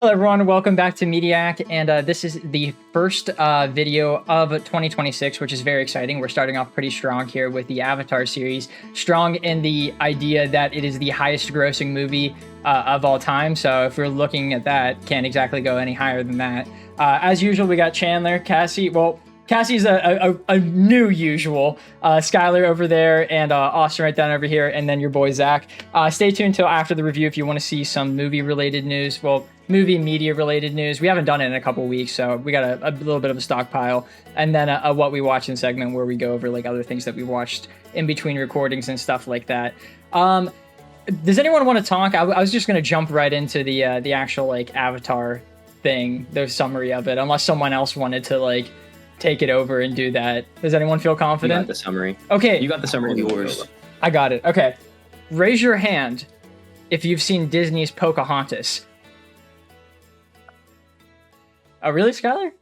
Hello everyone, welcome back to Mediak, and this is the first video of 2026, which is very exciting. We're starting off pretty strong here with the Avatar series, strong in the idea that it is the highest grossing movie of all time, so if we're looking at that, can't exactly go any higher than that. As usual, we got Chandler, Cassie, well, Cassie's a new usual. Skylar over there and Austin right down over here, and then your boy Zach. Stay tuned till after the review if you want to see some movie-related news. Well, movie media-related news. We haven't done it in a couple weeks, so we got a little bit of a stockpile. And then a what we watch in segment where we go over like other things that we watched in between recordings and stuff like that. Does anyone want to talk? I was just gonna jump right into the actual like Avatar thing, the summary of it, unless someone else wanted to like take it over and do that. Does anyone feel confident? You got the summary. Okay. You got the summary. Yours. I got it. Okay. Raise your hand if you've seen Disney's Pocahontas. Oh, really, Skylar?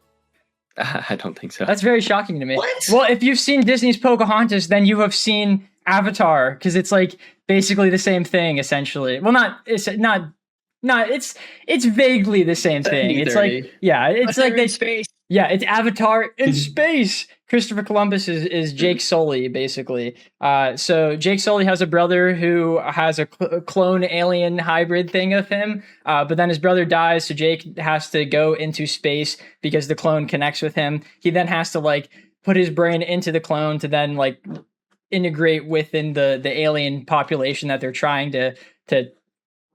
I don't think so. That's very shocking to me. What? Well, if you've seen Disney's Pocahontas, then you have seen Avatar, because it's like basically the same thing, essentially. Well, it's vaguely the same thing. It's like, yeah, it's like they space. Yeah, it's Avatar in space. Christopher Columbus is Jake Sully, basically. So Jake Sully has a brother who has a clone alien hybrid thing of him, but then his brother dies, so Jake has to go into space because the clone connects with him. He then has to like put his brain into the clone to then like integrate within the alien population that they're trying to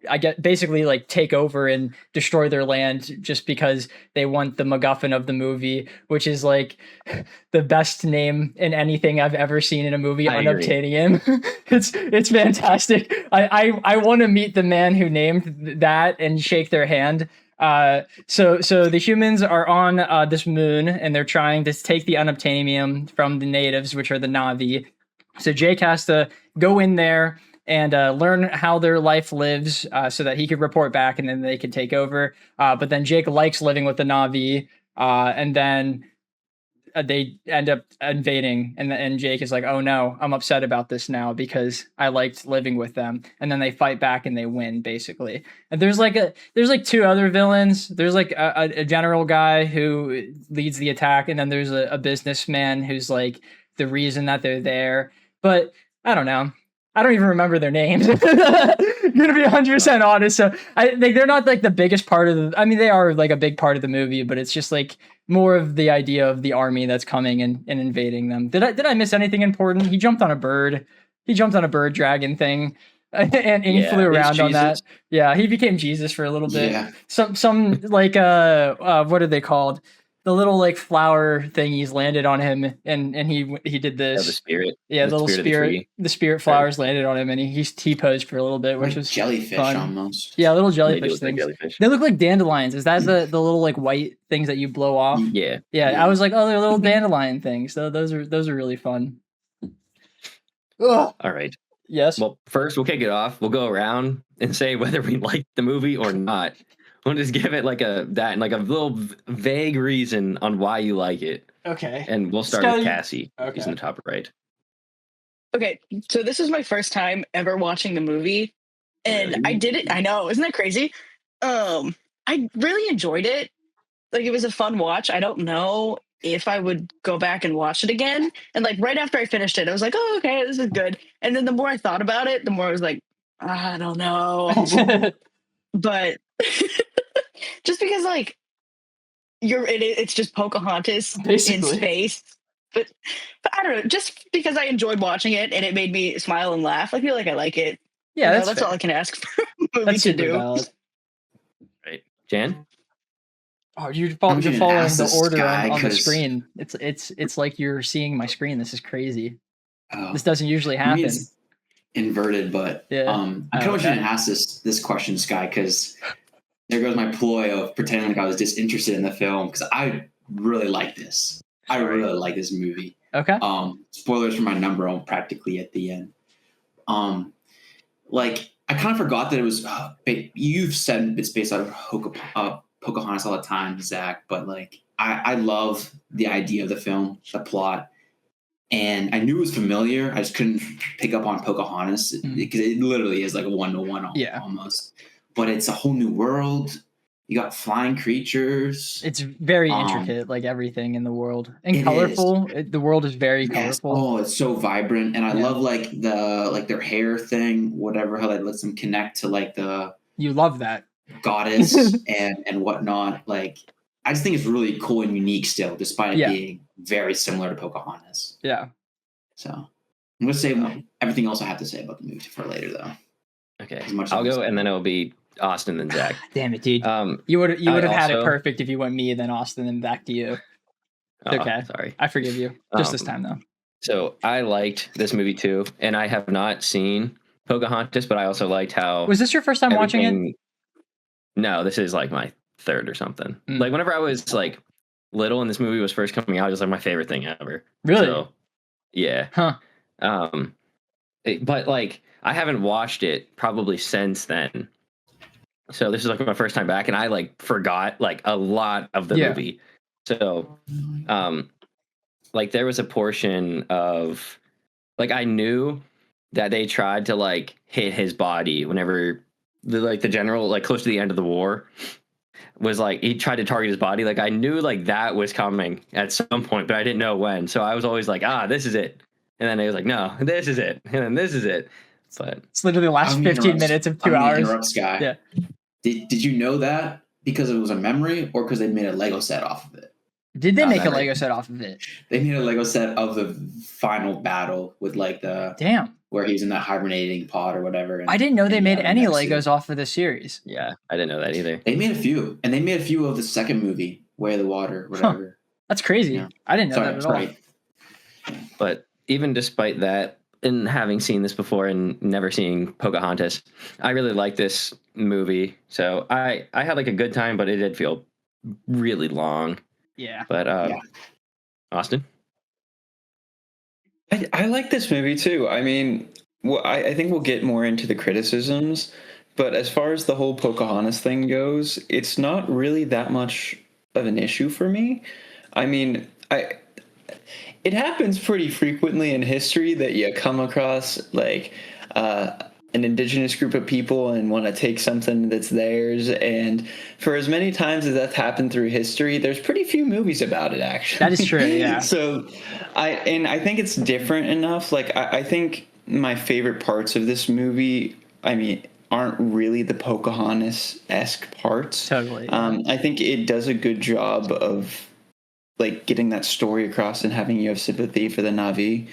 I get basically like take over and destroy their land just because they want the MacGuffin of the movie, which is like the best name in anything I've ever seen in a movie. Unobtainium. It's fantastic. I want to meet the man who named that and shake their hand. So the humans are on this moon and they're trying to take the unobtainium from the natives, which are the Na'vi. So Jake has to go in there and learn how their life lives so that he could report back and then they could take over. But then Jake likes living with the Na'vi, and then they end up invading. And Jake is like, oh no, I'm upset about this now because I liked living with them. And then they fight back and they win, basically. And there's like two other villains. There's like a general guy who leads the attack, and then there's a businessman who's like the reason that they're there. But I don't know. I don't even remember their names. I'm gonna be 100% honest. So they're not like the biggest part of the. I mean, they are like a big part of the movie, but it's just like more of the idea of the army that's coming and invading them. Did I miss anything important? He jumped on a bird. He jumped on a bird dragon thing, and he flew around on that. Yeah, he became Jesus for a little bit. Yeah. Some like what are they called? The little like flower thingies landed on him, and he did this. The spirit. Yeah, the little spirit. The spirit flowers landed on him, and he T-posed for a little bit, which like was jellyfish fun. Almost. Yeah, little jellyfish things. Like jellyfish. They look like dandelions. Is that the little like white things that you blow off? Yeah. Yeah. I was like, oh, they're little dandelion things. So those are really fun. Ugh. All right. Yes. Well, first we'll kick it off. We'll go around and say whether we like the movie or not. We'll just give it like a little vague reason on why you like it. Okay. And we'll start with Cassie. Okay. Who's in the top right. Okay, so this is my first time ever watching the movie, and I did it. I know, isn't that crazy? I really enjoyed it. Like, it was a fun watch. I don't know if I would go back and watch it again. And like right after I finished it, I was like, oh, okay, this is good. And then the more I thought about it, the more I was like, I don't know. But just because like it's just Pocahontas basically in space. But I don't know, just because I enjoyed watching it and it made me smile and laugh, I feel like I like it. Yeah, that's all I can ask for a movie that's to do. Valid. Right. Jan? Oh, you're following the order on the screen. It's like you're seeing my screen. This is crazy. This doesn't usually happen. It's inverted, but I kind of want you to ask this question, Sky, because there goes my ploy of pretending like I was disinterested in the film, because I really like this. I really like this movie. Okay. Spoilers for my number one practically at the end. Like I kind of forgot that it was. You've said it's based on Pocahontas all the time, Zach. But like I love the idea of the film, the plot, and I knew it was familiar. I just couldn't pick up on Pocahontas because it literally is like a 1-to-1 almost. But it's a whole new world. You got flying creatures. It's very Um, intricate, like everything in the world, and It colorful. The world is very Yes. colorful. Oh, it's so vibrant, and I Yeah. love like their hair thing, whatever. How that lets them connect to like the You love that. goddess and whatnot. Like, I just think it's really cool and unique still, despite it Yeah. being very similar to Pocahontas. Yeah. So I'm gonna say everything else I have to say about the movie for later, though. Okay, As much as I'll I'm go, saying. and then it'll be Austin and Zach. Damn it, dude. Um, You would I have had it also- perfect if you went me, then Austin, and back to you. oh, Okay. sorry. I forgive you. Just this Um, time, though. So I liked this movie too, and I have not seen Pocahontas, but I also liked how Was this your first time watching it? everything- No, this is like my third or something. Mm. Like whenever I was like little and this movie was first coming out, it was like my favorite thing ever. Really? So, yeah. Huh. But like I haven't watched it probably since then. So this is like my first time back, and I like forgot like a lot of the movie. So, like there was a portion of like I knew that they tried to like hit his body whenever the general like close to the end of the war was like he tried to target his body. Like I knew like that was coming at some point, but I didn't know when. So I was always like, this is it. And then it was like, no, this is it. And then this is it. But It's literally the last 15 minutes of 2 hours. Interrupt, Sky. Yeah. Did you know that because it was a memory, or because they made a Lego set off of it? Did they Not make a that Lego set off of it? They made a Lego set of the final battle with like the Damn. where he's in that hibernating pod or whatever. And, I didn't know they and made the any next Legos scene. off of the series. yeah, I didn't know that either. They made a few, and they made a few of the second movie, Way of the Water, whatever. That's crazy. Yeah. I didn't know Sorry, that at sorry. all. But even despite that, and having seen this before and never seeing Pocahontas, I really like this movie. So I had like a good time, but it did feel really long. Yeah. But Yeah. Austin? I like this movie too. I mean, I think we'll get more into the criticisms, but as far as the whole Pocahontas thing goes, it's not really that much of an issue for me. I mean, it happens pretty frequently in history that you come across like an indigenous group of people and want to take something that's theirs. And for as many times as that's happened through history, there's pretty few movies about it, actually. That is true, yeah. So I think it's different enough. Like, I think my favorite parts of this movie, I mean, aren't really the Pocahontas-esque parts. Totally. I think it does a good job of like getting that story across and having you have sympathy for the Na'vi.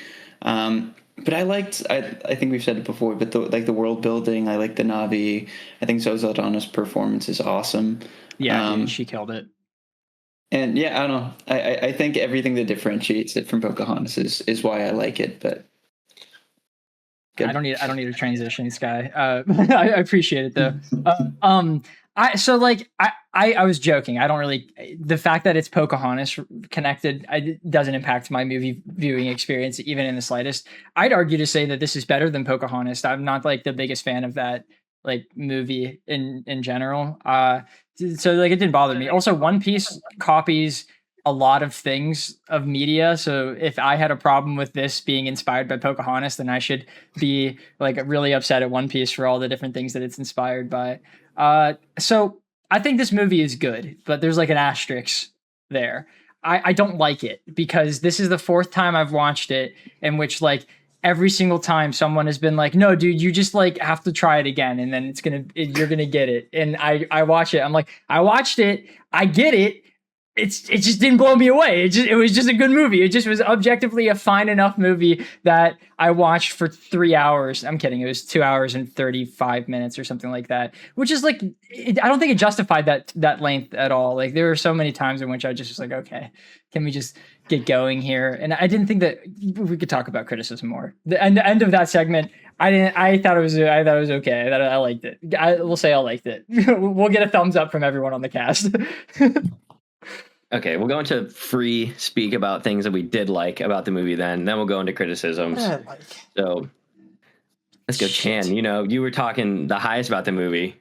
But I think we've said it before, but the world building, I like the Na'vi. I think Zoe Saldana's performance is awesome. Yeah, dude, she killed it. And yeah, I don't know. I think everything that differentiates it from Pocahontas is why I like it. But good. I don't need a transition, this guy. I appreciate it though. I was joking. I don't really. The fact that it's Pocahontas connected doesn't impact my movie viewing experience even in the slightest. I'd argue to say that this is better than Pocahontas. I'm not like the biggest fan of that like movie in general. So like it didn't bother me. Also, One Piece copies a lot of things of media. So if I had a problem with this being inspired by Pocahontas, then I should be like really upset at One Piece for all the different things that it's inspired by. So I think this movie is good, but there's like an asterisk there. I don't like it because this is the fourth time I've watched it in which like every single time someone has been like, no, dude, you just like have to try it again. And then you're going to get it. And I watch it. I'm like, I watched it. I get it. It just didn't blow me away. It was just a good movie. It just was objectively a fine enough movie that I watched for 3 hours. I'm kidding. It was 2 hours and 35 minutes or something like that, which is like, I don't think it justified that length at all. Like there were so many times in which I just was like, okay, can we just get going here? And I didn't think that we could talk about criticism more. The end of that segment, I thought it was okay. That I liked it. We'll say I liked it. We'll get a thumbs up from everyone on the cast. Okay, we'll go into free speak about things that we did like about the movie then we'll go into criticisms. So let's go, Chan. You know, you were talking the highest about the movie.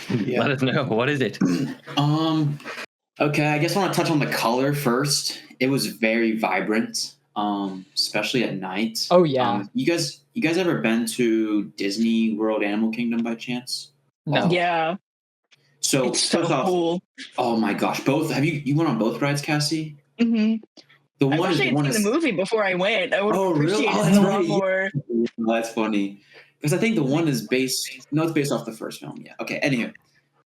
Yeah. Let us know. What is it? Okay, I guess I want to touch on the color first. It was very vibrant, especially at night. Oh yeah. You guys ever been to Disney World Animal Kingdom by chance? No. Yeah. So It's so first off, cool. oh my gosh, both you went on both rides, Cassie? Mm-hmm. The I one wish is I had seen the movie before I went. I would Oh, really? appreciate Oh, it that's a lot right. more. Yeah. That's funny. Because I think the one is based. No, it's based off the first film. Yeah. Okay. Anywho,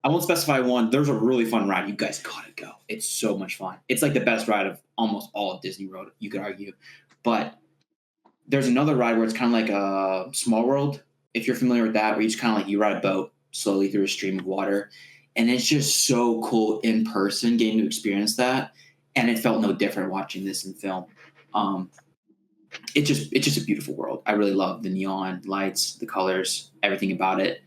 I won't specify one. There's a really fun ride. You guys gotta go. It's so much fun. It's like the best ride of almost all of Disney World, you could argue. But there's another ride where it's kind of like a Small World. If you're familiar with that, where you just kind of like you ride a boat slowly through a stream of water, and it's just so cool in person getting to experience that. And it felt no different watching this in film. It's just a beautiful world. I really love the neon lights, the colors, everything about it.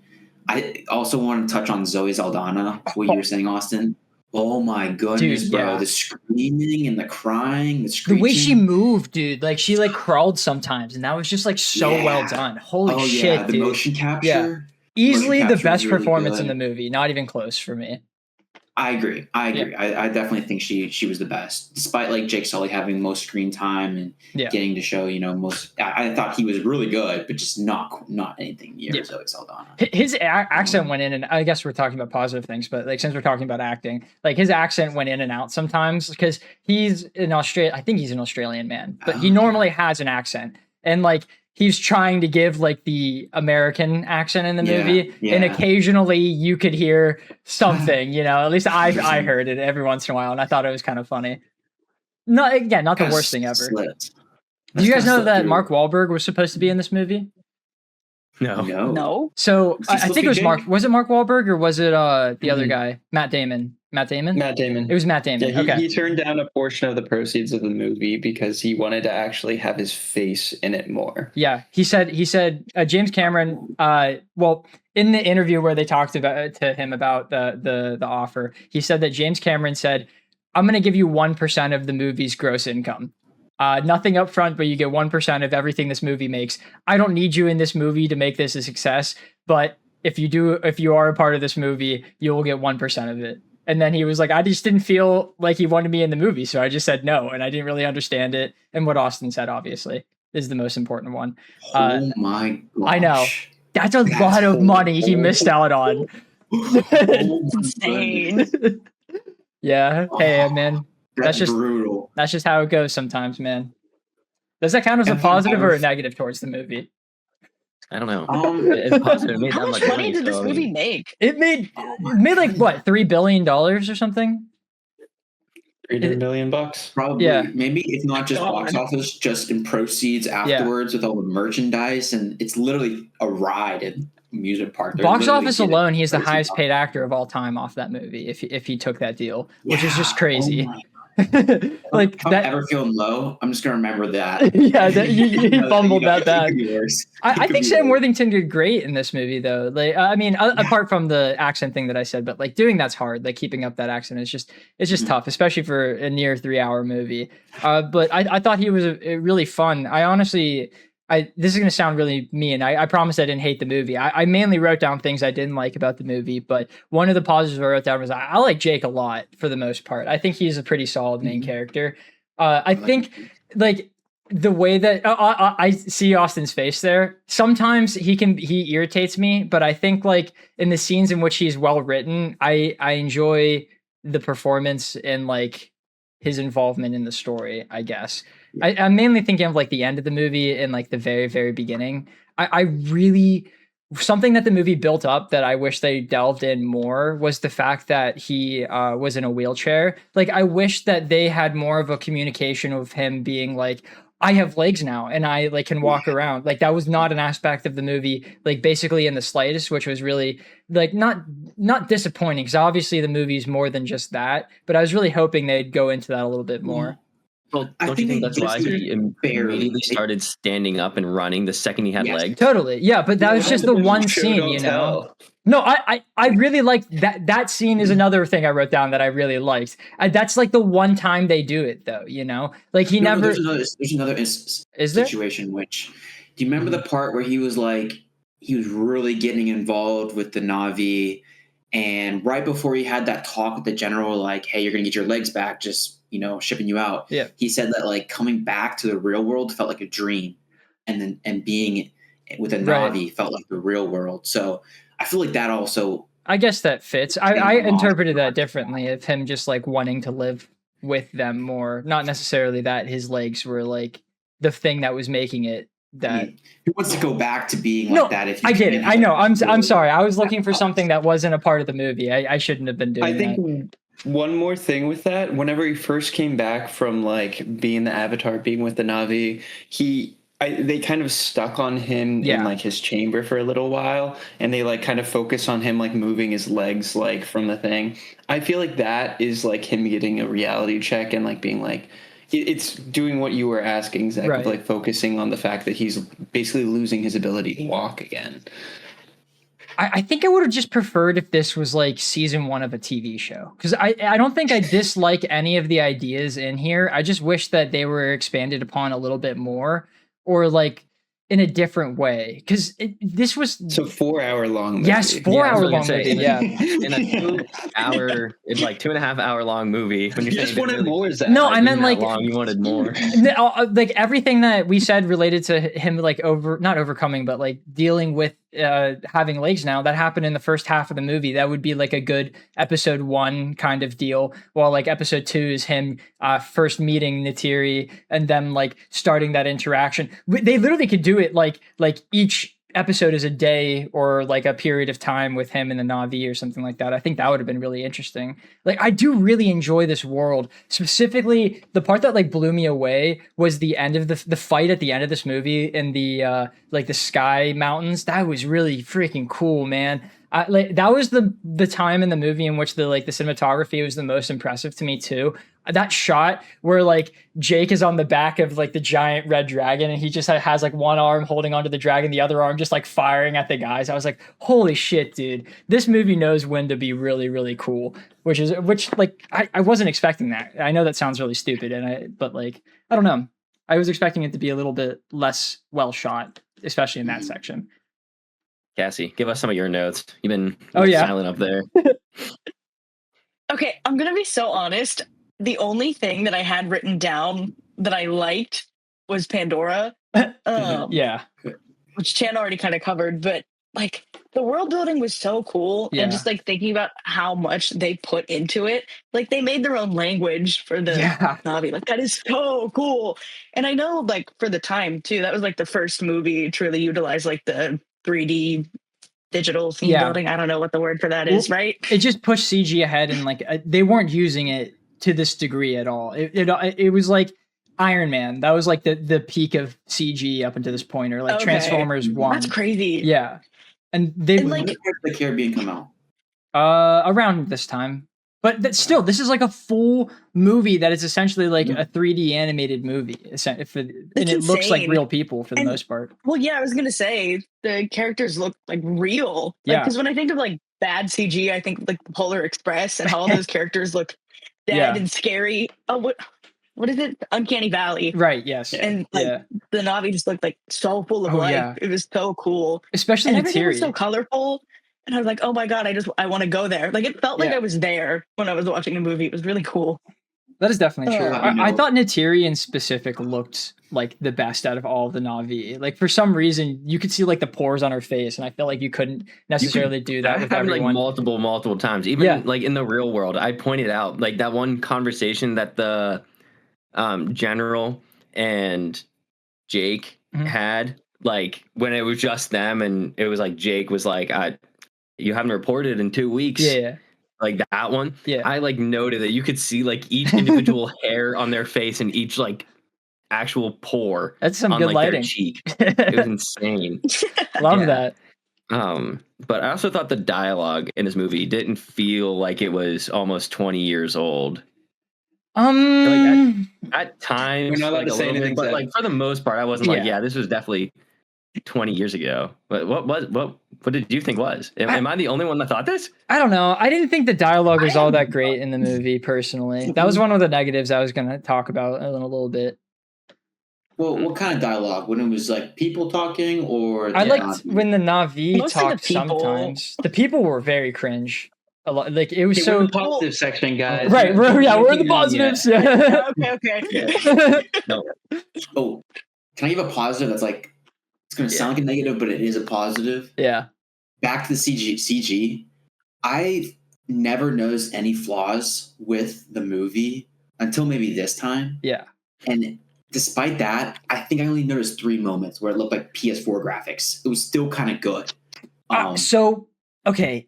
I also want to touch on Zoe Saldana, what you were saying, Austin. Oh my goodness, Dude, bro! yeah. The screaming and the crying, the The screeching. way she moved, dude, like she like crawled sometimes, and that was just like so Yeah. well done. Holy oh shit, yeah, the dude! motion capture. Yeah. Easily Motion the capture best was really performance in good. the movie. Not even close for me. I agree. I definitely think she was the best, despite like Jake Sully having most screen time and Yeah. getting to show most. I thought he was really good, but just not anything near Yeah. Zoe Saldana. His accent went in, and I guess we're talking about positive things, but like since we're talking about acting, like his accent went in and out sometimes because he's an Australian. I think he's an Australian man, but he Okay. normally has an accent, and like he's trying to give like the American accent in the Yeah, movie, and yeah. occasionally you could hear something, you know. At least I heard it every once in a while, and I thought it was kind of funny. Not the Kinda worst thing ever. slipped. Do you guys Kinda know slipped that through. Mark Wahlberg was supposed to be in this movie? No. No. So Was he I supposed think to it was be Mark. Jake? Was it Mark Wahlberg or was it the other Mhm. guy, Matt Damon? Matt Damon. Matt Damon. It was Matt Damon. Yeah, Okay. he turned down a portion of the proceeds of the movie because he wanted to actually have his face in it more. Yeah, he said James Cameron. Well, in the interview where they talked about to him about the offer, he said that James Cameron said, "I'm going to give you 1% of the movie's gross income. Nothing up front, but you get 1% of everything this movie makes. I don't need you in this movie to make this a success, but if you are a part of this movie, you will get 1% of it." And then he was like, I just didn't feel like he wanted me in the movie, so I just said no, and I didn't really understand it. And what Austin said, obviously, is the most important one. Oh my gosh. I know. That's a That's lot of money he horrible. missed out on. Oh It's my goodness. insane. Yeah. Hey, man. That's just- brutal. That's just how it goes sometimes, man. Does that count as a And positive or a I've- negative towards the movie? I don't know. Um, It's positive. It made How that much much money did this so, I mean, movie make? It made like what, $3 billion or something? 300 million bucks. Probably, Yeah. maybe if not just God. box office, just in proceeds afterwards with all the merchandise, and it's literally a ride at amusement park. They're Box literally office getting alone, he's the proceeds highest off. paid actor of all time off that movie. If he took that deal, which is just Yeah. crazy. Oh my- Like if I'm that. ever feeling low, I'm just gonna remember that. Yeah, that, you know, fumbled that it bad. could be worse. I It think could be Sam worse. Worthington did great in this movie, though. Like, I mean, apart from the accent thing that I said, but like doing that's hard. Like keeping up that accent is just Mhm. tough, especially for a near 3-hour movie. But I thought he was a really fun. I honestly, this is gonna sound really mean. I promise I didn't hate the movie. I mainly wrote down things I didn't like about the movie, but one of the positives I wrote down was I like Jake a lot for the most part. I think he's a pretty solid main Mhm. character. I think like the way that I see Austin's face there, sometimes he irritates me, but I think like in the scenes in which he's well written, I enjoy the performance and like his involvement in the story, I guess. I'm mainly thinking of like the end of the movie and like the very, very beginning. I really, something that the movie built up that I wish they delved in more was the fact that he was in a wheelchair. Like I wish that they had more of a communication of him being like, I have legs now and I like can walk around. Like that was not an aspect of the movie, like basically in the slightest, which was really like not disappointing because obviously the movie's more than just that. But I was really hoping they'd go into that a little bit more. Well, I don't you think think they that's why just he barely- immediately started standing up and running the second he had Yes. legs? Totally, yeah, but that was just the one Show scene, don't you know. tell. No, I really liked that. That scene is another thing I wrote down that I really liked. That's like the one time they do it, though. You know, like he No, never. There's another Is there? situation. Which do you remember the part where he was really getting involved with the Na'vi, and right before he had that talk with the general, like, "Hey, you're gonna get your legs back, just shipping you out." Yeah. He said that like coming back to the real world felt like a dream, and being with a Right. Na'vi felt like the real world. So I feel like that also I guess that fits. I interpreted that differently, of him just like wanting to live with them more, not necessarily that his legs were like the thing that was making it that. Who wants to go back to being No, like that? If I get it. I know. I'm sorry. I was looking for something that wasn't a part of the movie. I shouldn't have been doing I think that. one more thing with that, whenever he first came back from like being the Avatar, being with the Na'vi, they kind of stuck on him in like his chamber for a little while, and they like kind of focus on him like moving his legs like from the thing. I feel like that is like him getting a reality check and like being like, it's doing what you were asking, Zach, of like focusing on the fact that he's basically losing his ability to walk again. I think I would have just preferred if this was like season 1 of a TV show, because I don't think I dislike any of the ideas in here. I just wish that they were expanded upon a little bit more, or like in a different way, because this was so 4 hour long movie. Yes, 4 hour long movie. Yeah, in a 2 hour, it's like 2.5 hour long movie. When you just wanted more, Zach. No, I meant like long, you wanted more. Like everything that we said related to him, like not overcoming, but like dealing with having legs now, that happened in the first half of the movie. That would be like a good episode 1 kind of deal, while like episode 2 is him first meeting Neytiri and then like starting that interaction. They literally could do it like each episode is a day or like a period of time with him and the Na'vi or something like that. I think that would have been really interesting. Like, I do really enjoy this world. Specifically, the part that like blew me away was the end of the fight at the end of this movie in the like the sky mountains. That was really freaking cool, man. Like that was the time in the movie in which the cinematography was the most impressive to me too. That shot where like Jake is on the back of like the giant red dragon and he just has like one arm holding onto the dragon, the other arm just like firing at the guys. I was like, holy shit, dude, this movie knows when to be really, really cool, which like I wasn't expecting that. I know that sounds really stupid, but like, I don't know. I was expecting it to be a little bit less well shot, especially in that section. Cassie, give us some of your notes. You've been silent up there. Okay, I'm gonna be so honest. The only thing that I had written down that I liked was Pandora. Yeah, which Chan already kind of covered, but like the world building was so cool, and just like thinking about how much they put into it. Like they made their own language for the Na'vi. Like that is so cool. And I know, like for the time too, that was like the first movie to really utilize like the 3D digital scene building. I don't know what the word for that is, right? It just pushed CG ahead, and like they weren't using it to this degree at all. It was like Iron Man. That was like the peak of CG up until this point, or like Transformers 1. That's crazy. Yeah, and they like the Caribbean come out around this time. But still, this is like a full movie that is essentially like a 3D animated movie. And it looks like real people for the most part. Well, yeah, I was going to say the characters look like real. Like, because when I think of like bad CG, I think like the Polar Express and how all those characters look dead and scary. Oh, what is it? Uncanny Valley. Right, yes. And like the Na'vi just looked like so full of life. Yeah. It was so cool. Especially everything was so colorful. And I was like, oh my God, I want to go there. Like it felt like I was there when I was watching the movie. It was really cool. That is definitely true. I thought Neytiri in specific looked like the best out of all of the Na'vi. Like for some reason, you could see like the pores on her face, and I felt like you couldn't necessarily do that with everyone. Like multiple times. Even like in the real world, I pointed out like that one conversation that the general and Jake had, like when it was just them, and it was like Jake was like, you haven't reported in 2 weeks. Yeah. Like that one. Yeah. I like noted that you could see like each individual hair on their face and each like actual pore. That's some on, good like, lighting. Their cheek. It was insane. Love that. But I also thought the dialogue in this movie didn't feel like it was almost 20 years old. Like at times, we're not allowed like to say anything, but like for the most part, I wasn't like, this was definitely 20 years ago. But what did you think was? Am I the only one that thought this? I don't know. I didn't think the dialogue was all that great in the movie, personally. That was one of the negatives I was going to talk about in a little bit. Well, what kind of dialogue? When it was like people talking, or I liked when the Na'vi talked sometimes. The people were very cringe. A lot, like it was so the positive section, guys. Right, we're in the positives. Okay. No. Oh, can I give a positive that's like, it's going to sound like a negative, but it is a positive? Yeah. Back to the CG. I never noticed any flaws with the movie until maybe this time. Yeah. And despite that, I think I only noticed 3 moments where it looked like PS4 graphics. It was still kind of good. Okay.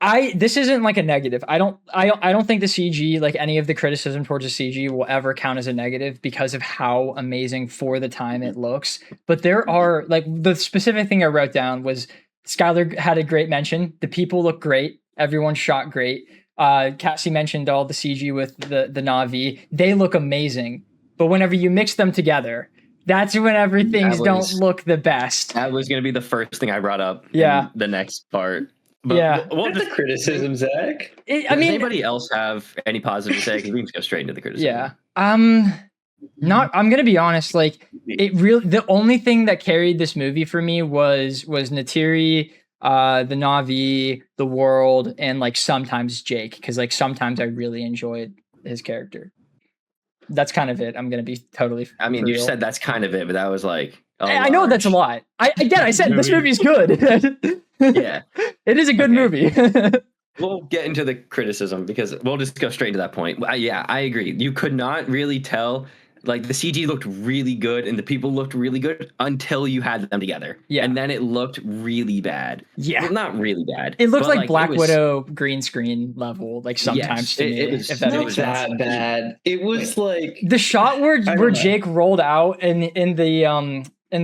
I this isn't like a negative. I don't think the CG, like any of the criticism towards the CG, will ever count as a negative because of how amazing for the time it looks. But there are like the specific thing I wrote down was Skylar had a great mention. The people look great. Everyone shot great. Cassie mentioned all the CG with the Na'vi. They look amazing. But whenever you mix them together, that's when everything's don't look the best. That was going to be the first thing I brought up. Yeah. In the next part. But yeah. What the criticism, Zach? Does anybody else have any positive to say? Because we can just go straight into the criticism. Yeah. I'm gonna be honest. Like, it really, the only thing that carried this movie for me was Natiri, the Na'vi, the world, and like sometimes Jake. Because like sometimes I really enjoyed his character. That's kind of it. I'm gonna be totally. I mean, you said that's kind of it, but that was like. I know that's a lot. I said this movie's good. Yeah, it is a good movie. We'll get into the criticism because we'll just go straight to that point. Yeah, I agree. You could not really tell. Like, the CG looked really good and the people looked really good until you had them together. Yeah. And then it looked really bad. Yeah. Well, not really bad. It looked like Black Widow green screen level, like sometimes to me. It was not that bad. It was like the shot where Jake rolled out in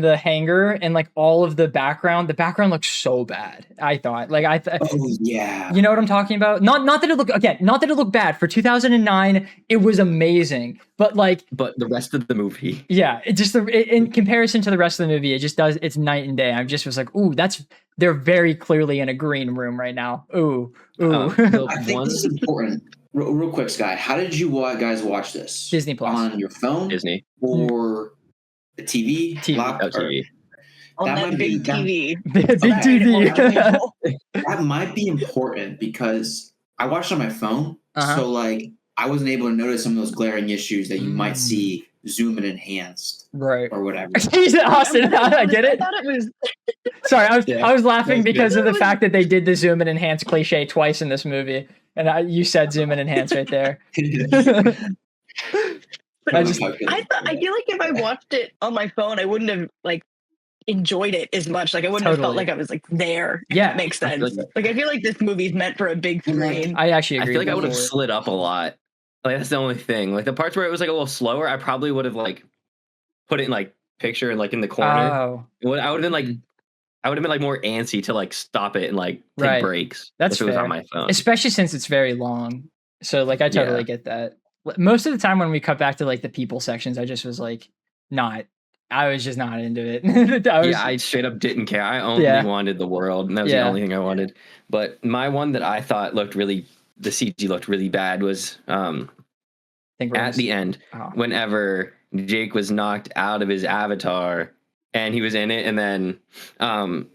the hangar and like all of the background looked so bad. I thought yeah, you know what I'm talking about? Not that it looked bad for 2009. It was amazing, but the rest of the movie, yeah, it just in comparison to the rest of the movie, it just does. It's night and day. I just was like, ooh, they're very clearly in a green room right now. Ooh. I think this is important. Real quick, Sky, how did you guys watch this? Disney Plus on your phone, Disney or the TV. TV. That might be TV. Big TV. That might be important because I watched on my phone, so like I wasn't able to notice some of those glaring issues that you might see zoom and enhanced, right, or whatever. Austin, I get it. I thought it was. Sorry, I was laughing because of the fact that they did the zoom and enhance cliche twice in this movie, and you said zoom and enhance right there. But I feel like if I watched it on my phone, I wouldn't have like enjoyed it as much. Like I wouldn't have felt like I was like there. Yeah, that makes sense. I feel like this movie's meant for a big screen. I actually agree. I feel like I would have slid up a lot. Like that's the only thing. Like the parts where it was like a little slower, I probably would have like put it in like picture and like in the corner. Oh. I would have been like more antsy to like stop it and like take breaks. That's if it was on my phone. Especially since it's very long. So like I totally get that. Most of the time when we cut back to like the people sections, I just was like I was just not into it. I straight up didn't care. I only wanted the world, and that was the only thing I wanted. But my one that I thought the CG looked really bad was at the end, whenever Jake was knocked out of his avatar and he was in it, and then I'm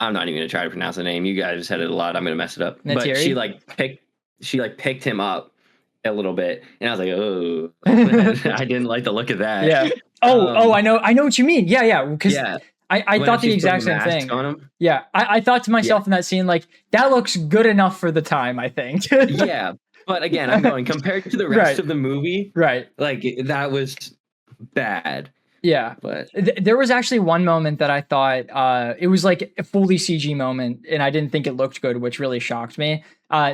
not even gonna try to pronounce the name. You guys said it a lot. I'm gonna mess it up. Natiri? But she picked him up a little bit, and I was like, oh, I didn't like the look of that. Yeah. I know what you mean. Yeah. Because I thought the exact same thing. On him. Yeah. I thought to myself in that scene, like, that looks good enough for the time, I think. Yeah. But again, I'm going compared to the rest of the movie. Right. Like that was bad. Yeah. But there was actually one moment that I thought it was like a fully CG moment, and I didn't think it looked good, which really shocked me.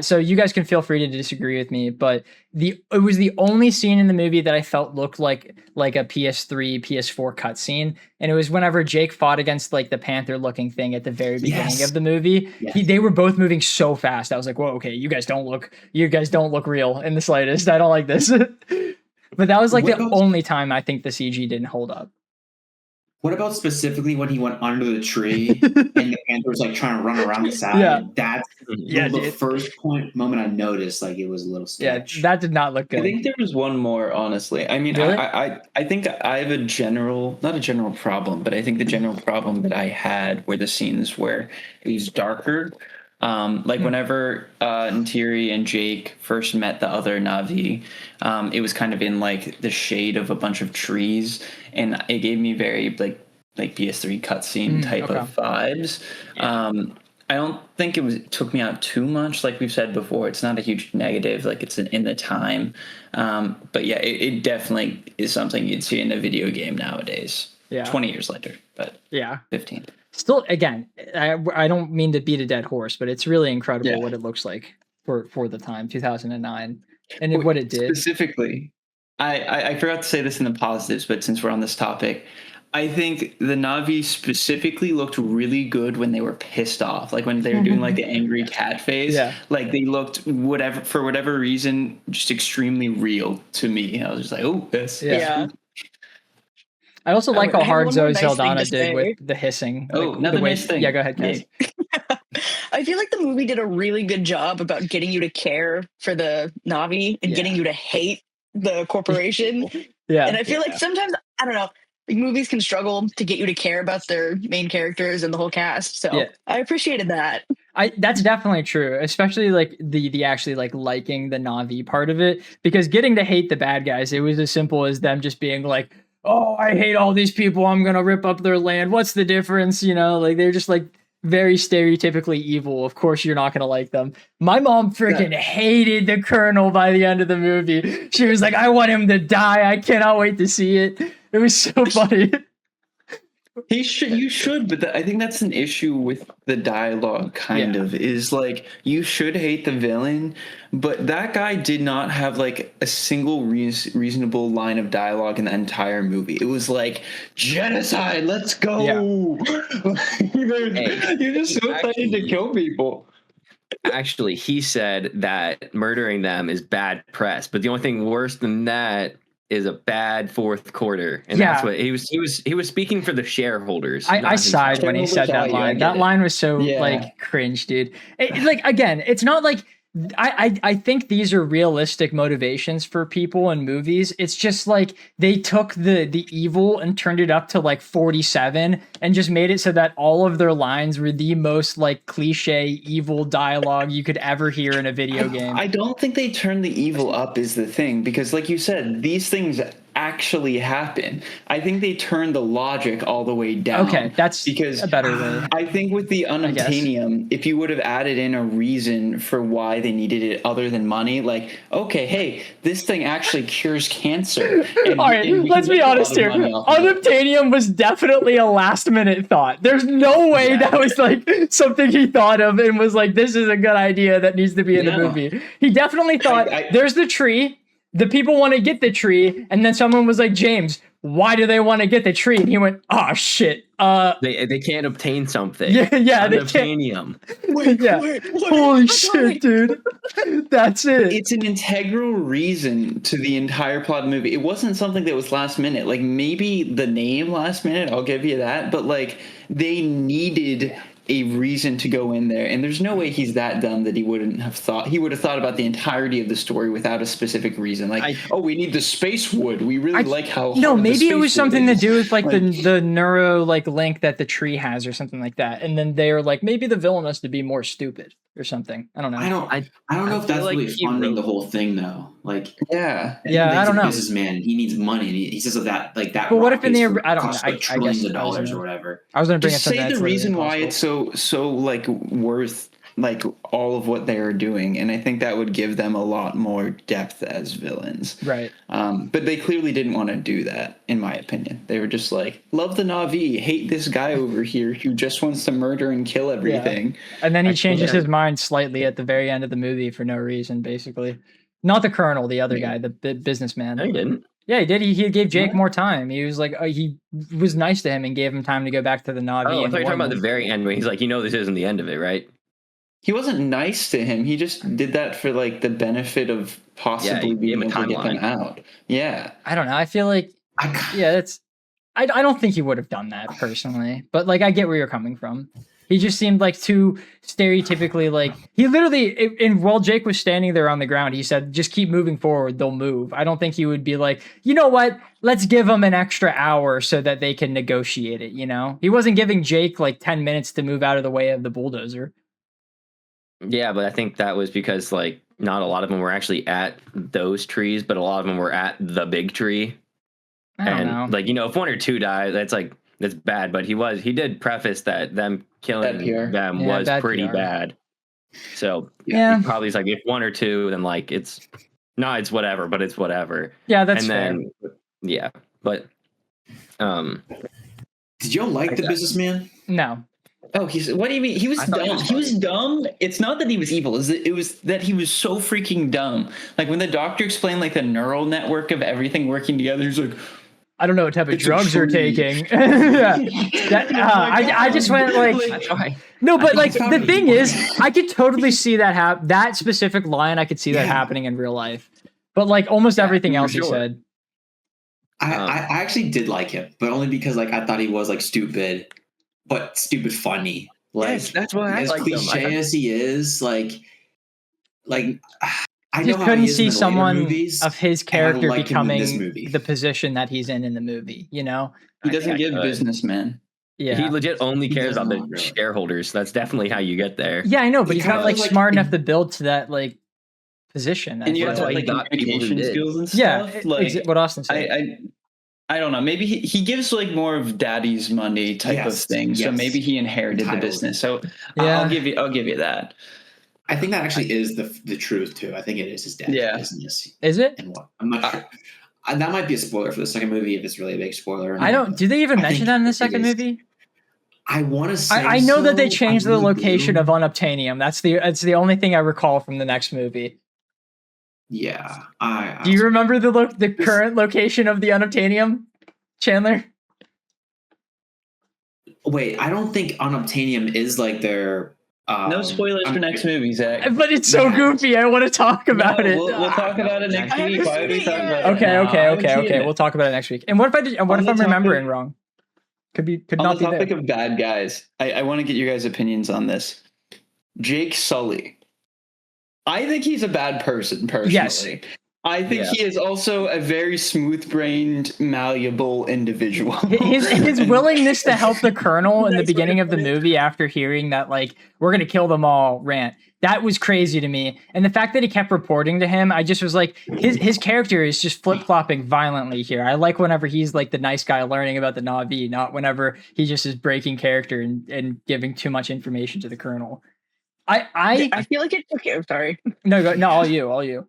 So you guys can feel free to disagree with me, but it was the only scene in the movie that I felt looked like a PS3, PS4 cutscene, and it was whenever Jake fought against like the panther looking thing at the very beginning of the movie. Yes. They were both moving so fast. I was like, whoa, okay, you guys don't look real in the slightest. I don't like this. But that was like the only time I think the CG didn't hold up. What about specifically when he went under the tree and the panther was like trying to run around the side? Yeah. That's the first moment I noticed like it was a little sketch. Yeah, that did not look good. I think there was one more, honestly. I mean, really? I think I have not a general problem, but I think the general problem that I had were the scenes where it was darker. Whenever Natiri and Jake first met the other Na'vi, it was kind of in like the shade of a bunch of trees, and it gave me very like PS3 cutscene type of vibes. I don't think it took me out too much. Like we've said before, it's not a huge negative. Like it's in the time, but yeah, it definitely is something you'd see in a video game nowadays. Yeah, 20 years later, but yeah, 15. Still, again, I don't mean to beat a dead horse, but it's really incredible what it looks like for the time, 2009, and what it did. Specifically, I forgot to say this in the positives, but since we're on this topic, I think the Na'vi specifically looked really good when they were pissed off, like when they were doing like the angry cat face. Yeah. Like they looked for whatever reason just extremely real to me. I was just like, oh, this. Yeah. I also like how hard Zoe nice Saldana did with the hissing. Oh, like, another the way, nice thing. Yeah, go ahead, Cassie. I feel like the movie did a really good job about getting you to care for the Na'vi and getting you to hate the corporation. Yeah. And I feel like sometimes, I don't know, like movies can struggle to get you to care about their main characters and the whole cast. So I appreciated that. That's definitely true, especially like the actually like liking the Na'vi part of it, because getting to hate the bad guys, it was as simple as them just being like, oh, I hate all these people, I'm gonna rip up their land. What's the difference? You know, like they're just like very stereotypically evil. Of course you're not gonna like them. My mom freaking hated the Colonel by the end of the movie. She was like, I want him to die. I cannot wait to see it. It was so funny. You should, but I think that's an issue with the dialogue, kind of, is like, you should hate the villain, but that guy did not have like a single reasonable line of dialogue in the entire movie. It was like, genocide, let's go. You're just so excited to kill people. Actually, he said that murdering them is bad press, but the only thing worse than that is a bad fourth quarter, and that's what he was speaking for the shareholders. I sighed when he said that line. That line was so like cringe, dude. Like again, it's not like I think these are realistic motivations for people in movies. It's just like they took the evil and turned it up to like 47 and just made it so that all of their lines were the most like cliche evil dialogue you could ever hear in a video game. I don't think they turned the evil up is the thing, because like you said, these things actually happen. I think they turned the logic all the way down. Okay, that's because a better way. I think with the unobtainium, if you would have added in a reason for why they needed it other than money, like, okay, hey, this thing actually cures cancer. All right, let's be honest here. Unobtainium was definitely a last minute thought. There's no way that was like something he thought of and was like, this is a good idea that needs to be in the movie. He definitely thought, there's the tree. The people want to get the tree, and then someone was like, James, why do they want to get the tree? And he went, oh shit. They can't obtain something. Yeah, they Unobtainium. Wait, holy shit, dude. That's it. It's an integral reason to the entire plot of the movie. It wasn't something that was last minute. Like maybe the name last minute, I'll give you that, but like they needed a reason to go in there, and there's no way he's that dumb that he wouldn't have thought. He would have thought about the entirety of the story without a specific reason. Like, we need the space wood. We really like how. No, maybe it was something to do with like the neuro like link that the tree has or something like that. And then they're like, maybe the villain has to be more stupid or something. I don't know. I don't know if that's like really funding the whole thing though. Like, I don't know. Businessman, he needs money, and he says that like that. But what if in the I don't know? Like trillions of dollars or whatever. I was going to bring just say the reason why it's so like worth like all of what they're doing, and I think that would give them a lot more depth as villains. Right. But they clearly didn't want to do that, in my opinion. They were just like, love the Na'vi, hate this guy over here who just wants to murder and kill everything. Yeah. And then he changes his mind slightly at the very end of the movie for no reason, basically. Not the Colonel, the other guy, the businessman. No, he didn't. Yeah, he did. He gave Jake more time. He was like, he was nice to him and gave him time to go back to the Na'vi. Oh, I thought you were talking about the very end when he's like, this isn't the end of it, right? He wasn't nice to him. He just did that for like the benefit of possibly being able to get them out. Yeah. I don't know. I feel like, that's. I don't think he would have done that personally, but like I get where you're coming from. He just seemed like too stereotypically like he literally and while Jake was standing there on the ground, he said, just keep moving forward, they'll move. I don't think he would be like, you know what, let's give them an extra hour so that they can negotiate it, you know? He wasn't giving Jake like 10 minutes to move out of the way of the bulldozer. Yeah, but I think that was because like not a lot of them were actually at those trees, but a lot of them were at the big tree. I don't know. Like, if one or two die, that's like that's bad, but he did preface that them killing PR. them Yeah, was bad pretty PR. bad. So Yeah. he probably is like, if 1 or 2, then like it's whatever, but it's whatever. Yeah, that's and fair. then yeah, but Did y'all like The Businessman? No. Oh, what do you mean? He was I thought dumb. He was dumb. It's not that he was evil. It was that he was so freaking dumb. Like when the doctor explained like the neural network of everything working together, he's like, I don't know what type of It's a drugs you're tree. taking. Yeah. I just went like, that's why. no, but I like think the it's thing probably- is, I could totally see that that specific line. I could see that Yeah. happening in real life, but like almost everything for else he sure. said. I actually did like him, but only because like I thought he was like stupid, but stupid funny. Like Yes, that's why I as liked him. cliche as he is, like I know Just how couldn't he is in see the later someone movies, of his and I character like him in this becoming movie. the position that he's in the movie. You know? he doesn't I give could. businessman. Yeah. He legit only He cares does about not, the really. shareholders. That's definitely how you get there. Yeah, I know, but he's not like Because, like, smart enough it- to build to that like position. And you I have feel to why have he like got people who communication did. skills and yeah, stuff. Like what Austin said. I don't know. Maybe he gives like more of daddy's money type of Yes, thing. So yes. maybe he inherited Entitled. the business. So Yeah. I'll give you that. I think that actually is the truth too. I think it is his dad's Yeah. business. Is it? And what? I'm not sure. That might be a spoiler for the second movie if it's really a big spoiler. Or I not, don't. but Do they even I mention think that in the it second is. movie? I want to say. I know that they so. changed I the really location do. of Unobtainium. That's the only thing I recall from the next movie. Yeah, Do you remember the current location of the Unobtainium, Chandler? Wait, I don't think Unobtainium is like their. No spoilers for next movie, Zach. But it's so Yeah. goofy. I want to talk about No, it. We'll talk about it next I haven't week. Why seen are we it talking yet. about it? Okay, now? I haven't seen okay. it. We'll talk about it next week. And what if what On if the I'm remembering topic- wrong? Could On not the be topic there. of bad guys, I want to get your guys' opinions on this. Jake Sully. I think he's a bad person, personally. Yes. I think Yeah. he is also a very smooth-brained, malleable individual. His willingness to help the colonel in the beginning of the movie after hearing that like we're gonna kill them all rant, that was crazy to me. And the fact that he kept reporting to him, I just was like, his character is just flip-flopping violently here. I like whenever he's like the nice guy learning about the Na'vi, not whenever he just is breaking character and giving too much information to the colonel. I feel like it took him. Sorry. No, all you.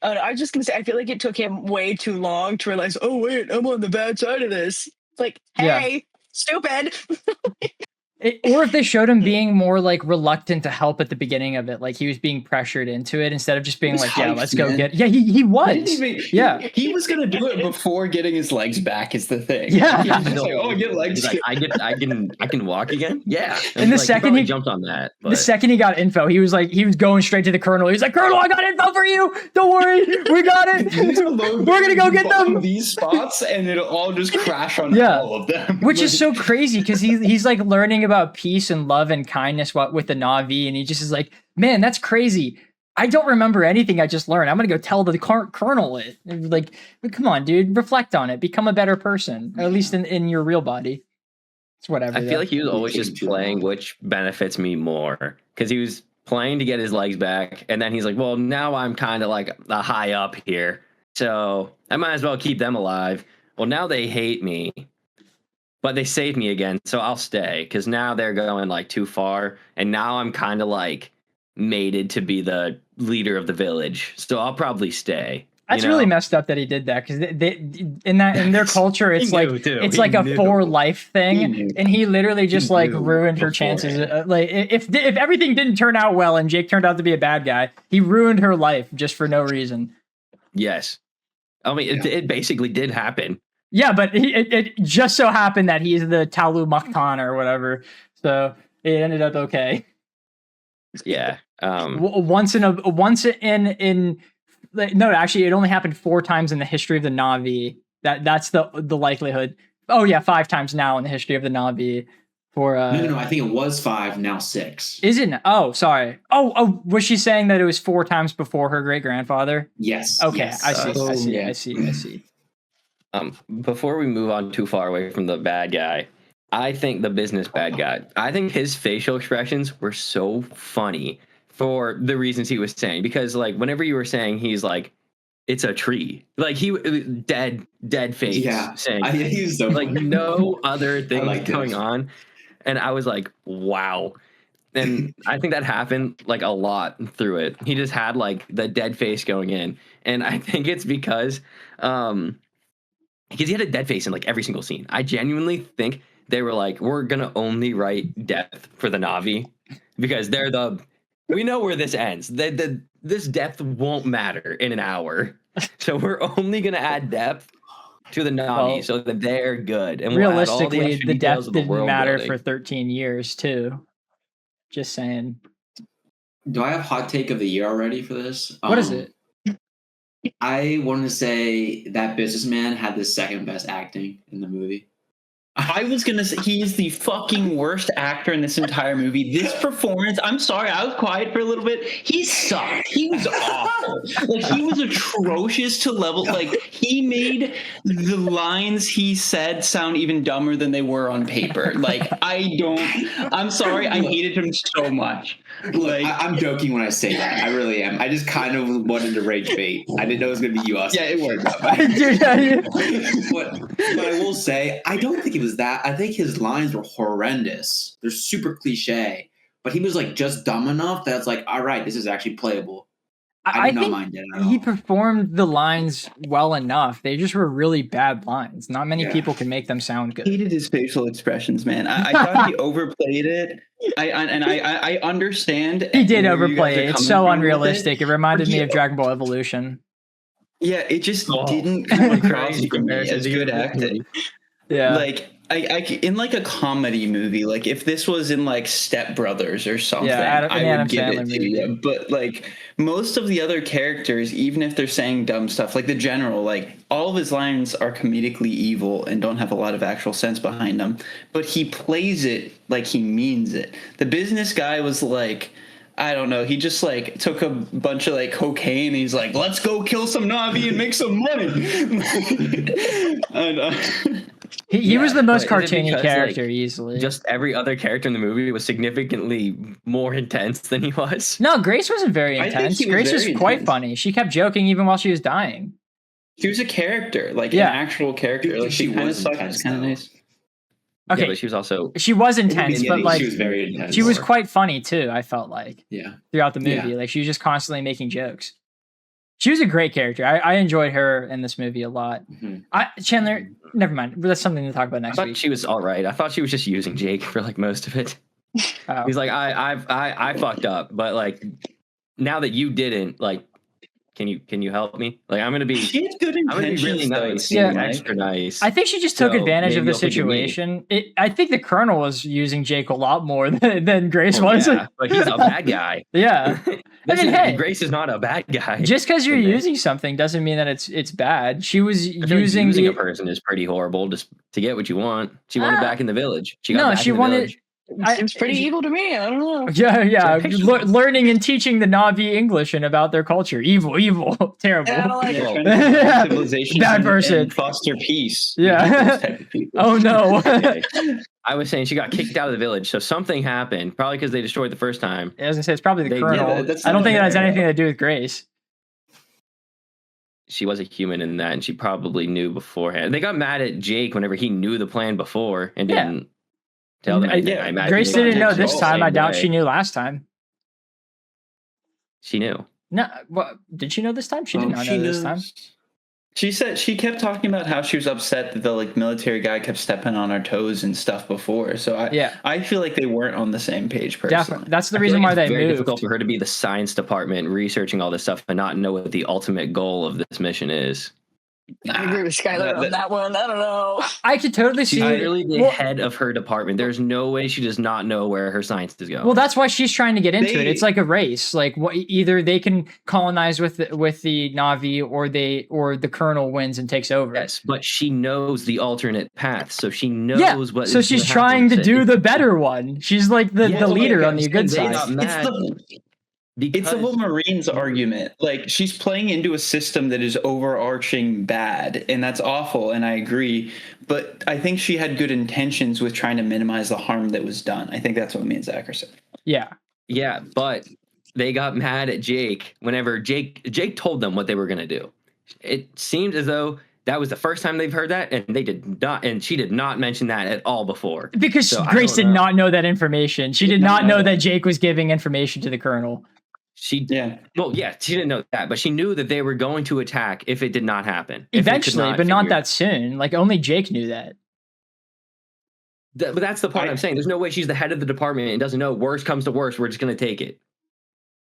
I was just gonna say, I feel like it took him way too long to realize. Oh wait, I'm on the bad side of this. It's like, Yeah. hey, stupid. Or if they showed him being more like reluctant to help at the beginning of it, like he was being pressured into it instead of just being He was like, yeah, hyped, let's go man. get. Yeah, he was. Yeah. He was gonna do it before getting his legs back. Is the thing. Yeah. He was just like, oh, I get legs. He's like, I can walk again. Yeah. And the like, second probably he- jumped on that, The but second he got info, he was going straight to the colonel. He was like, Colonel, I got info for you. Don't worry, we got it. We're gonna go get them. These spots, and it'll all just crash on Yeah. all of them. Which is so crazy because he's like learning about peace and love and kindness with the Na'vi, and he just is like, man, that's crazy. I don't remember anything I just learned. I'm gonna go tell the colonel it. Like, come on, dude, reflect on it. Become a better person, or at least in your real body. It's whatever. I feel like he was always just playing which benefits me more, because he was playing to get his legs back, and then he's like, well, now I'm kind of like a high up here, so I might as well keep them alive. Well, now they hate me, but they saved me again, so I'll stay, because now they're going like too far, and now I'm kind of like mated to be the leader of the village, so I'll probably stay. That's you know? really messed up that he did that, because they in their culture it's He like knew, too. it's He like a knew. for life He thing, knew. and he literally just He like knew ruined her chances. beforehand. Like if everything didn't turn out well and Jake turned out to be a bad guy, he ruined her life just for no reason. Yes, I mean it basically did happen. Yeah, but it just so happened that he's the Talu Maktan or whatever, so it ended up okay. Yeah. Once in no, actually, it only happened 4 times in the history of the Na'vi. That's the likelihood. Oh yeah, 5 times now in the history of the Na'vi. For No, I think it was 5, now 6. Isn't it? Oh, sorry. Oh, was she saying that it was 4 times before her great grandfather? Yes. Okay, yes. I see. yeah. I see. Before we move on too far away from the bad guy, I think the business bad guy, I think his facial expressions were so funny for the reasons he was saying. Because like whenever you were saying he's like it's a tree. Like he dead face saying he was so like funny. no other things like going this. on. And I was like, wow. And I think that happened like a lot through it. He just had like the dead face going in. And I think it's because he had a dead face in like every single scene. I genuinely think they were like, we're gonna only write depth for the Na'vi because we know where this ends. This depth won't matter in an hour. So we're only gonna add depth to the Na'vi so that they're good. And realistically, we'll add all the details depth of the didn't world matter building. for 13 years too. Just saying. Do I have hot take of the year already for this? What is it? I want to say that businessman had the second best acting in the movie. I was gonna say he is the fucking worst actor in this entire movie. This performance, I'm sorry, I was quiet for a little bit. He sucked. He was awful. Like he was atrocious to level. Like he made the lines he said sound even dumber than they were on paper. Like I'm sorry, I hated him so much. Look, I'm joking when I say that. I really am. I just kind of wanted to rage bait. I didn't know it was going to be you. Yeah, it worked. But I will say, I don't think it was that. I think his lines were horrendous. They're super cliche. But he was like just dumb enough that it's like, all right, this is actually playable. I did not mind it at all. He performed the lines well enough. They just were really bad lines. Not many people can make them sound good. I hated his facial expressions, man. I thought he overplayed it. I understand. He did overplay it. It's so unrealistic. It reminded me of Dragon Ball Evolution. Yeah, it just didn't come across for me as good acting. Yeah, like I in like a comedy movie, like if this was in like Step Brothers or something, I would give it to you. But like most of the other characters, even if they're saying dumb stuff, like the general, like all of his lines are comedically evil and don't have a lot of actual sense behind them. But he plays it like he means it. The business guy was like, I don't know. He just like took a bunch of like cocaine. And he's like, let's go kill some Na'vi and make some money. And, he was the most cartoony character, like, easily. Just every other character in the movie was significantly more intense than he was. No, Grace wasn't very intense. Grace was quite funny. She kept joking even while she was dying. She was a character, like an actual character. Like she kind of sucked. It's kind of nice. Okay, yeah, but she was intense, but like she was very intense. She was quite funny too. I felt like throughout the movie, like she was just constantly making jokes. She was a great character. I enjoyed her in this movie a lot. Mm-hmm. Chandler, never mind. That's something to talk about next week. She was all right. I thought she was just using Jake for like most of it. Oh. He's like, I fucked up, but like now that you didn't, like, can you help me? Like I'm gonna be. She had good intentions. Really nice, extra nice. I think she just took advantage of the situation. I think the Colonel was using Jake a lot more than Grace was. Yeah, but he's a bad guy. Yeah, I mean, hey, Grace is not a bad guy. Just because you're using something doesn't mean that it's bad. She was using a person is pretty horrible just to get what you want. She wanted back in the village. She wanted. Village. Seems pretty evil to me. I don't know. Yeah. Learning and teaching the Na'vi English and about their culture. Evil, terrible. I don't like civilization. Bad person. And foster peace. Yeah. Oh no. I was saying she got kicked out of the village, so something happened. Probably because they destroyed the first time. I was gonna say it's probably the Colonel. I don't think it has anything to do with Grace. She was a human in that, and she probably knew beforehand. They got mad at Jake whenever he knew the plan before and didn't. Tell them. Grace didn't know this time. I doubt she knew last time. She knew. No, what did she know this time? She did not know this time. She said she kept talking about how she was upset that the like military guy kept stepping on her toes and stuff before. So I feel like they weren't on the same page personally. Definitely. That's the reason why they moved. It's very difficult for her to be the science department researching all this stuff and not know what the ultimate goal of this mission is. I agree with Skylar on that one. I don't know. I could totally see. She's literally the head of her department. There's no way she does not know where her science is going. Well, that's why she's trying to get into it. It's like a race. Like either they can colonize with the Na'vi, or the Colonel wins and takes over. Yes, but she knows the alternate path, so she knows what. So she's trying to do the better one. She's like the leader on the good side. It's the whole Marines argument. Like she's playing into a system that is overarching bad, and that's awful, and I agree. But I think she had good intentions with trying to minimize the harm that was done. I think that's what me and Zach are saying. Yeah. Yeah, but they got mad at Jake whenever Jake told them what they were going to do. it seems as though that was the first time they've heard that, and she did not mention that at all before. Because So Grace did not know that information. She did not know that Jake was giving information to the Colonel. She didn't know that, but she knew that they were going to attack if it did not happen. Eventually, but not that soon. Like, only Jake knew that. But that's the part I'm saying. There's no way she's the head of the department and doesn't know worst comes to worst, we're just going to take it.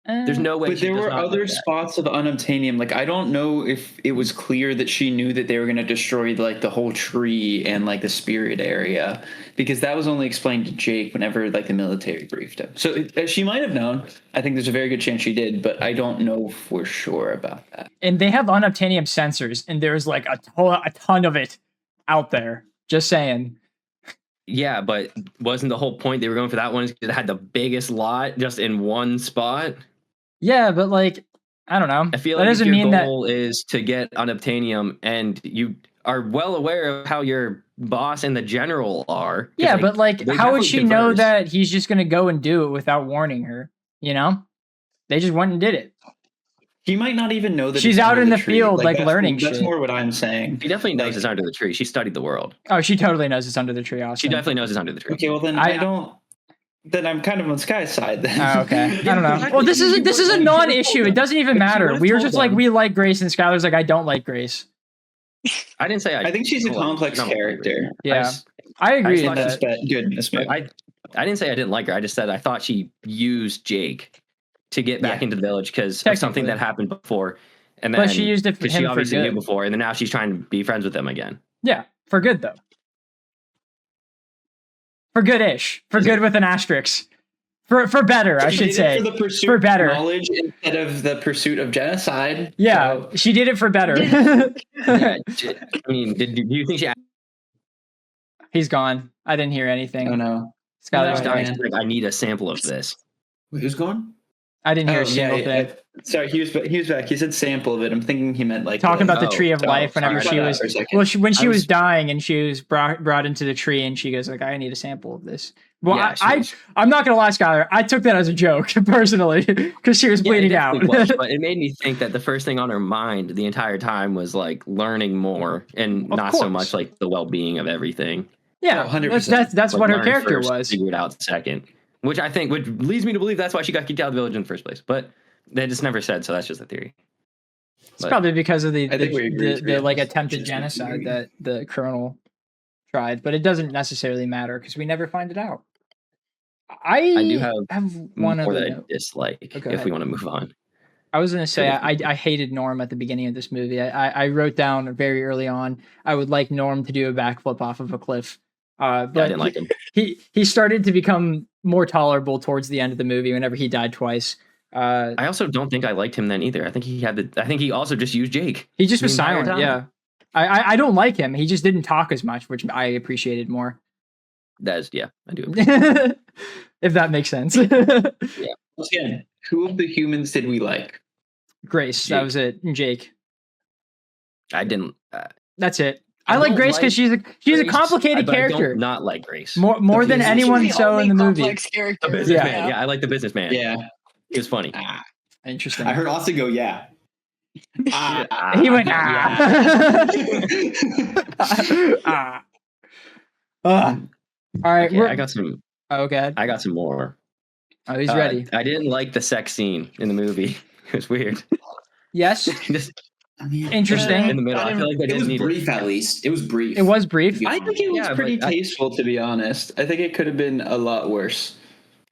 There's no way. But there were other spots of unobtainium. Like, I don't know if it was clear that she knew that they were going to destroy like the whole tree and like the spirit area, because that was only explained to Jake whenever like the military briefed him. So she might have known. I think there's a very good chance she did, but I don't know for sure about that. And they have unobtainium sensors, and there's like a ton of it out there. Just saying. Yeah, but wasn't the whole point they were going for that one is because it had the biggest lot just in one spot? Yeah, but like, I don't know. I feel that like doesn't your mean goal is to get unobtainium, and you are well aware of how your boss and the general are. Yeah, but like, how would she know that he's just going to go and do it without warning her? You know? They just went and did it. She might not even know that she's out in the field, like learning shit. That's more what I'm saying. She definitely knows it's under the tree. She studied the world. Oh, she totally knows it's under the tree. Awesome. She definitely knows it's under the tree. Okay, well then then I'm kind of on Sky's side then. Oh, okay. I don't know. Well, this is a non-issue. It doesn't even matter. We were just like, we like Grace, and Skylar's like, I don't like Grace. I didn't say I think she's a complex character. Yeah, I agree. I didn't say I didn't like her. I just said I thought she used Jake to get back into the village because of something that happened before, and then but she used it for him she obviously for good. knew before, and then now she's trying to be friends with him again. Yeah, for good though. For good-ish. For good with an asterisk. For better, I should say. For the pursuit for better. Of knowledge instead of the pursuit of genocide. Yeah, so. She did it for better. Yeah, I mean, do you think she? He's gone. I didn't hear anything. Oh no, Skylar's dying. Like, I need a sample of this. Wait, who's gone? I didn't hear a single thing. Sorry, he was back. He said sample of it. I'm thinking he meant like talking about the tree of life. Whenever she was, when she was dying and she was brought into the tree, and she goes like, "I need a sample of this." Well, yeah, I'm not gonna lie, Skylar. I took that as a joke personally because she was bleeding out. But it made me think that the first thing on her mind the entire time was like learning more and not so much like the well-being of everything. Yeah, 100%. That's like what her character was. Figure it out second. Which leads me to believe that's why she got kicked out of the village in the first place. But they just never said, so that's just a theory. It's probably because of the like attempted genocide that the Colonel tried, but it doesn't necessarily matter because we never find it out. I do have one more other that I dislike if we want to move on. I was going to say I hated Norm at the beginning of this movie. I wrote down very early on I would like Norm to do a backflip off of a cliff. But I didn't like him. He started to become more tolerable towards the end of the movie whenever he died twice. I also don't think I liked him then either. I think he also just used Jake. He just was silent. Time. Yeah. I don't like him. He just didn't talk as much, which I appreciated more. I do. If that makes sense. Yeah. Again, who of the humans did we like? Grace. Jake. That was it. Jake. I didn't. That's it. I like Grace because she's a complicated character. I don't not like Grace more than anyone so in the movie. The businessman. Yeah, I like the businessman. Yeah, he was funny. Interesting. I heard Austin go, yeah. He went All right, okay, I got some. Okay, I got some more. Oh, he's ready. I didn't like the sex scene in the movie. It was weird. Yes. Interesting. In the middle, I feel like it was brief. At least it was brief. It was brief. I think it was pretty tasteful, to be honest. I think it could have been a lot worse.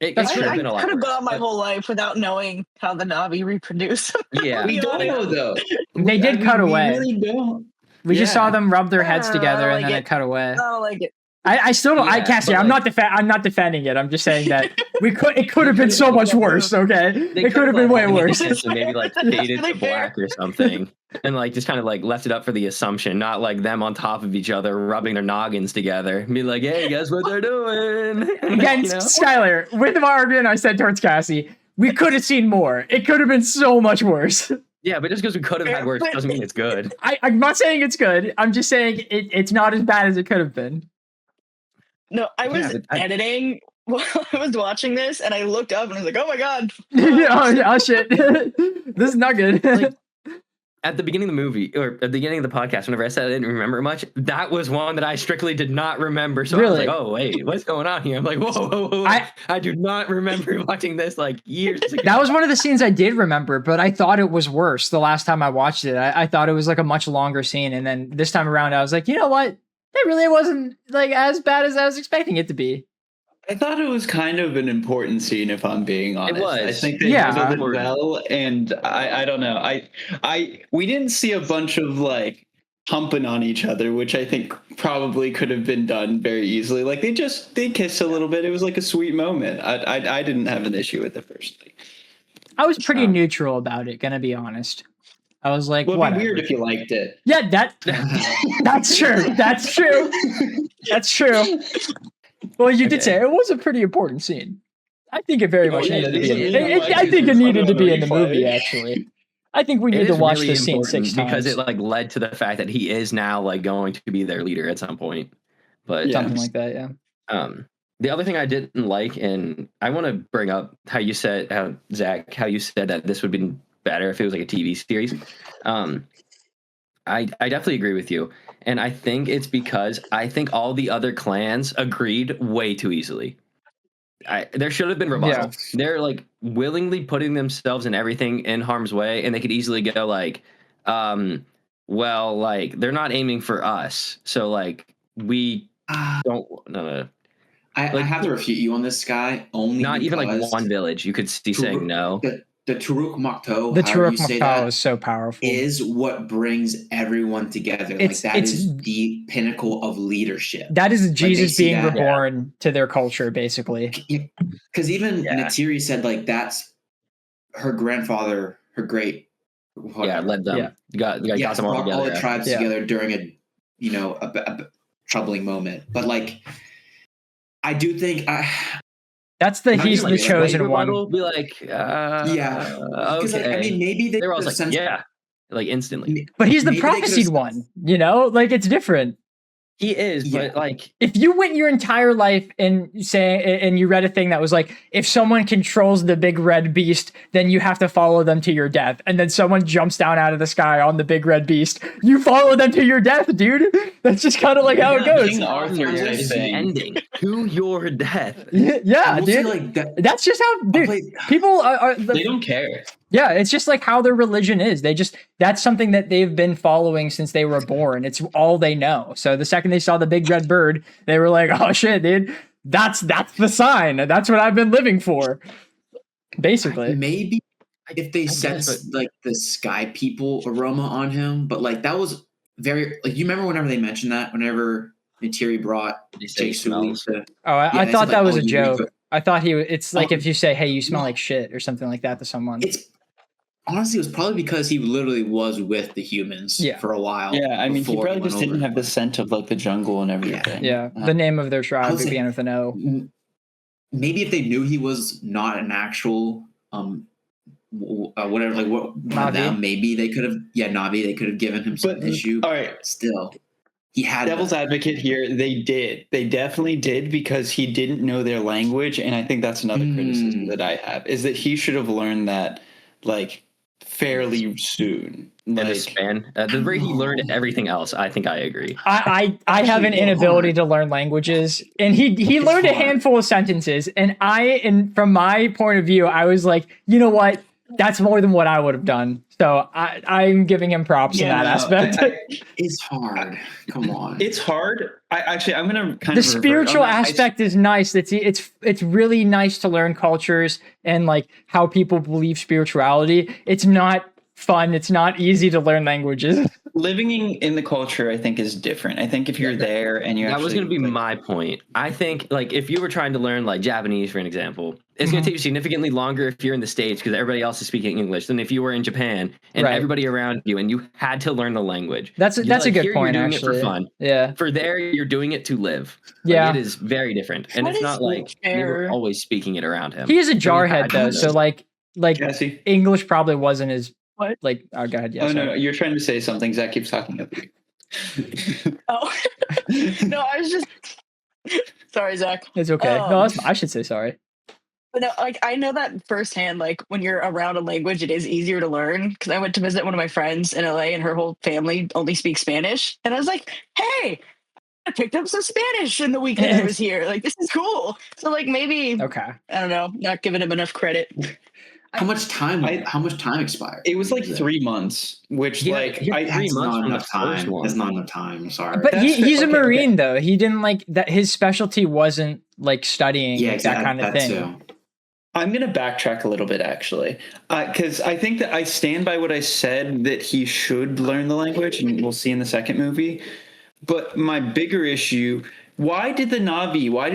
I could have gone my whole life without knowing how the Na'vi reproduce. Yeah, we don't know though. They did cut away. We really don't. We just saw them rub their heads together and then it cut away. I don't like it. I still don't. Cassie, I'm not defending it. I'm just saying that it could have been so much worse. Okay, it could have been way worse. Maybe like faded to black or something, and like just kind of like left it up for the assumption, not like them on top of each other rubbing their noggins together, and be like, "Hey, guess what they're doing?" Again, Skylar, with my argument, I said towards Cassie, we could have seen more. It could have been so much worse. Yeah, but just because we could have had worse doesn't mean it's good. I'm not saying it's good. I'm just saying it's not as bad as it could have been. No, I was editing while I was watching this, and I looked up and I was like, "Oh my god!" Oh shit, this is not good. at the beginning of the movie or at the beginning of the podcast, whenever I said I didn't remember much, that was one that I strictly did not remember. So Really? I was like, oh wait, what's going on here? I'm like, whoa. I do not remember watching this like years ago. That was one of the scenes I did remember, but I thought it was worse the last time I watched it. I thought it was like a much longer scene, and then this time around I was like, you know what? It really wasn't like as bad as I was expecting it to be. I thought it was kind of an important scene, if I'm being honest. was. I think they handled it well, and I don't know. We didn't see a bunch of like humping on each other, which I think probably could have been done very easily. Like they kissed a little bit. It was like a sweet moment. I didn't have an issue with it personally. I was pretty neutral about it, gonna be honest. I was like, well, it'd whatever. be weird if you liked it. Yeah, that's true. That's true. That's true. Well, you did say it was a pretty important scene. I think it very much needed to be in I think it needed to be in the movie, actually. I think we need to watch this scene 6 times. Because it like led to the fact that he is now like going to be their leader at some point. But something like that, yeah. The other thing I didn't like, and I want to bring up how you said that this would be better if it was like a TV series. I definitely agree with you. And I think it's because I think all the other clans agreed way too easily. There should have been rebuttal. Yeah. They're like willingly putting themselves and everything in harm's way, and they could easily go like, well, like they're not aiming for us, so like we don't. No. I have to refute you on this, Sky. Only not even like one village you could see saying no. The Turuk Makto, the Turuk Makto is so powerful. Is what brings everyone together. It's the pinnacle of leadership. That is Jesus being reborn to their culture, basically. Because even Natiri said like that's her grandfather, her great. Led them. Got them all together. All the tribes together during a troubling moment. But like, I do think that's he's the chosen one. Be like, because okay. I mean, maybe they were all like, like instantly. But he's the prophesied one, like it's different. He is, but like, if you went your entire life and you read a thing that was like, if someone controls the big red beast, then you have to follow them to your death, and then someone jumps down out of the sky on the big red beast, you follow them to your death, dude. That's just kind of like how it goes. King Arthur is the ending to your death. Yeah, dude. Like that's just how people are. They don't care. Yeah, it's just like how their religion is. That's something that they've been following since they were born. It's all they know. So the second they saw the big red bird, they were like, "Oh shit, dude, that's the sign. That's what I've been living for." Basically, maybe if they sense like the sky people aroma on him, but like that was very like you remember whenever they mentioned that whenever Natiri brought Jake Sully to. Oh, I thought that was a joke. I thought it's like if you say, "Hey, you smell like shit" or something like that to someone. Honestly, it was probably because he literally was with the humans for a while. Yeah, I mean, he probably just didn't have the scent of like the jungle and everything. Yeah, the name of their tribe began with an O. Maybe if they knew he was not an actual whatever, like what them, maybe they could have Navi. They could have given him some issue. All right, still. He had devil's advocate here. They definitely did because he didn't know their language, and I think that's another criticism that I have is that he should have learned that like fairly soon. Like, the span, the rate he learned everything else, I think I agree. I have an inability to learn languages, and he learned a handful of sentences, and from my point of view, I was like, you know what? That's more than what I would have done. So I'm giving him props in that aspect. It's hard. Come on. It's hard. I'm going to kind of the spiritual aspect is nice. It's really nice to learn cultures and like how people believe spirituality. It's not fun. It's not easy to learn languages. Living in the culture, I think, is different. I think if you're there and you're that was going to be my point. I think like if you were trying to learn like Japanese, for an example, it's going to take you significantly longer if you're in the States because everybody else is speaking English than if you were in Japan and everybody around you and you had to learn the language. That's a good point. You're doing actually, it for fun. Yeah. For there, you're doing it to live. Yeah, it is very different, and it's not like you're always speaking it around him. He is a jarhead though, so like Cassie? English probably wasn't as. What? Like, oh, go ahead. Yeah, no, you're trying to say something. Zach keeps talking over you. Oh, no, I was just sorry, Zach. It's okay. No, I should say sorry. But no, like I know that firsthand. Like when you're around a language, it is easier to learn. Because I went to visit one of my friends in LA, and her whole family only speaks Spanish. And I was like, "Hey, I picked up some Spanish in the week that I was here. Like this is cool." So like maybe Okay. I don't know, not giving him enough credit. How much time expired? It was like 3 months, which Yeah, like yeah, I, 3 That's months not from the enough first time. one. That's not enough time. I'm sorry. But That's he's a okay, Marine though. He didn't like that. His specialty wasn't like studying yeah, that exactly. kind of That thing. too. I'm going to backtrack a little bit, actually, because I think that I stand by what I said that he should learn the language, and we'll see in the second movie. But my bigger issue, why did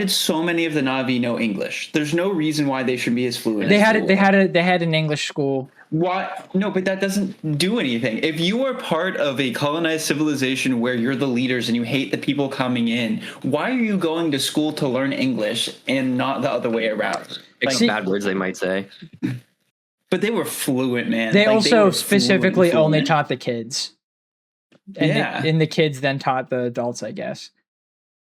so many of the Na'vi know English? There's no reason why they should be as fluent. They as had they it. They were. had an English school. Why? No, but that doesn't do anything. If you are part of a colonized civilization where you're the leaders and you hate the people coming in, why are you going to school to learn English and not the other way around? Pick See- up bad words they might say. But they were fluent, man. They Like, also were specifically only fluent. taught the kids. And Yeah. and the kids then taught the adults, I guess,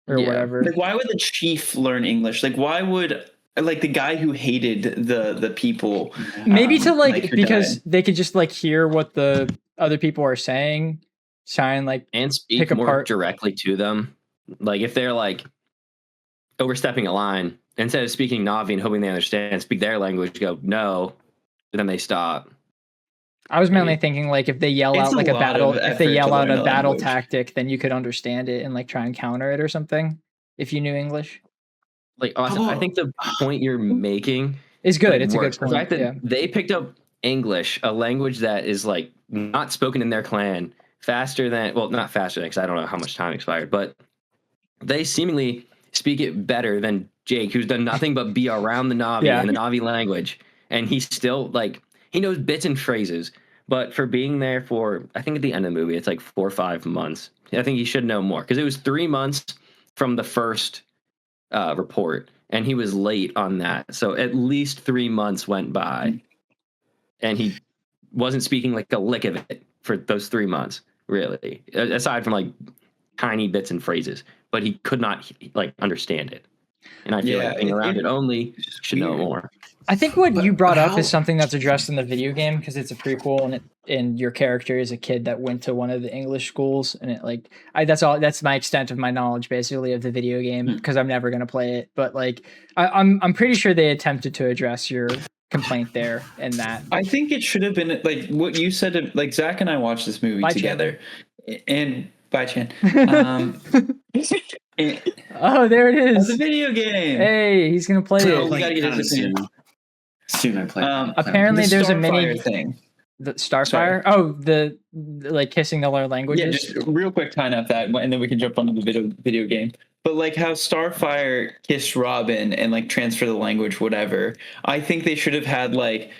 or Yeah. whatever. Like, why would the chief learn English? Like, why would like the guy who hated the people? Maybe to like who because died? they could just like hear what the other people are saying, try and like And Pick speak more apart- directly to them. Like if they're like overstepping a line, instead of speaking Na'vi and hoping they understand, speak their language, go no, and then they stop. I was mainly thinking like if they yell It's out a like a lot battle, of if they effort yell to out learn a a battle language. tactic, then you could understand it and like try and counter it or something. If you knew English, Like Austin, I think the point you're making it's good. like, It's a good works. The point. fact that Yeah. they picked up English, a language that is like not spoken in their clan, faster than not faster than because I don't know how much time expired, but they seemingly speak it better than Jake, who's done nothing but be around the Na'vi Yeah. and the Na'vi language, and he's still like he knows bits and phrases. But for being there for, I think at the end of the movie, it's like 4 or 5 months. I think he should know more because it was 3 months from the first report, and he was late on that. So at least 3 months went by, and he wasn't speaking like a lick of it for those 3 months, really, aside from like tiny bits and phrases. But he could not like understand it, and I feel Yeah, like being around it only should know more. I think what But you brought up how- is something that's addressed in the video game because it's a prequel and your character is a kid that went to one of the English schools and it like that's my extent of my knowledge basically of the video game because I'm never gonna play it. But like I'm pretty sure they attempted to address your complaint there and that. I think it should have been like what you said. Like Zach and I watched this movie Bye, together, and bye, Chan. Oh, there it It's a is. video game. Hey, he's gonna play So it. we gotta get Kinda his opinion. soon I play. Apparently The there's a Starfire mini thing. the Starfire. Oh, the like kissing the other languages. Yeah, just real quick, tying up that, and then we can jump onto the video game. But like how Starfire kissed Robin and like transfer the language, whatever. I think they should have had like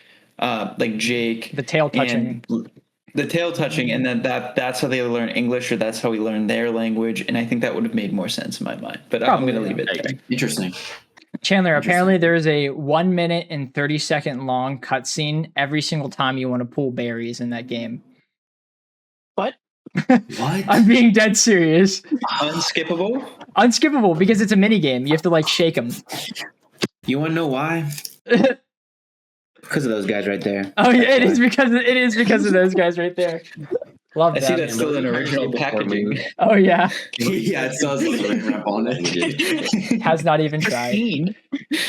Jake The tail touching. and the tail touching, and then that's how they learn English, or that's how we learn their language. And I think that would have made more sense in my mind. But Probably, I'm going to leave it yeah. there. Interesting. Chandler, apparently there is a 1 minute and 30-second long cutscene every single time you want to pull berries in that game. What? What? I'm being dead serious. Unskippable. Unskippable because it's a mini game. You have to like shake them. You want to know why? Because of those guys right there. Oh yeah, it is because of those guys right there. Love I see that. that's still in original packaging. Oh yeah, Yeah, it still has a wrap on it. has not even tried.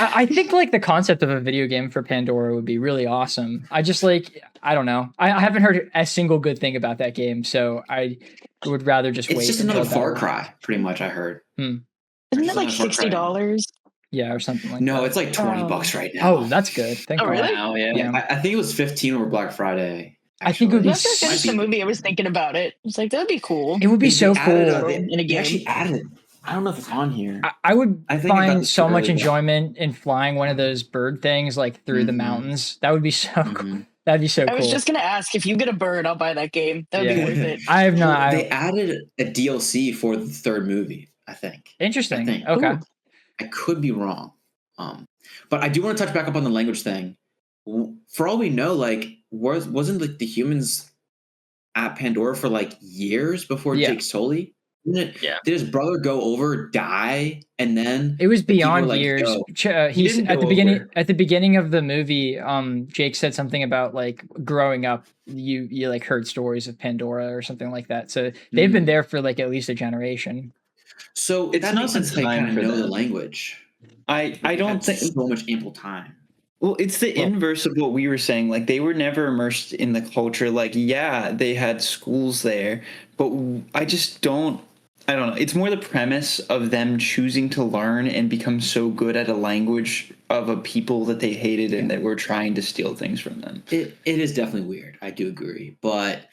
I think like the concept of a video game for Pandora would be really awesome. I just like I don't know. I haven't heard a single good thing about that game, so I would rather just wait. It's just until another Far Cry, pretty much. I heard. Isn't it like $60? Yeah, or something like No, that. it's like $20 right now. Oh, that's good. Thank Oh, God. really? Wow, yeah. Yeah. I think it was 15 over Black Friday. I think it would be After I finished the movie, I was thinking about it. It's like that'd be cool. It would be so They added cool. in a They game. actually added. I don't know if it's on here. I would I think I got find this so much earlier. enjoyment in flying one of those bird things like through the Mhm. mountains. That would be so cool. Mhm. That'd be so I cool. was just gonna ask if you get a bird, I'll buy that game. That would Yeah. be worth it. I have not. They added a DLC for the third movie, I think. Interesting. I think. Okay. Ooh. I could be wrong. But I do want to touch back up on the language thing. For all we know, like wasn't like the humans at Pandora for like years before Yeah. Jake Sully Yeah. Did his brother go over, die, and then It was the people were beyond like, years. "Yo." He He's didn't at the go beginning. over. At the beginning of the movie, Jake said something about like growing up. You like heard stories of Pandora or something like that. So they've been there for like at least a generation. So It's that not makes the sense. They time kind of for know the them. language. I They don't had think so much ample time. Well, it's the inverse of what we were saying. Like, they were never immersed in the culture. Like, yeah, they had schools there, but I just don't. I don't know. It's more the premise of them choosing to learn and become so good at a language of a people that they hated and that were trying to steal things from them. It is definitely weird. I do agree, but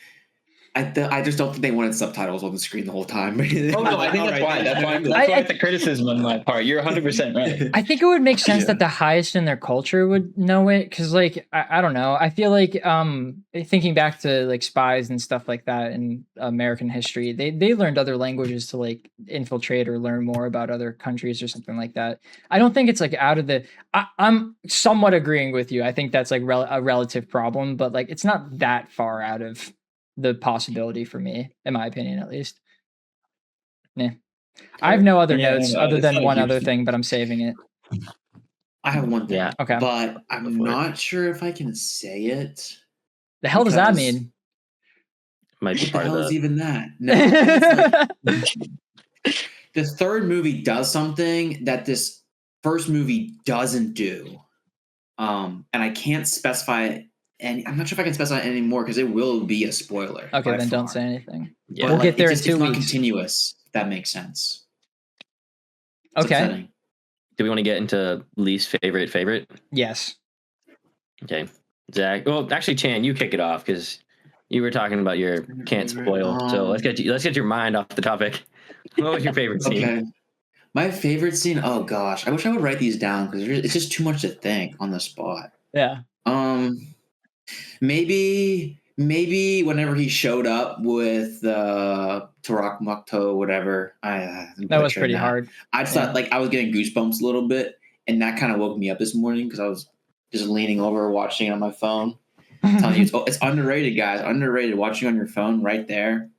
I just don't think they wanted subtitles on the screen the whole time. Oh no, I think that's why. That's why it's a criticism on my part. You're 100% right. I think it would make sense Yeah. that the highest in their culture would know it, because like I don't know. I feel like thinking back to like spies and stuff like that in American history, they learned other languages to like infiltrate or learn more about other countries or something like that. I don't think it's like out of the. I'm somewhat agreeing with you. I think that's like a relative problem, but like it's not that far out of the possibility for me, in my opinion, at least. Yeah. I have no other notes other than one other thing, but I'm saving it. I have one thing, Okay. but I'm not sure if I can say it. The hell does that because mean? Might be What the part of hell is the. even that? No, it's like, the third movie does something that this first movie doesn't do, and I can't specify. And I'm not sure if I can specify it anymore because it will be a spoiler. Okay, by then don't far. say anything. Yeah. But, We'll get there it's in 2 it's not weeks. continuous. If that makes sense. It's Okay. upsetting. Do we want to get into least favorite? Yes. Okay, Zach. Well, actually, Chan, you kick it off because you were talking about your can't spoil. So let's get your mind off the topic. What was your favorite scene? Okay. My favorite scene. Oh gosh, I wish I would write these down because it's just too much to think on the spot. Yeah. Maybe whenever he showed up with Tarak Mukto, whatever. That was pretty hard. I just thought like I was getting goosebumps a little bit, and that kind of woke me up this morning because I was just leaning over watching it on my phone. I'm telling you, it's underrated, guys. Underrated. Watching on your phone right there,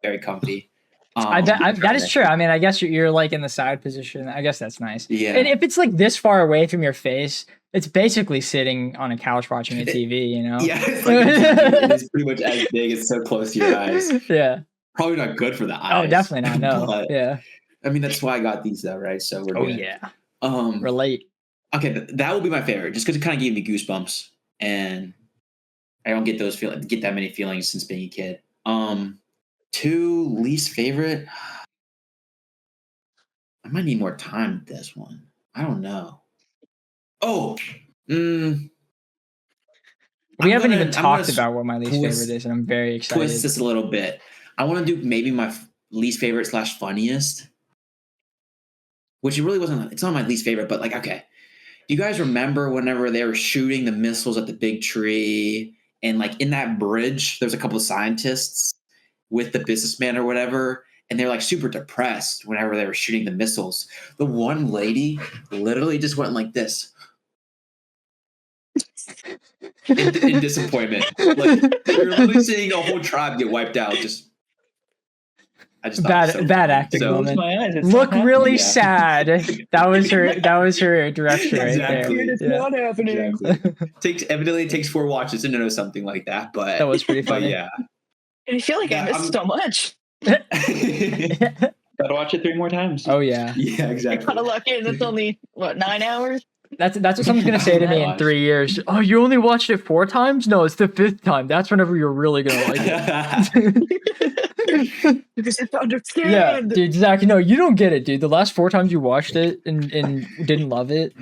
very comfy. That is true. I mean, I guess you're like in the side position. I guess that's nice. Yeah. And if it's like this far away from your face, it's basically sitting on a couch watching a TV, you know? Yeah, it's like it's pretty much as big. It's so close to your eyes. Yeah. Probably not good for the eyes. Oh, definitely not. No. But, yeah. I mean, that's why I got these though, right? So we're good. Yeah. Relate. Okay, that will be my favorite, just because it kind of gave me goosebumps, and I don't get that many feelings since being a kid. 2 least favorite. I might need more time with this one. I don't know. Oh, we haven't even talked about what my least favorite is, and I'm very excited. Twist this a little bit. I want to do maybe my least favorite / funniest, which it really wasn't. It's not my least favorite, but like, okay. Do you guys remember whenever they were shooting the missiles at the big tree, and like in that bridge, there's a couple of scientists with the businessman or whatever, and they're like super depressed whenever they were shooting the missiles. The one lady literally just went like this. In disappointment. Like, you're literally seeing a whole tribe get wiped out. I just bad acting moment. Look really sad. That was her direction right there. It's not happening. Exactly. Evidently it takes 4 watches to know something like that, but that was pretty funny. Yeah. And I feel like I missed so much. Gotta watch it 3 more times. Oh yeah. Yeah, exactly. You're kind of lucky, and it's only 9 hours. That's what someone's gonna say to me in 3 years. Oh, you only watched it 4 times? No, it's the 5th time. That's whenever you're really gonna like it. Because I understand. Yeah, dude, Zach. No, you don't get it, dude. The last 4 times you watched it and didn't love it,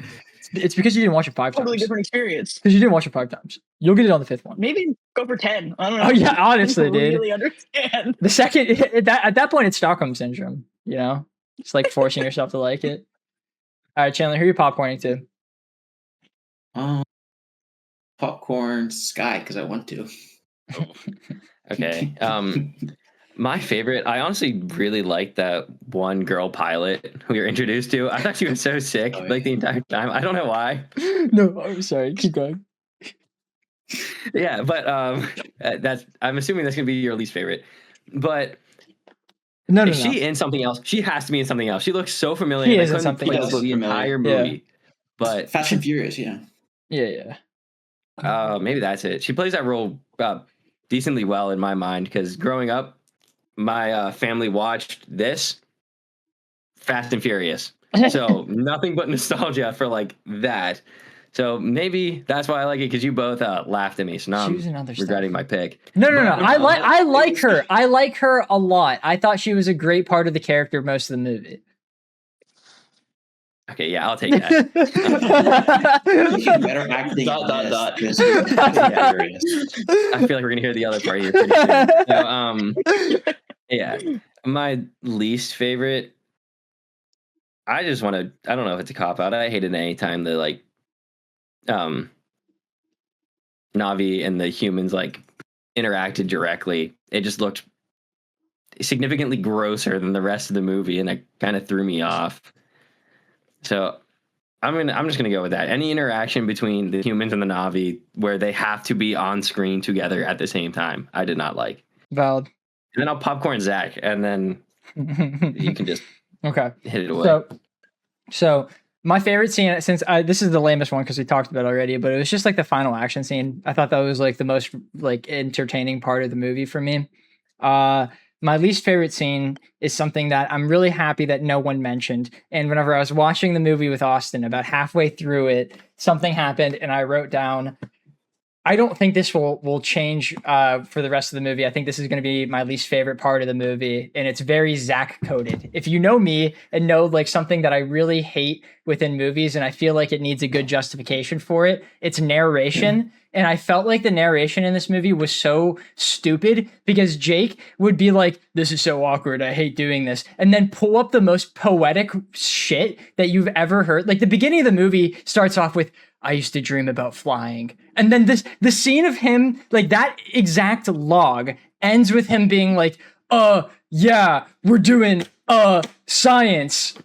it's because you didn't watch it 5 times. Totally different experience. Because you didn't watch it 5 times. You'll get it on the 5th one. Maybe go for 10. I don't know. Oh yeah, honestly, dude. Really understand. The second at that point, it's Stockholm syndrome. You know, it's like forcing yourself to like it. All right, Chandler, who are you popcorning to? Popcorn Sky, because I want to. Okay. My favorite, I honestly really liked that one girl pilot who you're introduced to. I thought she was so sick like the entire time. I don't know why. No, I'm sorry. Keep going. Yeah, but I'm assuming that's gonna be your least favorite. But No, Is she in something else? She has to be in something else. She looks so familiar. She and I is in couldn't something place else. the entire movie. But Fast and Furious, yeah. Yeah. maybe that's it. She plays that role decently well in my mind because growing up, my family watched this Fast and Furious. So nothing but nostalgia for like that. So maybe that's why I like it because you both laughed at me. So now I'm regretting my pick. No. I like her. I like her a lot. I thought she was a great part of the character most of the movie. Okay, yeah, I'll take that. Better acting. Dot. I feel like we're gonna hear the other part here pretty soon. So, yeah, my least favorite. I just want to. I don't know if it's a cop out. I hated any time the like, Navi and the humans like interacted directly. It just looked significantly grosser than the rest of the movie, and it kind of threw me off. So I'm just gonna go with that. Any interaction between the humans and the Navi where they have to be on screen together at the same time, I did not like. Valid. And then I'll popcorn Zach, and then you can just hit it away. So my favorite scene, since this is the lamest one because we talked about it already, but it was just like the final action scene. I thought that was like the most like entertaining part of the movie for me. My least favorite scene is something that I'm really happy that no one mentioned. And whenever I was watching the movie with Austin, about halfway through it, something happened and I wrote down, I don't think this will change for the rest of the movie. I think this is going to be my least favorite part of the movie. And it's very Zach coded. If you know me and know like something that I really hate within movies and I feel like it needs a good justification for it, it's narration. And I felt like the narration in this movie was so stupid because Jake would be like, this is so awkward. I hate doing this. And then pull up the most poetic shit that you've ever heard. Like the beginning of the movie starts off with, I used to dream about flying. And then the scene of him, like that exact log ends with him being like, yeah, we're doing science.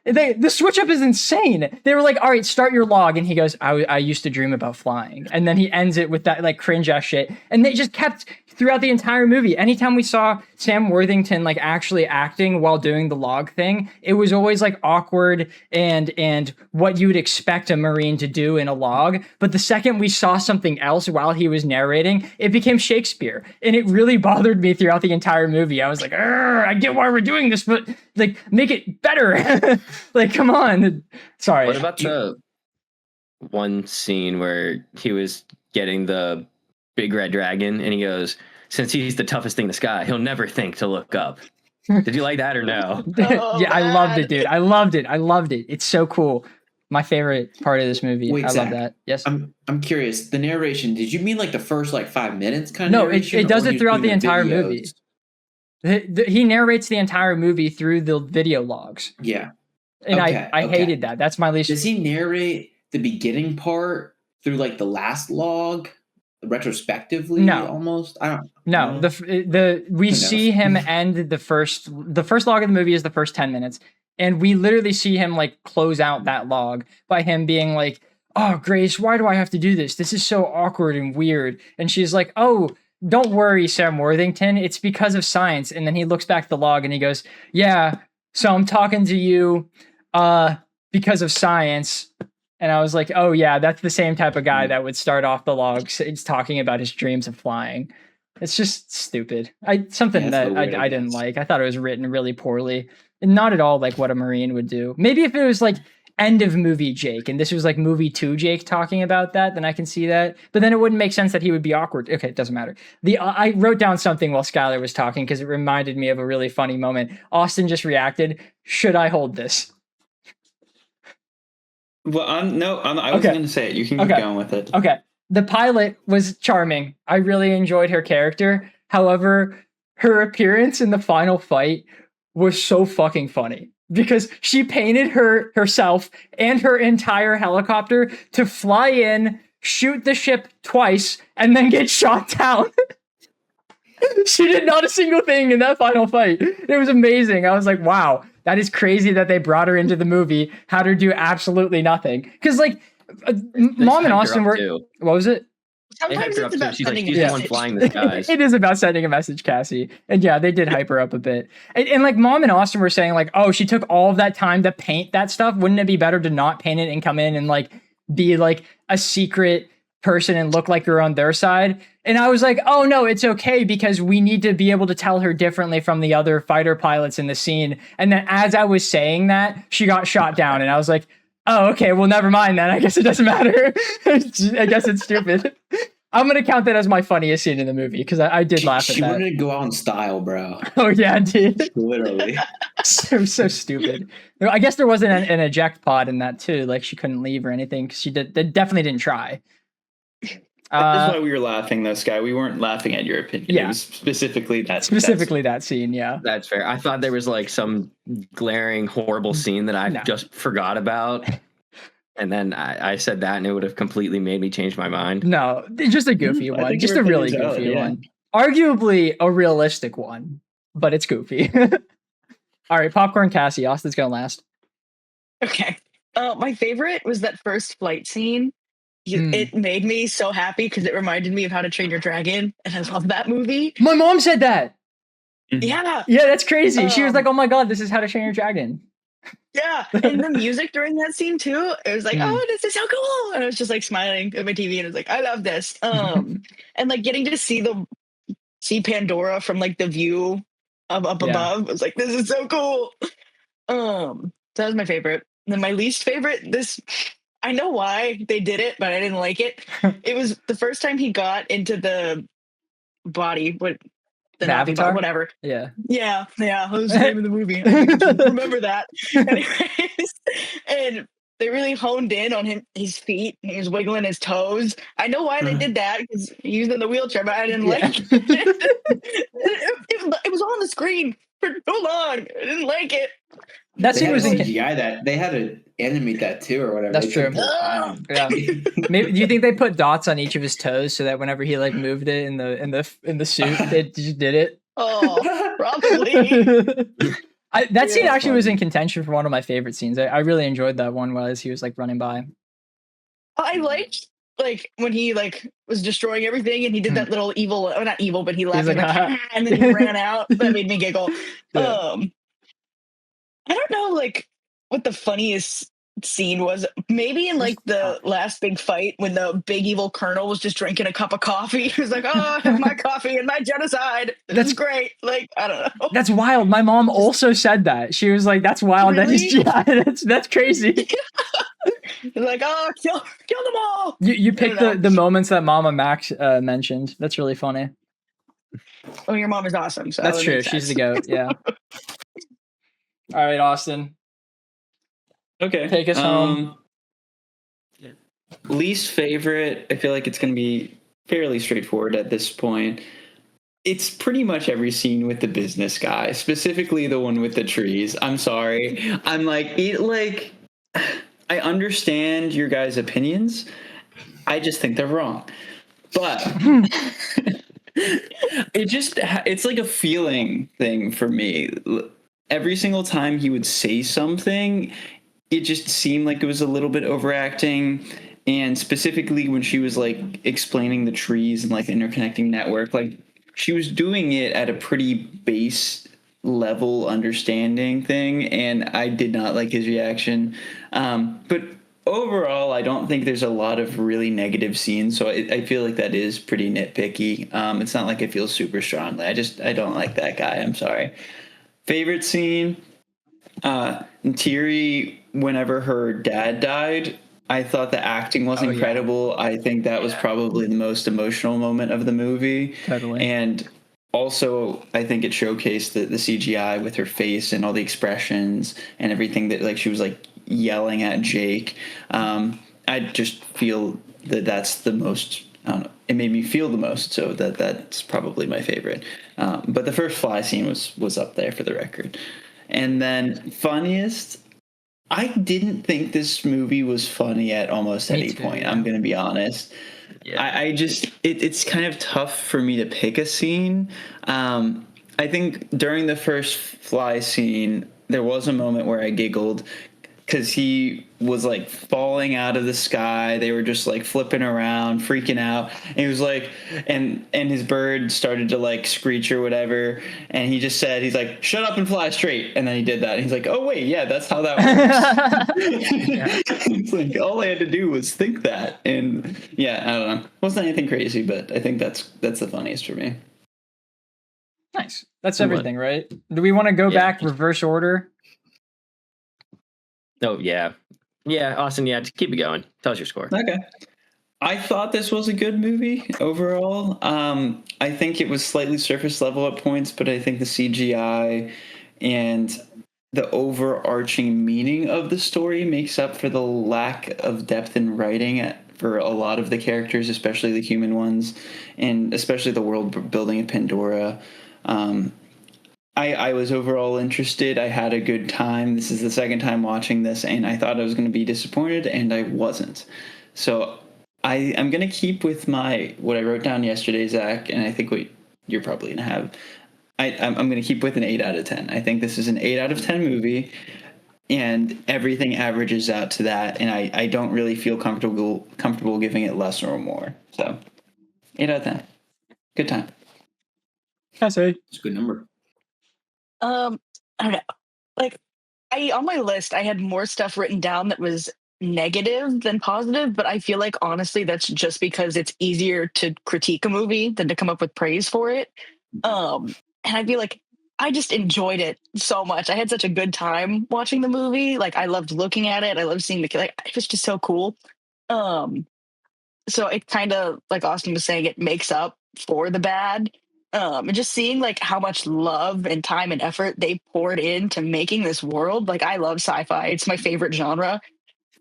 The switch up is insane. They were like, all right, start your log. And he goes, I used to dream about flying. And then he ends it with that like cringe ass shit. And they just kept throughout the entire movie. Anytime we saw Sam Worthington like actually acting while doing the log thing, it was always like awkward and what you would expect a Marine to do in a log. But the second we saw something else while he was narrating, it became Shakespeare. And it really bothered me throughout the entire movie. I was like, I get why we're doing this, but like make it better. Like, come on. Sorry. What about the one scene where he was getting the big red dragon and he goes, since he's the toughest thing in the sky, he'll never think to look up. Did you like that or no? Yeah, I loved it, dude. I loved it. It's so cool. My favorite part of this movie. Wait, I Zach, love that. Yes. I'm curious. The narration, did you mean like the first like 5 minutes kind of No, narration? it does or it throughout the entire videos? movie. He narrates the entire movie through the video logs. Yeah. And Okay, I hated that. That's my least. Does he narrate the beginning part through like the last log retrospectively? No. Almost. I don't. No, we see him end the first log of the movie is the first 10 minutes. And we literally see him like close out that log by him being like, oh, Grace, why do I have to do this? This is so awkward and weird. And she's like, oh, don't worry, Sam Worthington. It's because of science. And then he looks back at the log and he goes, yeah, so I'm talking to you because of science. And I was like, oh yeah, that's the same type of guy that would start off the log talking about his dreams of flying. It's just stupid. Something that I didn't like. I thought it was written really poorly. And not at all like what a Marine would do. Maybe if it was like end of movie Jake and this was like movie 2 Jake talking about that, then I can see that. But then it wouldn't make sense that he would be awkward. Okay, it doesn't matter. I wrote down something while Skylar was talking because it reminded me of a really funny moment. Austin just reacted, should I hold this? Well, I was going to say it. You can keep going with it. Okay. The pilot was charming. I really enjoyed her character. However, her appearance in the final fight was so fucking funny because she painted herself and her entire helicopter to fly in, shoot the ship twice, and then get shot down. She did not a single thing in that final fight. It was amazing. I was like, wow, that is crazy that they brought her into the movie, had her do absolutely nothing. Because, like, Mom and Austin were... What was it? They hyped Sometimes her it's up too. about She's like, sending she's a the one message. flying the skies. It is about sending a message, Cassie. And yeah, they did hype her up a bit. And like Mom and Austin were saying, like, oh, she took all of that time to paint that stuff. Wouldn't it be better to not paint it and come in and like be like a secret person and look like you're on their side? And I was like, oh no, it's okay because we need to be able to tell her differently from the other fighter pilots in the scene. And then as I was saying that, she got shot down. And I was like, oh, okay, well, never mind then. I guess it doesn't matter. I guess it's stupid. I'm gonna count that as my funniest scene in the movie because I did laugh at She that. wanted to go out in style, bro. Oh yeah, dude. Literally. So stupid. I guess there wasn't an eject pod in that too. Like she couldn't leave or anything because they definitely didn't try. That's why we were laughing, though, Sky. We weren't laughing at your opinion. Yeah. It was specifically that scene. Yeah. That's fair. I thought there was like some glaring, horrible scene that I just forgot about. And then I said that and it would have completely made me change my mind. No, just a goofy one. Just a really goofy one. Arguably a realistic one, but it's goofy. All right, Popcorn Cassie. Austin's going last. Okay. My favorite was that first flight scene. It made me so happy because it reminded me of How to Train Your Dragon, and I love that movie. My mom said that. Yeah. Yeah, that's crazy. She was like, oh my God, this is How to Train Your Dragon. Yeah, and the music during that scene too, it was like, oh, this is so cool. And I was just like smiling at my TV and I was like, I love this. And like getting to see Pandora from like the view of up above, I was like, this is so cool. So that was my favorite. And then my least favorite, I know why they did it, but I didn't like it. It was the first time he got into the body, the Avatar, whatever. Yeah. That was the name of the movie. I remember that. Anyways, and they really honed in on his feet. And he was wiggling his toes. I know why they did that because he was in the wheelchair, but I didn't like it. It was on the screen for so long. I didn't like it. That scene was in CGI that they had to animate that too or whatever. That's true. Yeah. Maybe do you think they put dots on each of his toes so that whenever he like moved it in the suit, they just did it? Oh, probably. That scene actually was in contention for one of my favorite scenes. I really enjoyed that one as he was like running by. I liked like when he like was destroying everything and he did that little evil, not evil, but he laughed like, and then he ran out. That made me giggle. Yeah. I don't know, like, what the funniest scene was. Maybe in, like, the last big fight when the big evil colonel was just drinking a cup of coffee. He was like, oh, I have my coffee and my genocide. That's great. Like, I don't know. That's wild. My mom also said that. She was like, that's wild. Really? That's crazy. He's like, oh, kill them all. You picked the moments that Mama Max mentioned. That's really funny. Oh, your mom is awesome. So that's true. She's the goat. Yeah. All right, Austin. Okay. Take us home. Least favorite, I feel like it's going to be fairly straightforward at this point. It's pretty much every scene with the business guy, specifically the one with the trees. I'm sorry. I'm like, I understand your guys' opinions. I just think they're wrong. But it's like a feeling thing for me. Every single time he would say something, it just seemed like it was a little bit overacting. And specifically when she was like explaining the trees and like the interconnecting network, like she was doing it at a pretty base level understanding thing. And I did not like his reaction. But overall, I don't think there's a lot of really negative scenes. So I feel like that is pretty nitpicky. It's not like I feel super strongly. I don't like that guy. I'm sorry. Favorite scene, Thierry, whenever her dad died, I thought the acting was incredible. Yeah. I think that was probably the most emotional moment of the movie. Totally. And also, I think it showcased the CGI with her face and all the expressions and everything that like she was like yelling at Jake. I just feel that that's the most, I don't know, it made me feel the most, so that's probably my favorite. But the first fly scene was up there for the record. And then funniest, I didn't think this movie was funny at almost any point. I'm going to be honest. Yeah. I just it's kind of tough for me to pick a scene. I think during the first fly scene, there was a moment where I giggled because he was like falling out of the sky. They were just like flipping around, freaking out. And he was like, and his bird started to like screech or whatever. And he just said, he's like, shut up and fly straight. And then he did that. And he's like, oh wait, yeah, that's how that works. It's like all I had to do was think that. And yeah, I don't know. It wasn't anything crazy, but I think that's the funniest for me. Nice. That's everything, right? Do we want to go back reverse order? Oh, yeah. Yeah, Austin, just keep it going. Tell us your score. Okay. I thought this was a good movie overall. I think it was slightly surface level at points, but I think the CGI and the overarching meaning of the story makes up for the lack of depth in writing for a lot of the characters, especially the human ones, and especially the world building of Pandora. I was overall interested. I had a good time. This is the second time watching this, and I thought I was going to be disappointed, and I wasn't. So I'm going to keep with what I wrote down yesterday, Zach, and I think what you're probably going to have. I'm going to keep with an 8 out of 10. I think this is an 8 out of 10 movie, and everything averages out to that, and I don't really feel comfortable giving it less or more. So 8 out of 10. Good time. Cassie. It's a good number. I don't know. Like, on my list, I had more stuff written down that was negative than positive, but I feel like honestly, that's just because it's easier to critique a movie than to come up with praise for it. And I feel like I just enjoyed it so much. I had such a good time watching the movie. Like, I loved looking at it. I loved seeing it was just so cool. So it kind of, like Austin was saying, it makes up for the bad. And just seeing like how much love and time and effort they poured into making this world. Like, I love sci-fi. It's my favorite genre.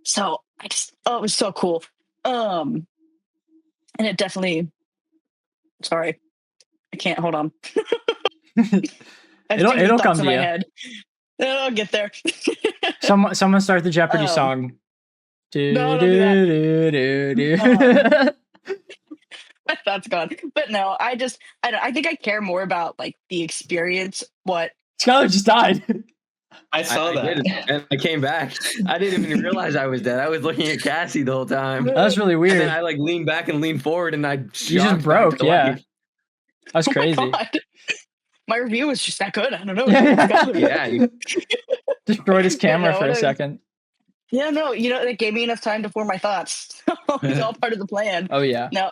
So it was so cool. And it definitely, sorry, I can't, hold on. It'll come to my you. Head. I'll get there. Someone start the Jeopardy song. No, don't do Do. My thoughts gone. But no, I think I care more about like the experience. What Skylar just died. I saw that. Did, and I came back. I didn't even realize I was dead. I was looking at Cassie the whole time. That's really weird. And then I like leaned back and leaned forward, and you just broke. Yeah, that's crazy. My review was just that good. I don't know. Yeah, destroyed his camera for a second. Yeah, no, it gave me enough time to form my thoughts. It's all part of the plan. Oh yeah. Now,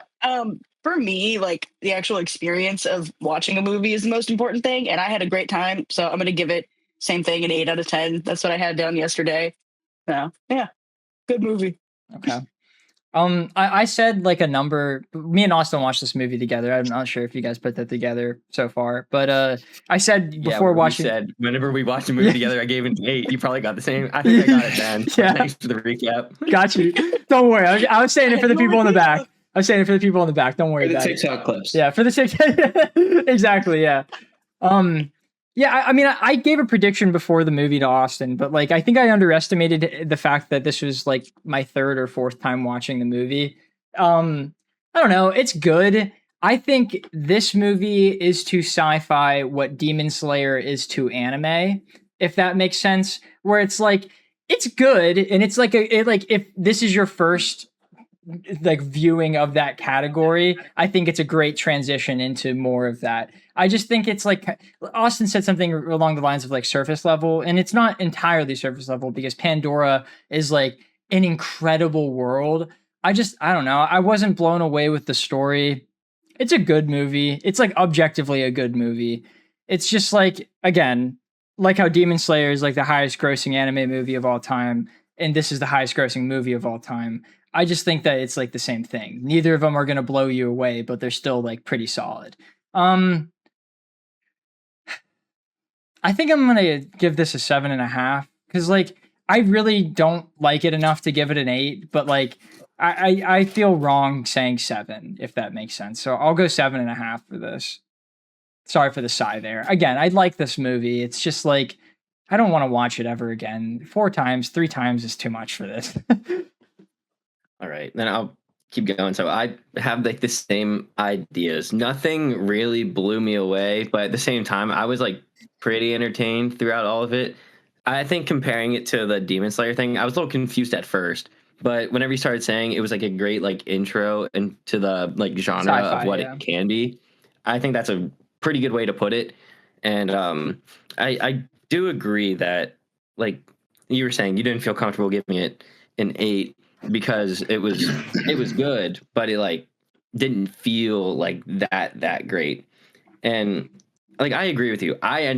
for me, like the actual experience of watching a movie is the most important thing, and I had a great time. So I'm going to give it same thing, an 8 out of 10. That's what I had down yesterday. So yeah, good movie. Okay. I said like a number. Me and Austin watched this movie together. I'm not sure if you guys put that together so far, but I said before watching. Said whenever we watched a movie together, I gave it an 8. You probably got the same. I think I got it then. Yeah. Thanks for the recap. Got you. Don't worry. I was saying it for the people in the back. Don't worry about it. For the TikTok clips. Yeah, for the TikTok. Exactly. Yeah. Yeah, I mean, I gave a prediction before the movie to Austin, but like I think I underestimated the fact that this was like my third or fourth time watching the movie. I don't know. It's good. I think this movie is to sci-fi what Demon Slayer is to anime, if that makes sense. Where it's like it's good, and it's like if this is your first like viewing of that category, I think it's a great transition into more of that. I just think it's like Austin said something along the lines of like surface level, and it's not entirely surface level because Pandora is like an incredible world. I don't know. I wasn't blown away with the story. It's a good movie. It's like objectively a good movie. It's just like, again, like how Demon Slayer is like the highest grossing anime movie of all time, and this is the highest grossing movie of all time. I just think that it's like the same thing. Neither of them are going to blow you away, but they're still like pretty solid. I think I'm going to give this a 7.5 because like I really don't like it enough to give it an 8, but like I feel wrong saying 7, if that makes sense. So I'll go 7.5 for this. Sorry for the sigh there. Again, I like this movie. It's just like I don't want to watch it ever again. 3 times is too much for this. All right, then I'll keep going. So I have like the same ideas. Nothing really blew me away, but at the same time, I was like pretty entertained throughout all of it. I think comparing it to the Demon Slayer thing, I was a little confused at first, but whenever you started saying it was like a great like intro into the like genre Sci-fi, of what yeah. it can be, I think that's a pretty good way to put it. And I do agree that like you were saying, you didn't feel comfortable giving it an 8 because it was good, but it like didn't feel like that great. And like I agree with you. I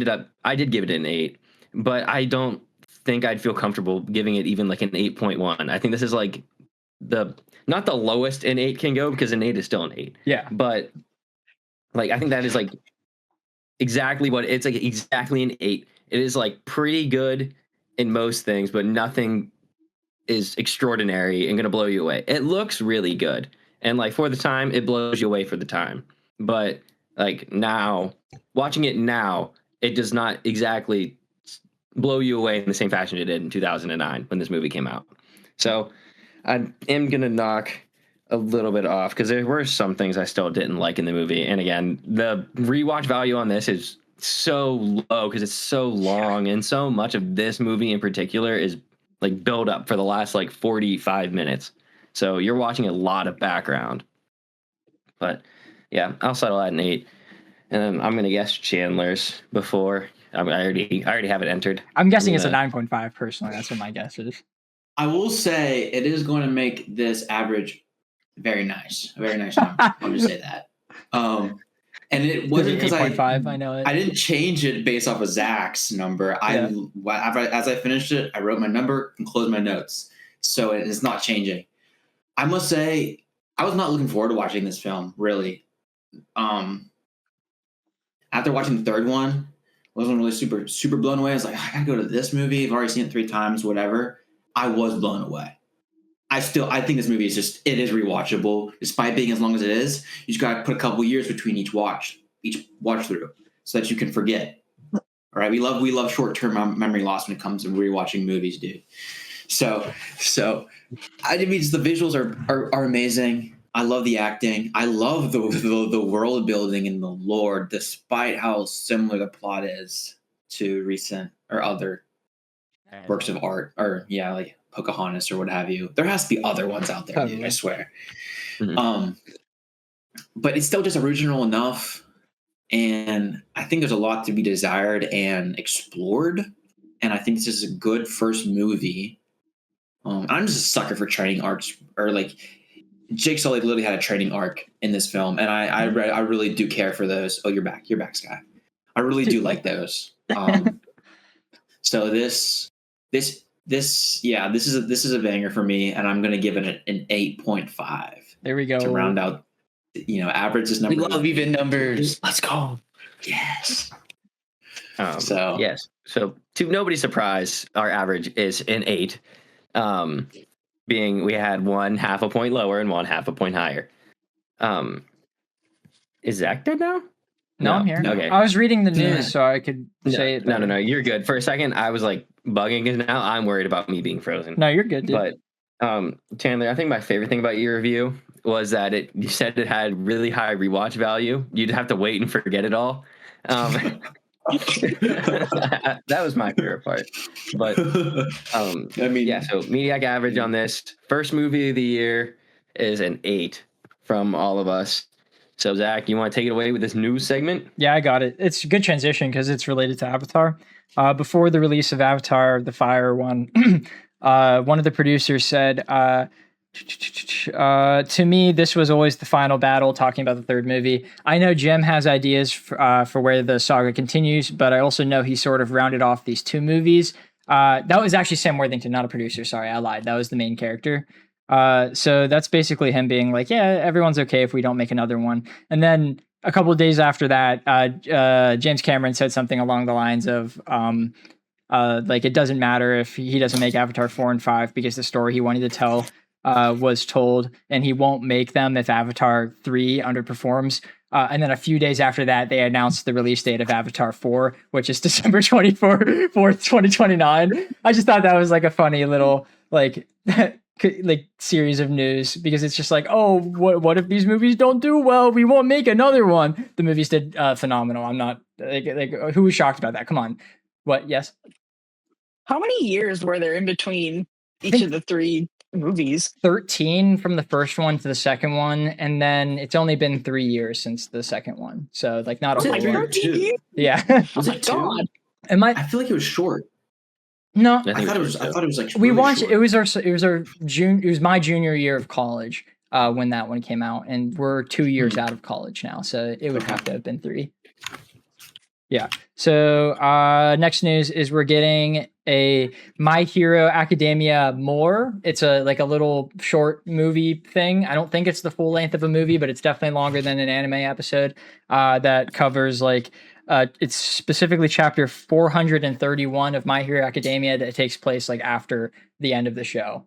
did give it an 8, but I don't think I'd feel comfortable giving it even like an 8.1. I think this is like the not the lowest an 8 can go because an 8 is still an 8. Yeah. But like I think that is like exactly what it's like, exactly an 8. It is like pretty good in most things, but nothing is extraordinary and going to blow you away. It looks really good. And like for the time, it blows you away for the time. But like now, watching it now, it does not exactly blow you away in the same fashion it did in 2009 when this movie came out. So I am going to knock a little bit off because there were some things I still didn't like in the movie. And again, the rewatch value on this is so low because it's so long, and so much of this movie in particular is like build up for the last like 45 minutes. So you're watching a lot of background. But yeah, I'll settle at an 8. And then I'm gonna guess Chandler's before. I already have it entered. I'm guessing it's a 9.5 personally. That's what my guess is. I will say it is going to make this average very nice. A very nice number. I'll just say that. And it wasn't because 8.5, I know it. I didn't change it based off of Zach's number. Yeah. As I finished it, I wrote my number and closed my notes. So it is not changing. I must say, I was not looking forward to watching this film, really. After watching the third one, I wasn't really super blown away. I was like, I gotta go to this movie. I've already seen it 3 times, whatever. I was blown away. I think this movie is it is rewatchable, despite being as long as it is. You just gotta put a couple years between each watch through, so that you can forget. All right, we love short term memory loss when it comes to rewatching movies, dude. So I mean, the visuals are amazing. I love the acting. I love the world building and the lore, despite how similar the plot is to recent or other works of art, or like Pocahontas or what have you. There has to be other ones out there, dude, I swear. Mm-hmm. But it's still just original enough, and I think there's a lot to be desired and explored. And I think this is a good first movie. I'm just a sucker for training arcs, or like Jake Sully literally had a training arc in this film, and I really do care for those. Oh, you're back, Sky. I really do like those. So this is a banger for me, and I'm gonna give it an 8.5. There we go. To round out, average this number. We love even numbers. Let's go. Yes. Yes. So to nobody's surprise, our average is an 8. Being we had 1/2 a point lower and 1/2 a point higher. Is Zach dead now? No, I'm here. Okay. I was reading the news so I could say it. No. You're good. For a second, I was like bugging because now I'm worried about me being frozen. No, you're good, dude. But Chandler, I think my favorite thing about your review was that you said it had really high rewatch value. You'd have to wait and forget it all. That was my favorite part. But I mean, yeah. So Mediak average on this first movie of the year is an 8 from all of us. So Zach, you want to take it away with this news segment? Yeah, I got it. It's a good transition because it's related to Avatar. Before the release of Avatar, the Fire one, one of the producers said, to me, this was always the final battle, talking about the third movie. I know Jim has ideas for where the saga continues, but I also know he sort of rounded off these 2 movies. That was actually Sam Worthington, not a producer. Sorry, I lied. That was the main character. So that's basically him being like, yeah, everyone's okay if we don't make another one. And then a couple of days after that, James Cameron said something along the lines of, like, it doesn't matter if he doesn't make Avatar 4 and 5 because the story he wanted to tell was told, and he won't make them if Avatar 3 underperforms. And then a few days after that, they announced the release date of Avatar 4, which is December 4th, 2029. I just thought that was like a funny little like series of news, because it's just like, oh, what if these movies don't do well? We won't make another one. The movies did phenomenal. I'm not like who was shocked about that? Come on. What? Yes. How many years were there in between each of the 3 movies? 13 from the first one to the second one, and then it's only been 3 years since the second one. So like not a Was it whole three or lot. two? Yeah. Was Oh my it two? God. Am I I? feel like it was short. No. I thought it was like We really watched. short. It was my junior year of college when that one came out, and we're 2 years out of college now, so it would have to have been 3. Yeah. So next news is we're getting a My Hero Academia more. It's a little short movie thing. I don't think it's the full length of a movie, but it's definitely longer than an anime episode that covers it's specifically chapter 431 of My Hero Academia that takes place like after the end of the show.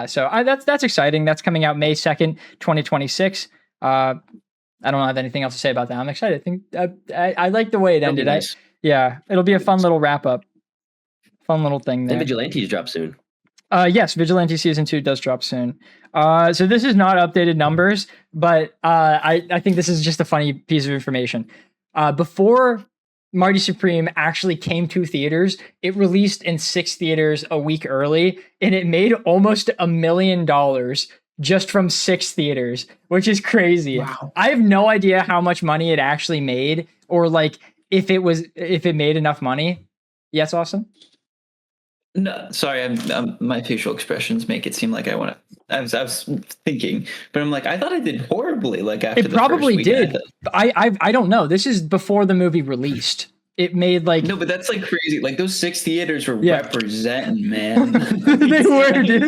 So that's exciting. That's coming out May 2nd, 2026. I don't have anything else to say about that. I'm excited. I think I like the way it ended. Nice. It'll be a fun little wrap up. Fun little thing there. And Vigilantes drop soon. Yes, Vigilante Season 2 does drop soon. So this is not updated numbers, but I think this is just a funny piece of information. Before Marty Supreme actually came to theaters, it released in 6 theaters a week early, and it made almost $1 million just from 6 theaters, which is crazy. Wow. I have no idea how much money it actually made, or like if it made enough money. Yes, Austin? No, sorry, my facial expressions make it seem like I want to. I was thinking, but I'm like, I thought I did horribly. Like after It probably the first week, did. I don't know. This is before the movie released. It made like No, but that's like crazy. Like those 6 theaters were Yeah. representing, man. they were, dude.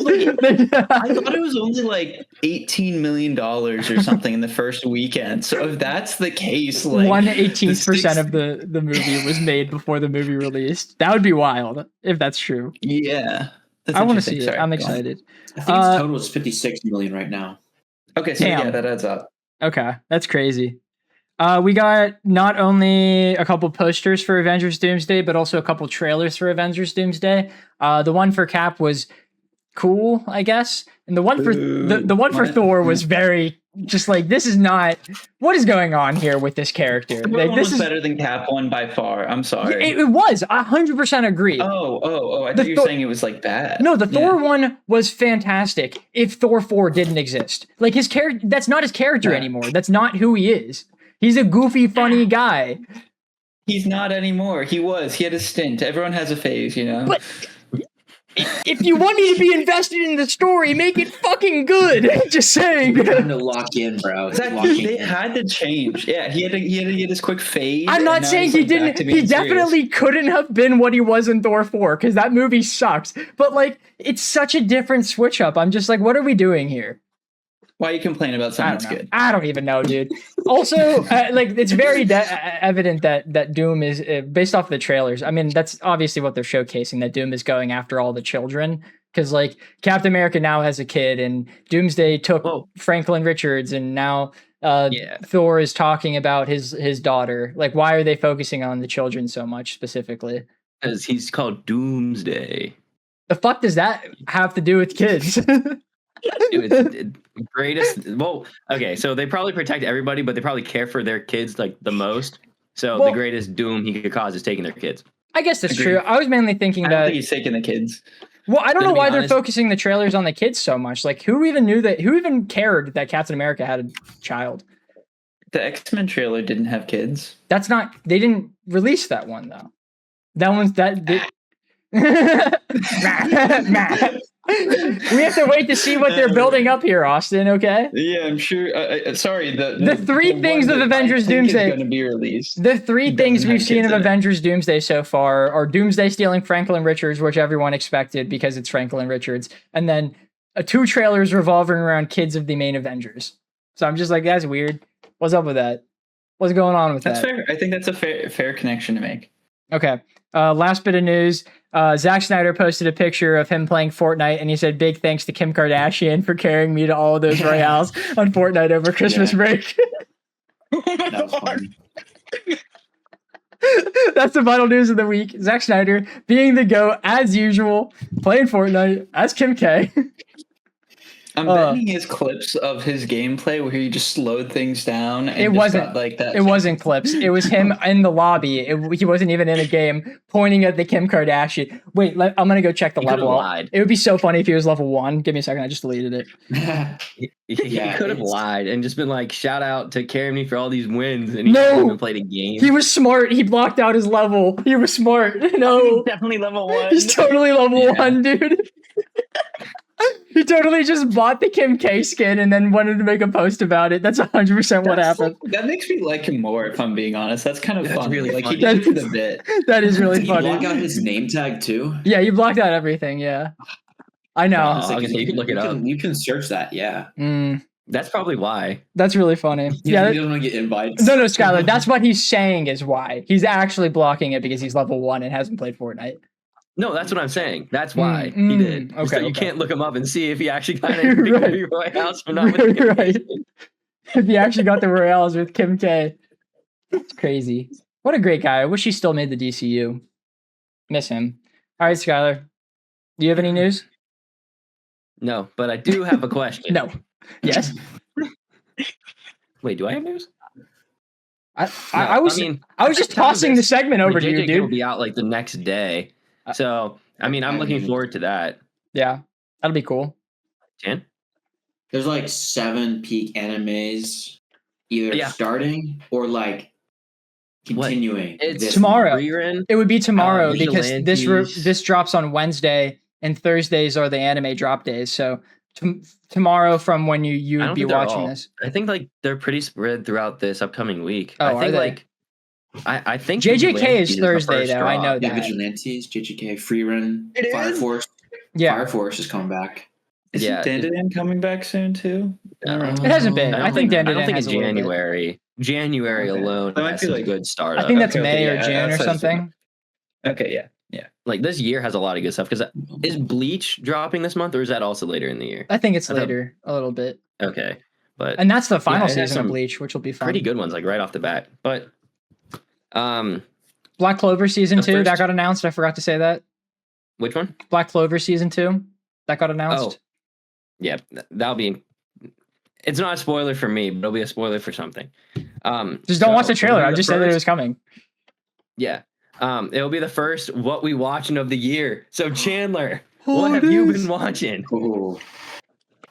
I thought it was only like $18 million or something in the first weekend. So if that's the case, like 1/18% of the movie was made before the movie released. That would be wild if that's true. Yeah, that's I want to interesting. see it. Sorry, I'm go on. excited. I think its total is 56 million right now. Okay, so Damn. yeah, that adds up. Okay, that's crazy. We got not only a couple posters for Avengers Doomsday, but also a couple trailers for Avengers Doomsday. The one for Cap was cool, I guess, and the one for the one for What? Thor was very just like, this is not what is going on here with this character. The Like, one this was is better than Cap one by far. I'm sorry. it was 100% agree. Oh! I The thought you were Thor- saying it was like bad. No, the Yeah. Thor one was fantastic. If Thor 4 didn't exist, like his character, that's not his character Yeah. anymore. That's not who he is. He's a goofy, funny guy. He's not anymore. He was. He had a stint. Everyone has a phase, you know. But if you want me to be invested in the story, make it fucking good. Just saying. Time to lock in, bro. Exactly. They had to change. Yeah, he had to get his quick fade. I'm and not now saying he's, he like, back didn't. to He being serious. definitely couldn't have been what he was in Thor 4 because that movie sucks. But like, it's such a different switch up. I'm just like, what are we doing here? Why you complain about I something don't that's know. good? I don't even know, dude. Also, like, it's very evident that Doom is based off the trailers. I mean, that's obviously what they're showcasing. That Doom is going after all the children because, like, Captain America now has a kid, and Doomsday took Franklin Richards, and now Thor is talking about his daughter. Like, why are they focusing on the children so much specifically? Because he's called Doomsday. The fuck does that have to do with kids? It's greatest. Well, okay, so they probably protect everybody, but they probably care for their kids like the most. So Well, the greatest doom he could cause is taking their kids. I guess that's Agreed. true. I was mainly thinking I don't that. think he's taking the kids. Well, I don't know To be why they're honest- focusing the trailers on the kids so much. Like, who even knew that? Who even cared that Captain America had a child? The X-Men trailer didn't have kids. That's not. They didn't release that one though. That one's that. We have to wait to see what they're building up here, Austin. Okay. Yeah, I'm sure. Sorry, The three things of Avengers Doomsday going to be released. The three Doesn't things have we've seen kids of in it. Avengers Doomsday so far are Doomsday stealing Franklin Richards, which everyone expected because it's Franklin Richards, and then 2 trailers revolving around kids of the main Avengers. So I'm just like, that's weird. What's up with that? What's going on with That's that? fair. I think that's a fair connection to make. Okay. Last bit of news. Zack Snyder posted a picture of him playing Fortnite, and he said, "Big thanks to Kim Kardashian for carrying me to all of those royales on Fortnite over Christmas Yeah. break." That was fun. That's the final news of the week. Zack Snyder being the GOAT as usual, playing Fortnite as Kim K. I'm betting he has clips of his gameplay where he just slowed things down. And It just wasn't got, like that. It wasn't clips. It was him in the lobby. He wasn't even in a game, pointing at the Kim Kardashian. Wait, I'm gonna go check the He could've level. lied. It would be so funny if he was level 1. Give me a second. I just deleted it. He Yeah, could have it's- lied and just been like, "Shout out to Carry Me for all these wins," and he No! hasn't even played a game. He was smart. He blocked out his level. He was smart. No, Definitely level 1. he's totally level Yeah. 1, dude. He totally just bought the Kim K skin and then wanted to make a post about it. That's 100% what happened. That makes me like him more, if I'm being honest. That's kind of That's fun. really like funny. he did it for the bit. That is really Did he block funny. out his name tag too? Yeah, you blocked out everything. Yeah, I know. Oh, okay, you can look it up. You can search that. Yeah. That's probably why. That's really funny. Yeah. He doesn't want to get invites. No, Skylar. That's what he's saying is why. He's actually blocking it because he's level 1 and hasn't played Fortnite. No, that's what I'm saying. That's why Mm, he did. okay, So you okay. can't look him up and see if he actually got anything Right. from the Royals or not. With Right. If he actually got the Royales with Kim K. It's crazy. What a great guy. I wish he still made the DCU. Miss him. All right, Skylar. Do you have any news? No, but I do have a question. No. Yes. Wait, do I have news? I No, was just tossing the segment over to you, JJK will dude. be out like the next day. So, I mean, I'm looking forward to that. Yeah, that'll be cool. Jan? There's like 7 peak animes either Yeah. starting or like continuing. It's this tomorrow. Rerun. It would be tomorrow because Vigilantes. this drops on Wednesday and Thursdays are the anime drop days. So tomorrow from when you I would don't be think they're watching all. this. I think like they're pretty spread throughout this upcoming week. Oh, I are think they? like I think JJK Vigilantes is the Thursday first though. I drop. know Yeah, that. Vigilantes, JJK, Freerun, It Fire is? Force. Yeah, Fire Force is coming back. Isn't Yeah, Dandadan coming back soon too? No. It hasn't been. I think I don't Dandadan think has in a little bit. January. January Okay. alone That might has be some like- good startup. I think that's Okay, May or yeah, June or that's what I was something. Okay, yeah. like this year has a lot of good stuff. Because is Bleach dropping this month, or is that also later in the year? I think it's I thought- later a little bit. Okay, but And that's the final it has season of some Bleach, which will be fun. pretty good ones, like right off the bat. But Black Clover season The 2 that first- got announced. I forgot to say that. which one? Black Clover season 2 that got announced. Yeah, that'll be. It's not a spoiler for me, but it'll be a spoiler for something. Just don't watch the trailer. it'll I be just the said that it was first- coming. Yeah. It'll be the first what we watching of the year. So Chandler, Oh, what it have you is. been watching? Ooh.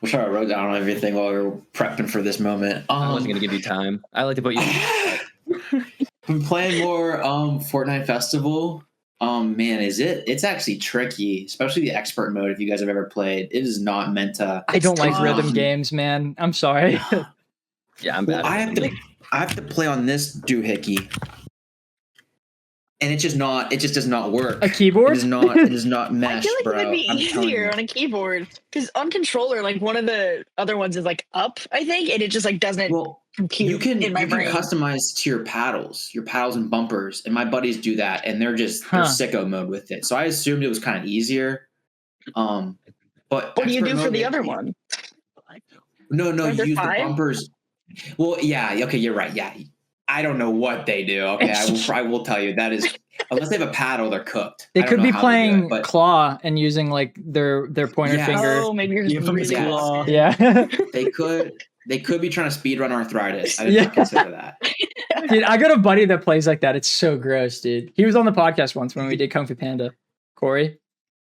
Wish I wrote down everything while we were prepping for this moment. I wasn't gonna give you time. I like to put you. Been playing more Fortnite Festival. Man, it's actually tricky, especially the expert mode. If you guys have ever played, it is not meant to. I don't like tough. rhythm games, man. I'm sorry. Yeah, I'm Well, bad. I have to play on this doohickey, and it just does not work. A keyboard? It does not I mesh, feel like bro. it would be I'm telling easier you. on a keyboard because on controller, like one of the other ones is like up, I think, and it just like doesn't Well, compute you can in my brain. customize to your paddles and bumpers, and my buddies do that, and they're sicko mode with it. So I assumed it was kind of easier. But What do you expert do for mode, the other one? No, Are you there use 5? the bumpers. Well, yeah, okay, you're right. Yeah, I don't know what they do. Okay, I will tell you that is unless they have a paddle, they're cooked. They I don't could know be how they do playing it, but claw and using like their pointer Yeah. finger. Oh, maybe you're just Infamous really claw. lost. Yeah. they could be trying to speedrun arthritis. I did Yeah. not consider that. Dude, I got a buddy that plays like that. It's so gross, dude. He was on the podcast once when we did Kung Fu Panda. Corey,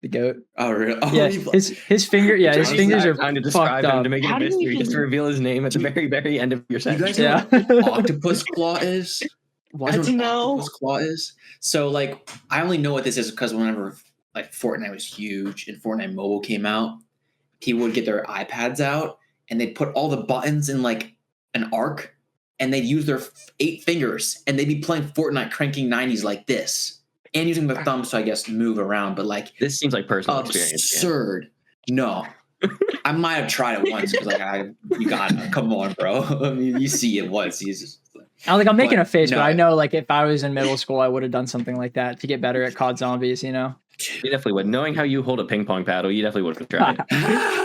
the goat. Oh, really? Oh, Yeah, his finger. Yeah, his Johnny's fingers are trying to fucked describe him up. to make it How a do you mystery, just to even- reveal his name at the very, very end of your You guys sentence. know Yeah. what octopus claw is? What? You guys know No. octopus claw is? So like, I only know what this is because whenever like Fortnite was huge and Fortnite Mobile came out, people would get their iPads out and they'd put all the buttons in like an arc, and they'd use their 8 fingers, and they'd be playing Fortnite, cranking 90s like this, and using their thumbs to, I guess, move around. But like, This seems like personal experience. absurd. No, I might have tried it once because like you got it. Come on, bro. I mean, you see it once. You just I'm making a face, but no. I know like if I was in middle school, I would have done something like that to get better at COD Zombies. You know? You definitely would. Knowing how you hold a ping pong paddle, you definitely would have tried.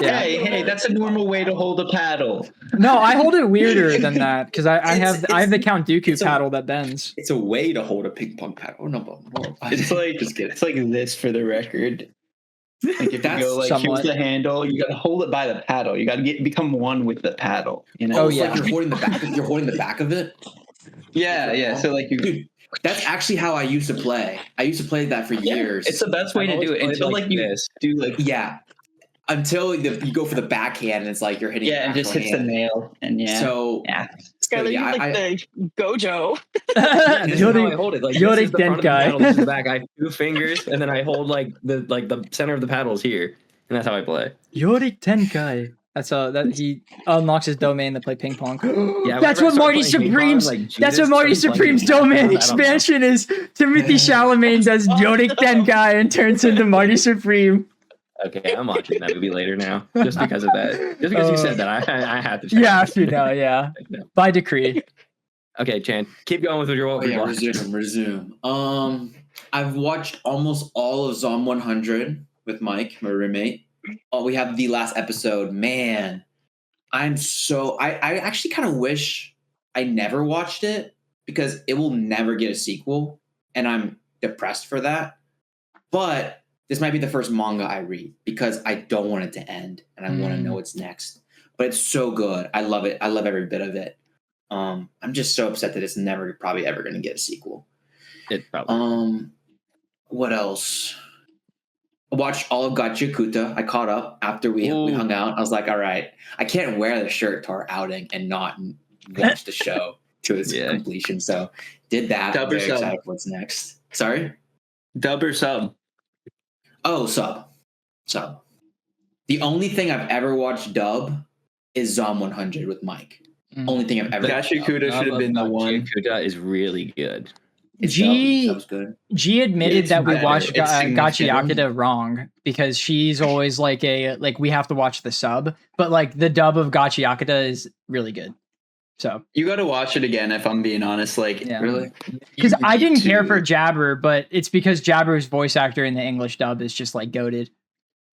Yeah. Hey, that's a normal way to hold a paddle. No, I hold it weirder than that because I have the Count Dooku it's a- paddle that bends. It's a way to hold a ping pong paddle. Oh, no, but It's like just kidding. it's like this for the record. Like if That's you go like somewhat. here's the handle, you gotta hold it by the paddle. You gotta become one with the paddle. You know? Oh, it's yeah. like you're holding the back. You're holding the back of it. Yeah. So like you. Dude, that's actually how I used to play. I used to play that for years. It's the best way I've to always do it played until like you this. do like Yeah, until you go for the backhand and it's like you're hitting. yeah, and just hits the nail and yeah. So yeah. Skylar, yeah, you like the Gojo. This is how I hold it. Like Yori this is the front of the Tenkai. paddle, this is the back. I have 2 fingers, and then I hold like the center of the paddles here, and that's how I play. Yori Tenkai. That's that he unlocks his domain to play ping pong. Yeah, That's whenever I what start Marty playing ping pong, Supreme's. like, That's Jesus what Marty starts playing Supreme's ping pong. domain I don't know. expansion is. Timothy Chalamet does Yori Tenkai and turns into Marty Supreme. Okay, I'm watching that movie later now, just because of that. Just because you said that, I have to. Check You it. have to know, yeah. By decree. Okay, Chan, keep going with your Oh, what we yeah, watched. resume. I've watched almost all of Zom 100 with Mike, my roommate. Oh, we have the last episode. Man, I actually kind of wish I never watched it because it will never get a sequel, and I'm depressed for that. But this might be the first manga I read because I don't want it to end and I want to know what's next. But it's so good. I love it. I love every bit of it. I'm just so upset that it's never probably ever going to get a sequel. It probably. What else? I watched all of Gachakuta. I caught up after we hung out. I was like, all right, I can't wear the shirt to our outing and not watch the show to its completion. So did that. Dub or Very sub? excited for what's next. Sorry? Dub or sub? Oh, sub. The only thing I've ever watched dub is Zom 100 with Mike. Only thing I've ever watched. Gashikuta should have been the one. Kuda is really good. Sub's good. G admitted It's that we better. watched It's Gachi significant. Yakuta wrong because she's always like we have to watch the sub, but like the dub of Gachi Yakuta is really good. So You got to watch it again if I'm being honest. Like yeah. Really? Because you I didn't need care to- for Jabber, but it's because Jabber's voice actor in the English dub is just like goated.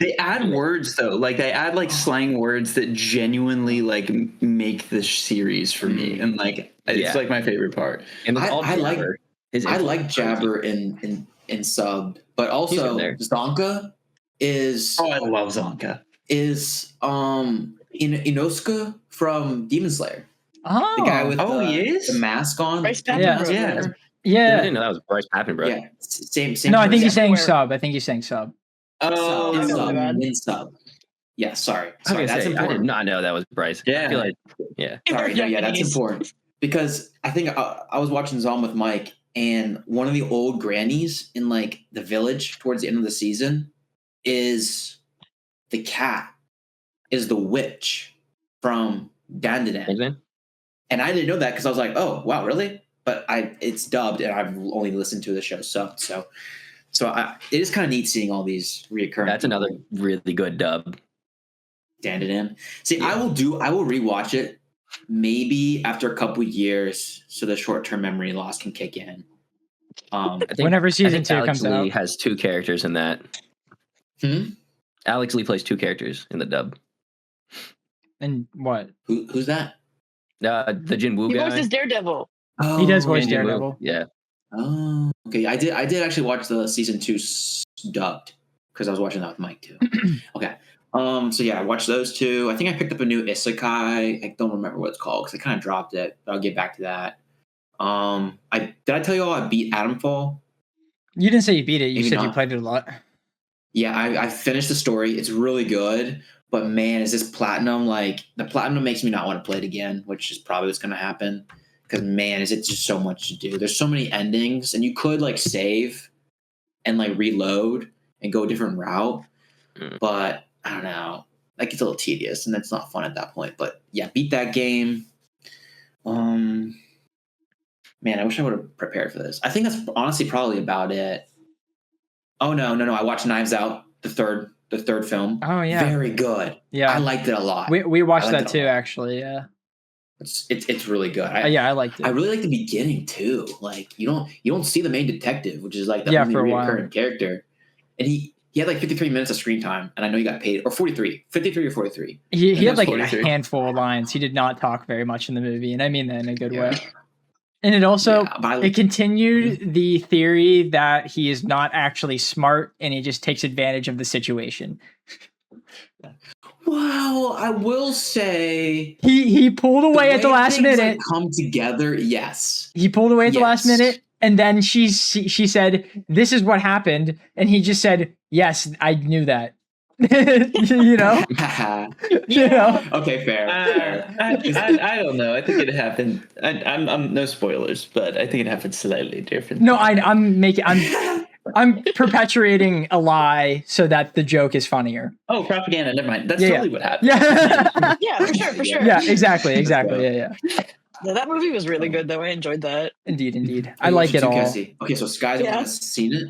They add words though, like they add like slang words that genuinely like make the series for me, and like it's like my favorite part. And it's all I like Jabber. I like Jabber in sub, but He's also in there. Zonka is Oh, I love Zonka. Inosuke from Demon Slayer. Oh, The guy with he is? the mask on. Bryce The Yeah. mask Yeah. on. I yeah. didn't know that was Bryce Pappen, bro. Yeah. Same. No, I think he's person. saying Everywhere. sub. I think he's saying sub. Oh, in my sub. bad. In sub. Yeah, sorry. I was gonna That's say, I did important. not know that was Bryce. Yeah. I feel like, yeah. Sorry, no, yeah, that's important. Because I think I was watching Zom with Mike, and one of the old grannies in like the village towards the end of the season is the cat, is the witch from Dandadan. Exactly. And I didn't know that because I was like, oh wow, really? But it's dubbed, and I've only listened to the show subbed. So it is kind of neat seeing all these reoccurring. That's another really good dub. Dandadan. See, I will rewatch it maybe after a couple years, so the short-term memory loss can kick in. I think, Whenever I season think 2 Alex comes Lee out. has 2 characters in that. Alex Lee plays 2 characters in the dub. And what? Who's that? The Jin Woo He guy. voices Daredevil. Oh, He does voice Jin Woo. Daredevil. Yeah. Oh, okay. I did actually watch the season 2 dubbed because I was watching that with Mike too. Okay. So yeah, I watched those 2. I think I picked up a new isekai. I don't remember what it's called because I kind of dropped it. But I'll get back to that. Did I tell you all I beat Adamfall? You didn't say you beat it. You Maybe said you not. played it a lot. Yeah, I finished the story. It's really good, but man, is this platinum like the platinum makes me not want to play it again, which is probably what's going to happen. Because man, is it just so much to do? There's so many endings, and you could like save and like reload and go a different route, but I don't know. Like it's a little tedious, and that's not fun at that point. But yeah, beat that game. Man, I wish I would have prepared for this. I think that's honestly probably about it. Oh no! I watched Knives Out, the third film. Oh yeah. Very good. Yeah. I liked it a lot. We watched I liked that it a too, lot. actually. Yeah. It's really good. Yeah, I liked it. I really like the beginning too. Like you don't see the main detective, which is like the Yeah, only for a while. recurring character, and he had like 53 minutes of screen time, and I know he got paid or 53 or 43. He had that's like 43. a handful of lines. He did not talk very much in the movie, and I mean that in a good way. And it also Yeah, but it continued the theory that he is not actually smart and he just takes advantage of the situation. Well, I will say He pulled away at the way last things, minute. like, come together. Yes. He pulled away at the last Yes. minute, and then she said, "This is what happened," and he just said, "Yes, I knew that." You know. You know. Okay, fair. I don't know. I think it happened. I'm no spoilers, but I think it happened slightly different. No, I'm perpetuating a lie so that the joke is funnier. Oh, propaganda. Never mind. That's Yeah, totally what happened. Yeah. Yeah, for sure. Yeah, exactly. Yeah. No, that movie was really good, though. I enjoyed that. Indeed. I like it all. Cassie? Okay, so Sky's the one that's seen it.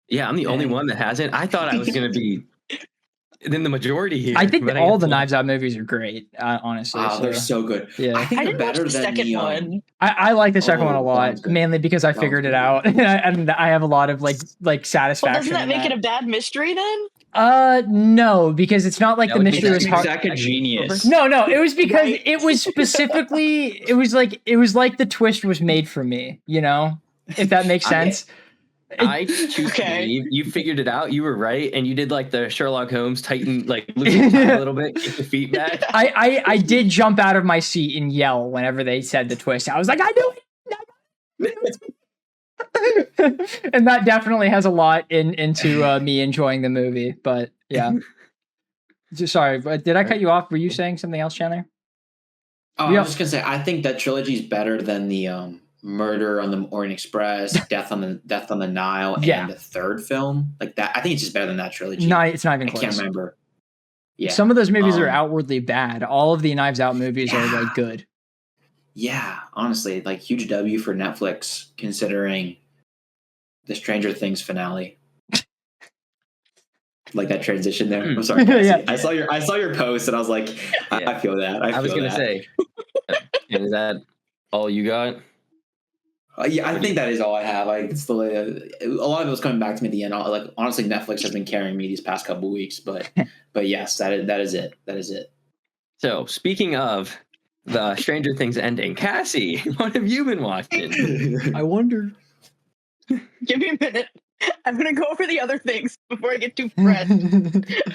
Yeah, I'm the only one that hasn't. I thought I was going to be in the majority here. I think but all guess the not. Knives Out movies are great, honestly. Wow, they're so good. Yeah. I think I they're didn't watch better the than second the one. I like the second one a that lot, one's good. mainly because I That figured one's it out, and I have a lot of like Well, satisfaction. doesn't that in make it a bad mystery then? No, because it's not like That the would be mystery was hard. Zach a genius. No, it was because Right. it was specifically it was like the twist was made for me, you know? If that makes Okay. sense. I choose to Okay. believe you figured it out. You were right, and you did like the Sherlock Holmes tighten, like loosen the tie a little bit, kick the feet back. I did jump out of my seat and yell whenever they said the twist. I was like, I knew it. And that definitely has a lot into me enjoying the movie. But yeah. Sorry, but did I cut you off? Were you saying something else, Chandler? Oh, Yeah. I was just gonna say, I think that trilogy is better than the Murder on the Orient Express, Death on the Nile, Yeah. and the third film. Like that, I think it's just better than that trilogy. It's not even I close. can't remember. Yeah, Some of those movies are Um, outwardly bad. All of the Knives Out movies are like good. yeah. Honestly, like huge W for Netflix considering the Stranger Things finale. Like that transition there. I'm sorry, Cassie. Yeah. I saw your post and I was like, Yeah. I feel that. I was gonna say, is that all you got? Yeah, I think that is all I have. Like, it's a lot of it was coming back to me at the end. Like, honestly, Netflix has been carrying me these past couple weeks, but yes, that is it. That is it. So speaking of the Stranger Things ending, Cassie, what have you been watching? I wonder. Give me a minute. I'm gonna go over the other things before I get too fresh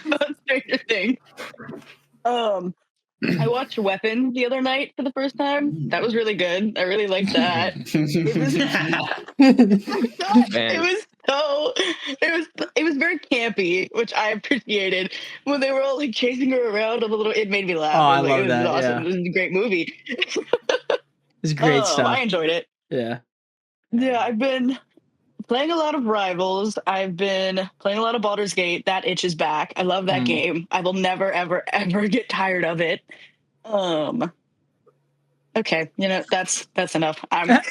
about Stranger Things. I watched Weapon the other night for the first time. That was really good. I really liked that. It was very campy, which I appreciated. When they were all like chasing her around a little, it made me laugh. Oh, I was love it was that, awesome. yeah. It was a great movie. It's great stuff. I enjoyed it. Yeah. Yeah, I've been playing a lot of Rivals. I've been playing a lot of Baldur's Gate. That itch is back. I love that game. I will never, ever, ever get tired of it. Okay, that's enough. I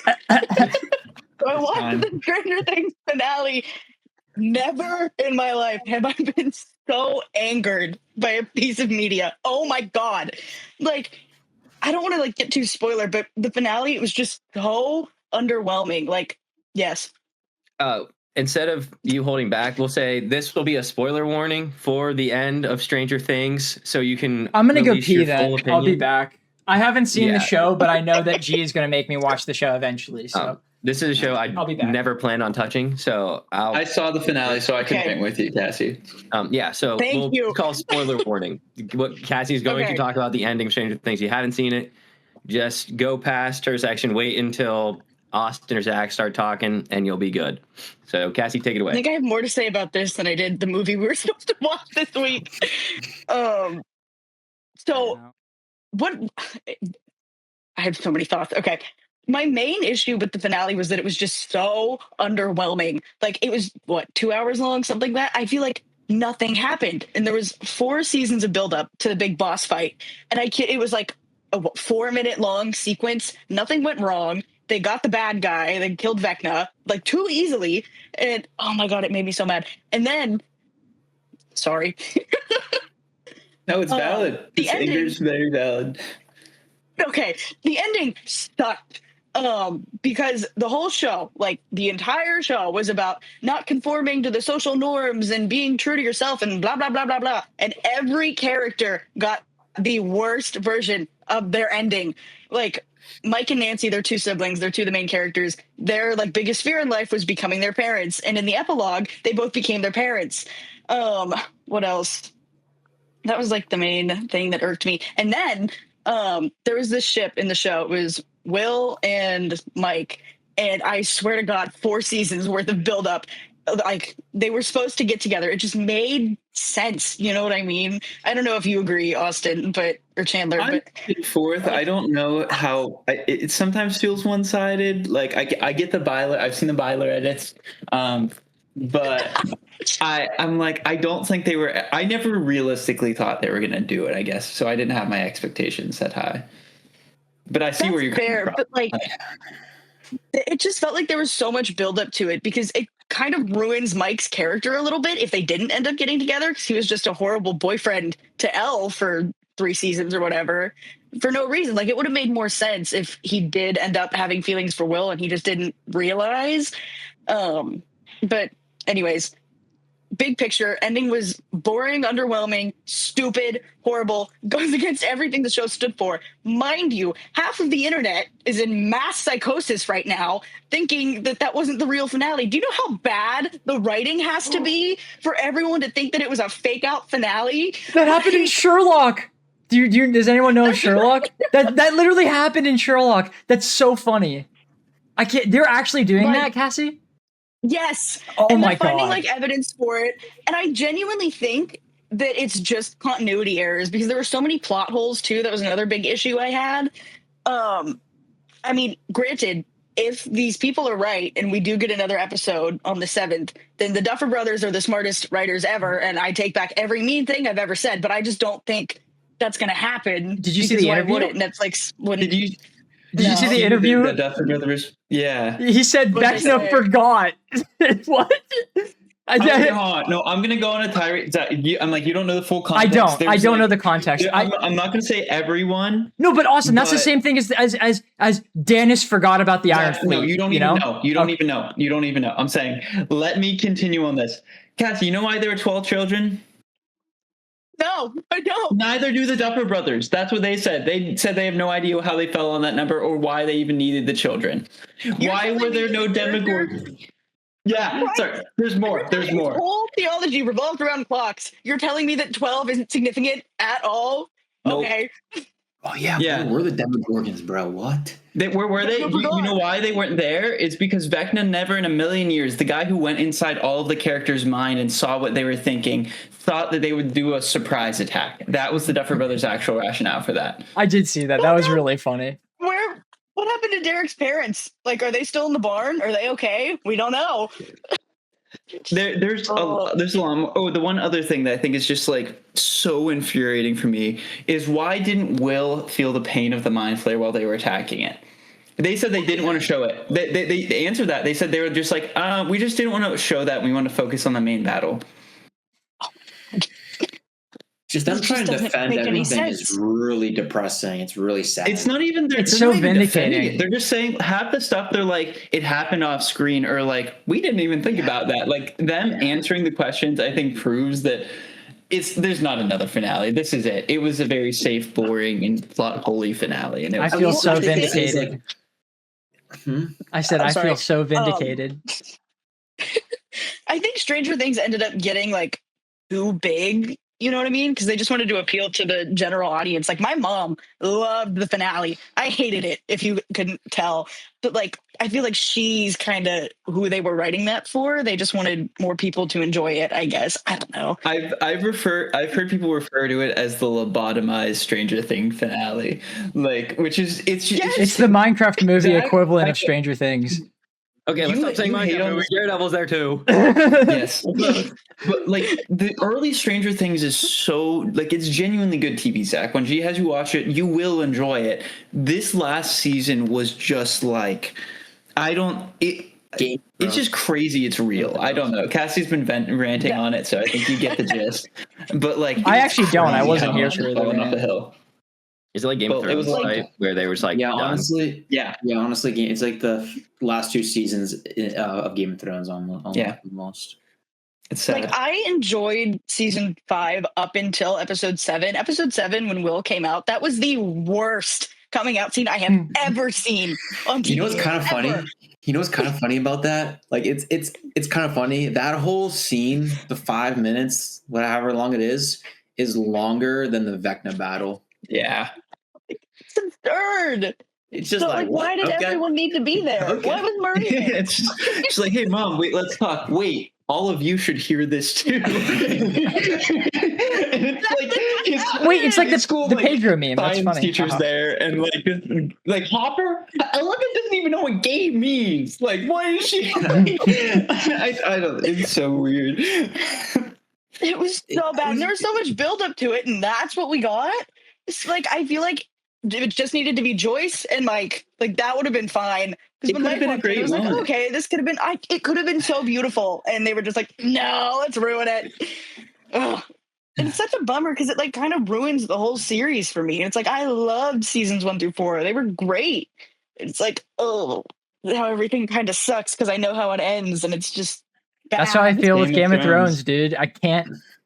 watched the Stranger Things finale. Never in my life have I been so angered by a piece of media. Oh my god! Like, I don't want to get too spoiler, but the finale, it was just so underwhelming. Like, yes. Instead of you holding back, we'll say this will be a spoiler warning for the end of Stranger Things, so you can. I'm gonna go release pee your then. full I'll be opinion. back. I haven't seen Yeah. the show, but I know that G is gonna make me watch the show eventually. So This is a show I I'll be back. never plan on touching, so I saw the finale, so I can Okay. hang with you, Cassie. so Thank we'll you. call spoiler warning. What Cassie's going Okay. to talk about the ending of Stranger Things. You haven't seen it, just go past her section, wait until Austin or Zach start talking, and you'll be good. So Cassie, take it I away. think I have more to say about this than I did the movie we were supposed to watch this week. So what? I have so many thoughts. Okay. My main issue with the finale was that it was just so underwhelming. Like, it was 2 hours long, something like that. I feel like nothing happened, and there was 4 seasons of buildup to the big boss fight, and it was like a 4-minute long sequence. Nothing went wrong. They got the bad guy. They killed Vecna like too easily, and oh my god, it made me so mad. And then, sorry. No, it's valid. the This ending- anger is very valid. Okay, the ending sucked. Because the whole show, like the entire show, was about not conforming to the social norms and being true to yourself and blah, blah, blah, blah, blah. And every character got the worst version of their ending. Like, Mike and Nancy, they're two siblings. They're two of the main characters. Their like biggest fear in life was becoming their parents. And in the epilogue, they both became their parents. What else? That was like the main thing that irked me. And then there was this ship in the show. It was Will and Mike. And I swear to God, 4 seasons worth of buildup. Like they were supposed to get together. It just made sense. You know what I mean? I don't know if you agree, Austin, or Chandler. I'm fourth. I don't know how it sometimes feels one-sided. Like I get the Byler. I've seen the Byler edits, but I'm like I don't think they were. I never realistically thought they were going to do it. I guess so. I didn't have my expectations that high. But I see where you're fair. But like, it just felt like there was so much buildup to it because it kind of ruins Mike's character a little bit if they didn't end up getting together because he was just a horrible boyfriend to Elle for 3 seasons or whatever for no reason. Like it would have made more sense if he did end up having feelings for Will and he just didn't realize. But anyways, big picture ending was boring, underwhelming, stupid, horrible, goes against everything the show stood for. Mind you, half of the internet is in mass psychosis right now thinking that wasn't the real finale. Do you know how bad the writing has to be for everyone to think that it was a fake out finale? That happened in Sherlock. Does anyone know Sherlock? That literally happened in Sherlock. That's so funny. I can't. They're actually doing that, Cassie? Yes. Oh and my they're finding God. like evidence for it. And I genuinely think that it's just continuity errors because there were so many plot holes too. That was another big issue I had. I mean, granted, if these people are right and we do get another episode on the 7th, then the Duffer Brothers are the smartest writers ever. And I take back every mean thing I've ever said, but I just don't think that's going to happen. Did you see the interview? Netflix wouldn't. Did you see the interview? The Duffer Brothers. Yeah. He said Vecna forgot. What? No, I'm gonna go on a tirade. I'm like, you don't know the full context. I don't know the context. I'm not gonna say everyone. No, but Austin, that's the same thing as Dennis forgot about the Iron Fleet. No, you don't even know. You don't even know. You don't even know. I'm saying, let me continue on this. Cassie, you know why there were 12 children? No, I don't. Neither do the Duffer Brothers. That's what they said. They said they have no idea how they fell on that number or why they even needed the children. Why were there no Demogorgons? Yeah, right. Sorry. There's more. There's more. Whole theology revolved around clocks. You're telling me that 12 isn't significant at all? Nope. Okay. Oh yeah. Where were the Demogorgons, bro? What? Where were they? You know why they weren't there? It's because Vecna never in a million years, the guy who went inside all of the characters' mind and saw what they were thinking, thought that they would do a surprise attack. That was the Duffer Brothers' actual rationale for that. I did see that. That was really funny. What happened to Derek's parents? Like, are they still in the barn? Are they okay? We don't know. There's a lot. Oh, the one other thing that I think is just like so infuriating for me is why didn't Will feel the pain of the mind flare while they were attacking it? They said they didn't want to show it. They answered that. They said they were just like, we just didn't want to show that. We want to focus on the main battle. Just them trying to defend everything is really depressing. It's really sad. It's not even. It's so vindicating. They're just saying half the stuff. They're like, it happened off screen, or like we didn't even think about that. Like them answering the questions, I think proves that there's not another finale. This is it. It was a very safe, boring, and plot holy finale, and I feel so vindicated. I said I feel so vindicated. I think Stranger Things ended up getting like too big. You know what I mean? Because they just wanted to appeal to the general audience. Like my mom loved the finale. I hated it, if you couldn't tell. But like, I feel like she's kind of who they were writing that for. They just wanted more people to enjoy it, I guess. I don't know. I've heard people refer to it as the lobotomized Stranger Things finale, like it's the Minecraft movie equivalent of Stranger Things. Okay, let's stop saying Minecraft movie. Daredevil's there too. Yes. But like the early Stranger Things is so like it's genuinely good TV, Zach. When she has you watch it, you will enjoy it. This last season was just like it's just crazy. It's real. I don't know. Cassie's been ranting on it, so I think you get the gist. But like, I actually don't. I wasn't here for falling off the hill. Is it like Game of Thrones, right? Where they were just like, honestly, it's like the last 2 seasons of Game of Thrones almost. It's sad. Like I enjoyed season 5 up until episode 7. Episode 7, when Will came out, that was the worst coming out scene I have ever seen on TV. You know what's kind of funny? Ever. You know what's kind of funny about that? Like it's kind of funny. That whole scene, the 5 minutes, whatever long it is longer than the Vecna battle. Yeah. It's absurd. It's just So, like, what? why did Okay. everyone need to be there? Okay. Why was Murray there? It's just like, hey, Mom, wait, let's talk. Wait, all of you should hear this too. And it's like, Wait, it's like his the Pedro meme. That's science funny. teacher's Uh-huh. there, and like Hopper. Olivia doesn't even know what gay means. Like, why is she? I don't. It's so weird. It was so bad. And there was so much buildup to it, and that's what we got. It's like I feel like it just needed to be Joyce and Mike. Like that would have been fine. It could have been a great I was like, moment. okay, this could have been. It could have been so beautiful, and they were just like, no, let's ruin it. Ugh. And it's such a bummer because it like kind of ruins the whole series for me. And it's like I loved seasons 1 through 4; they were great. It's like, oh, how everything kind of sucks because I know how it ends, and it's just bad. That's how I feel with Game Game of of Thrones, Thrones. dude.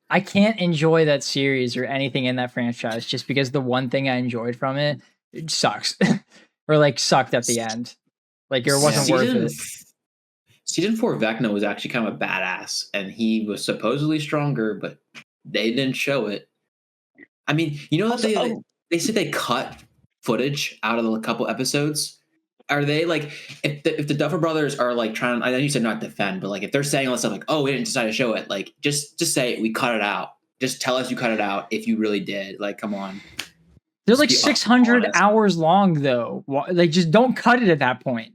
I can't enjoy that series or anything in that franchise just because the one thing I enjoyed from it sucks. Or like sucked at the end. Like it wasn't worth it. Season 4 Vecna was actually kind of a badass, and he was supposedly stronger, but they didn't show it. I mean, you know that they said they cut footage out of a couple episodes. Are they like if the Duffer Brothers are like trying? I know you said not defend, but like if they're saying all this stuff like, oh, we didn't decide to show it, like just say we cut it out. Just tell us you cut it out if you really did. Like, come on. They're like Just be 600 honest. hours long, though. Like, just don't cut it at that point.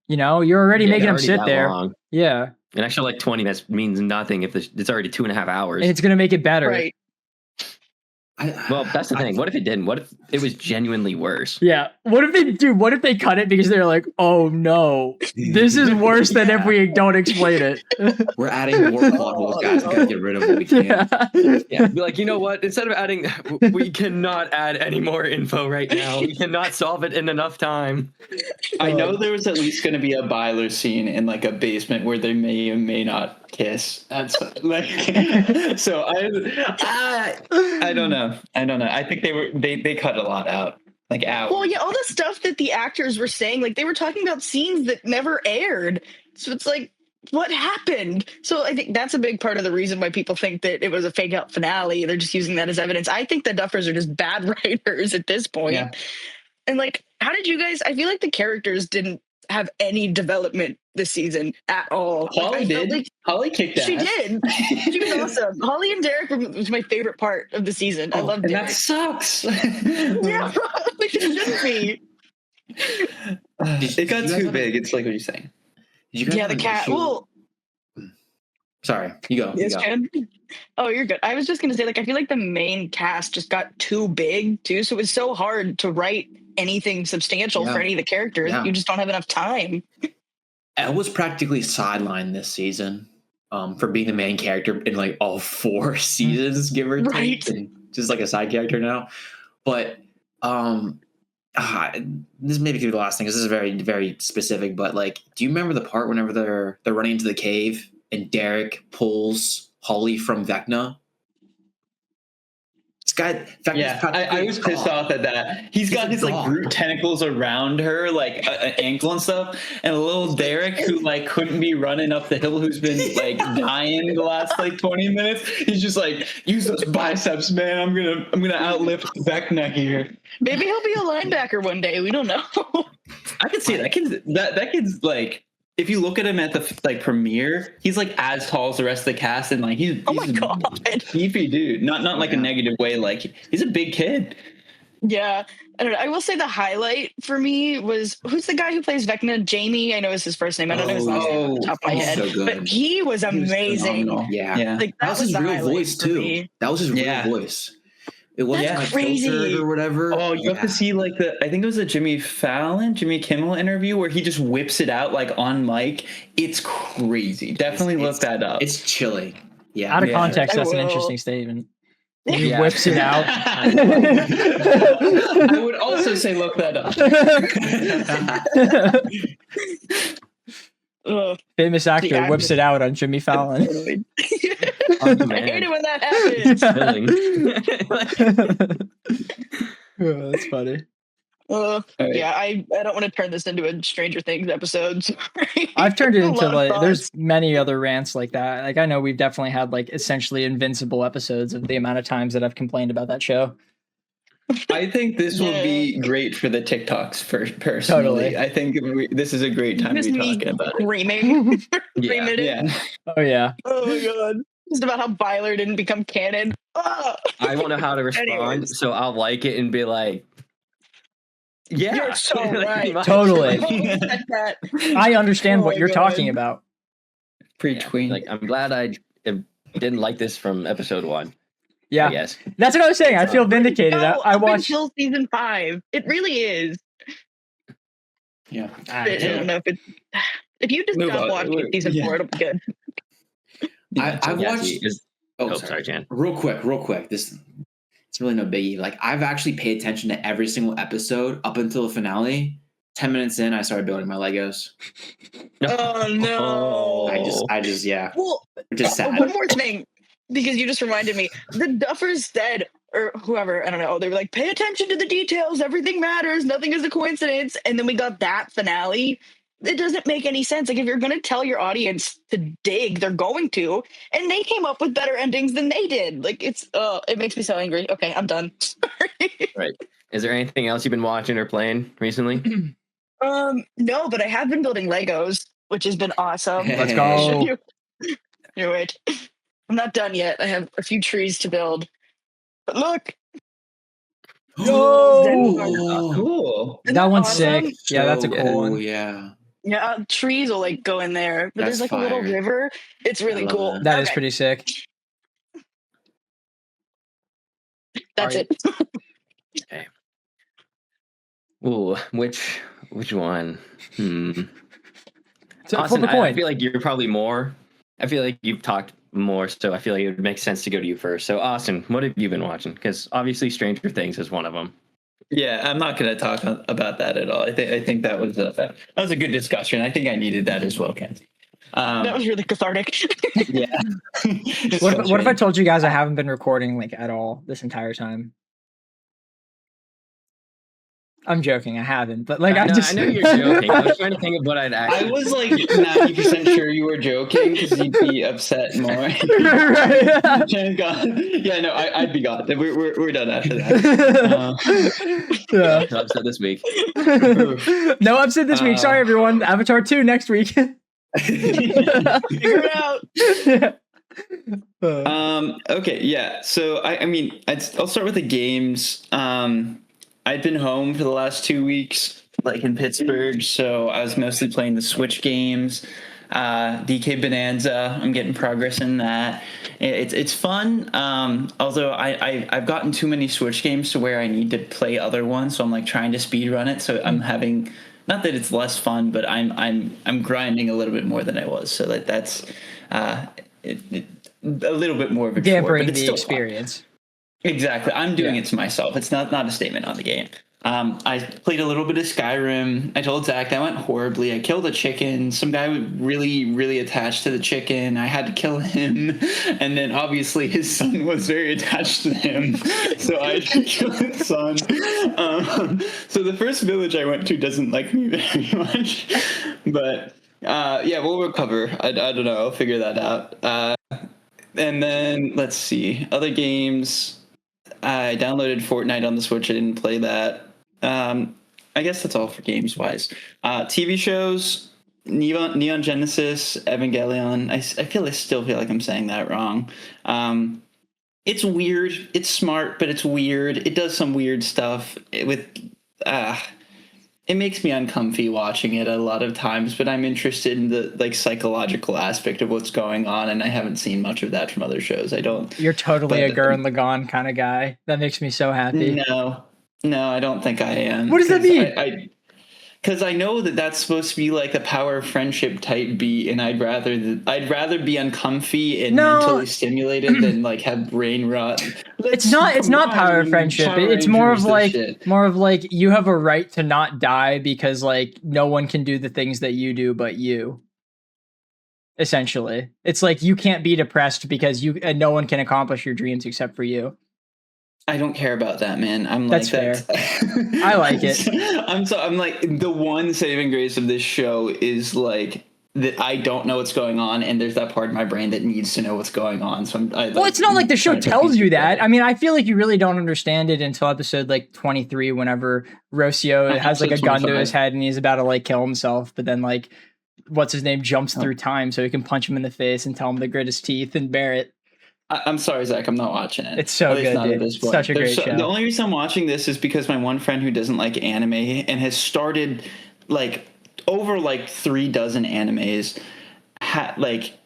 You know, you're already making them sit there. Long. Yeah, An extra like 20 minutes means nothing if it's already 2.5 hours. and it's gonna make it better. Right. Well, that's the thing. What if it didn't? What if it was genuinely worse? Yeah. What if they cut it because they're like, oh no, this is worse than if we don't explain it. We're adding more plot holes, guys. We gotta get rid of what we can. Yeah, be like, you know what? Instead of adding, we cannot add any more info right now. We cannot solve it in enough time. I know there was at least going to be a Byler scene in like a basement where they may or may not kiss. That's like, so I don't know. I think they cut a lot out. Like out. Well, yeah, all the stuff that the actors were saying, like they were talking about scenes that never aired. So it's like, what happened? So I think that's a big part of the reason why people think that it was a fake out finale. They're just using that as evidence. I think the Duffers are just bad writers at this point. Yeah. And like, how did you guys? I feel like the characters didn't have any development this season at all. Holly I felt did. like Holly kicked ass. she did. She was awesome. Holly and Derek was my favorite part of the season. I loved And Derek. that sucks. Yeah, like it shouldn't be. It got too big. It's like what you're saying. Did you guys Yeah, the have cat. issue- Well, Sorry, you go. yes, you go. Jen. Oh, you're good. I was just gonna say, like, I feel like the main cast just got too big too, so it was so hard to write anything substantial Yeah. for any of the characters. Yeah. You just don't have enough time. Elle was practically sidelined this season for being the main character in like all 4 seasons, give or Right. take, and just like a side character now. But this maybe could be the last thing because this is very, very specific. But like, do you remember the part whenever they're running into the cave and Derek pulls Holly from Vecna? This guy, Vecna's Yeah, practically I was pissed gone. off at that. He's got a his like dog. brute tentacles around her, like an ankle and stuff, and a little Derek who like couldn't be running up the hill, who's been like dying the last like 20 minutes. He's just like, use those biceps, man. I'm gonna outlift Vecna here. Maybe he'll be a linebacker one day. We don't know. I can see that kid's like. If you look at him at the like premiere, he's like as tall as the rest of the cast, and like he's Oh my God. a beefy dude. Not like a negative way. Like he's a big kid. Yeah. I don't know. I will say the highlight for me was who's the guy who plays Vecna? Jamie. I know is his first name. I don't know his last name off the top of my he's head. so good. But he was amazing. phenomenal. Yeah. Yeah. Like That was his the real highlight voice for too. me. That was his Yeah. real voice. It wasn't That's like crazy. filtered or whatever. Oh, you have to see like I think it was a Jimmy Kimmel interview where he just whips it out like on mic. It's crazy. Definitely look that up. It's chilling. Yeah. Out of Yeah. context, I that's an will. interesting statement. He Yeah. whips it out. I would also say look that up. Ugh. Famous actor The whips actor. it out on Jimmy Fallon. I hate it when that happens. Filling. Oh, that's funny. right. Yeah, I don't want to turn this into a Stranger Things episode. Sorry. I've turned it A into lot of like there's thoughts. many other rants like that. Like I know we've definitely had like essentially invincible episodes of the amount of times that I've complained about that show. I think this will be great for the TikToks personally. Totally. I think this is a great time to Just be me talking about it. screaming for 3 Yeah. minutes. Yeah. Oh yeah. Oh my god. Just about how Byler didn't become canon. Ah! I won't know how to respond, Anyways. so I'll like it and be like, "Yeah, You're so Like, pretty right. much. Totally. Totally said that. I understand Oh what my you're God. talking about. Preach, Yeah, Queen. like I'm glad I didn't like this from episode 1. I Yeah. guess. That's what I was saying. I feel vindicated. No, I up watched until season 5. It really is. Yeah. I don't know if you just Move stop on. watching season 4, it'll be good. I've Yeah, watched. see, Oh, sorry, Jan. Real quick. It's really no biggie. Like I've actually paid attention to every single episode up until the finale. 10 minutes in, I started building my Legos. Oh no. I just yeah. Well, Which is sad. one more thing, because you just reminded me. The Duffers said, or whoever, I don't know, they were like, pay attention to the details, everything matters, nothing is a coincidence. And then we got that finale. It doesn't make any sense. Like, if you're going to tell your audience to dig, they're going to. And they came up with better endings than they did. Like, it makes me so angry. Okay, I'm done. Sorry. Right. Is there anything else you've been watching or playing recently? No, but I have been building Legos, which has been awesome. Let's I'll show go. you. Here, wait. I'm not done yet. I have a few trees to build. But look. Yo! Cool. Isn't That one's awesome? sick. Yeah, that's a So cool one. Yeah. Yeah, trees will like go in there, but That's there's like a little fire. river. It's really love cool. that. That is Okay, pretty sick. that's Alright. it. Okay. Ooh, which one? So Austin, flip a I coin. feel like you're probably more. I feel like you've talked more, so I feel like it would make sense to go to you first. So, Austin, what have you been watching? Because obviously, Stranger Things is one of them. Yeah, I'm not going to talk about that at all. I think that was a good discussion. I think I needed that as well, Cassie. That was really cathartic. Yeah. What if I told you guys I haven't been recording like at all this entire time? I'm joking. I haven't, but like I I know you're joking. I was trying to think of what I'd I actually. was like 90% sure you were joking because you'd be upset more. Right. Jen gone. Yeah, no, I'd be gone. We're done after that. Yeah. No upset this week. No upset this week. Sorry, everyone. Avatar 2 next week. Figure it out. Okay, yeah. So I mean, I'll start with the games. I've been home for the last 2 weeks, like in Pittsburgh, so I was mostly playing the Switch games. DK Bonanza, I'm getting progress in that. It's fun. Although I've gotten too many Switch games to where I need to play other ones, so I'm like trying to speed run it. So I'm having, not that it's less fun, but I'm grinding a little bit more than I was. So that's a little bit more of a chore, Dampering but it's the still experience. fun. Exactly. I'm doing it to myself. It's not a statement on the game. I played a little bit of Skyrim. I told Zach that went horribly. I killed a chicken. Some guy was really, really attached to the chicken. I had to kill him. And then obviously his son was very attached to him. So I had to kill his son. So the first village I went to doesn't like me very much. But yeah, we'll recover. I don't know. I'll figure that out. And then let's see. Other games. I downloaded Fortnite on the Switch. I didn't play that. I guess that's all for games wise. TV shows, Neon Genesis, Evangelion. I still feel like I'm saying that wrong. It's weird. It's smart, but it's weird. It does some weird stuff it makes me uncomfy watching it a lot of times, but I'm interested in the like psychological aspect of what's going on, and I haven't seen much of that from other shows. I don't. You're totally but- a Gurren Lagann kind of guy. That makes me so happy. No, I don't think I am. What does that mean? Because I know that that's supposed to be like a power of friendship type beat, and I'd rather be uncomfy and mentally stimulated than like have brain rot. It's not power of friendship. It's more of like you have a right to not die because like no one can do the things that you do but you. Essentially, it's like you can't be depressed because no one can accomplish your dreams except for you. I don't care about that, man. I'm That's like fair. I like it. I'm like the one saving grace of this show is like that I don't know what's going on, and there's that part of my brain that needs to know what's going on. So well, it's not like the show tells you that. I mean, I feel like you really don't understand it until episode like 23, whenever Rocio has like a gun to his head and he's about to like kill himself, but then like what's his name jumps through time so he can punch him in the face and tell him to grit his teeth and bear it. I'm sorry, Zach. I'm not watching it. It's so good, dude. It's such a great show. The only reason I'm watching this is because my one friend who doesn't like anime and has started like over like 3 dozen animes, like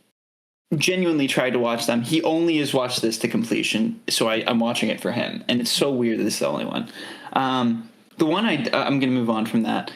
genuinely tried to watch them. He only has watched this to completion, so I'm watching it for him, and it's so weird that this is the only one. The one I'm going to move on from that.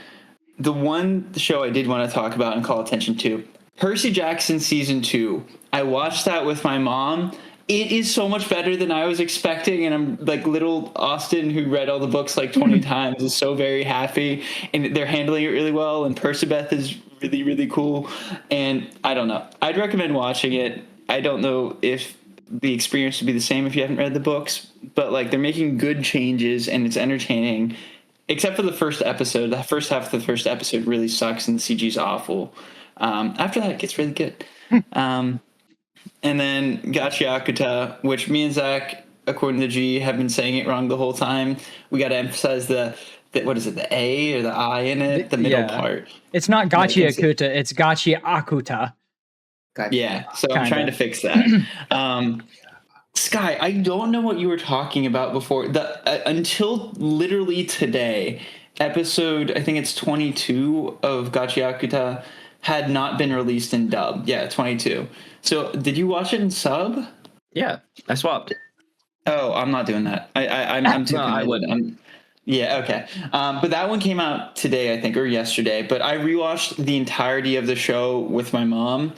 The one show I did want to talk about and call attention to, Percy Jackson season 2. I watched that with my mom. It is so much better than I was expecting, and I'm like little Austin, who read all the books like 20 times, is so very happy, and they're handling it really well, and Percabeth is really, really cool, and I don't know. I'd recommend watching it. I don't know if the experience would be the same if you haven't read the books, but like they're making good changes, and it's entertaining, except for the first episode. The first half of the first episode really sucks, and the CG's awful. After that, it gets really good. And then Gachiakuta, which me and Zach, according to G, have been saying it wrong the whole time. We got to emphasize the what is it, the A or the I in it, the middle part. It's not Gachiakuta, it's Gachiakuta. Yeah, so I'm trying to fix that. Sky, I don't know what you were talking about before. Until literally today, episode, I think it's 22 of Gachiakuta had not been released in dub. Yeah, 22. So did you watch it in sub? Yeah, I swapped it. Oh, I'm not doing that. I'm too committed. I wouldn't. Yeah, okay. But that one came out today, I think, or yesterday. But I rewatched the entirety of the show with my mom.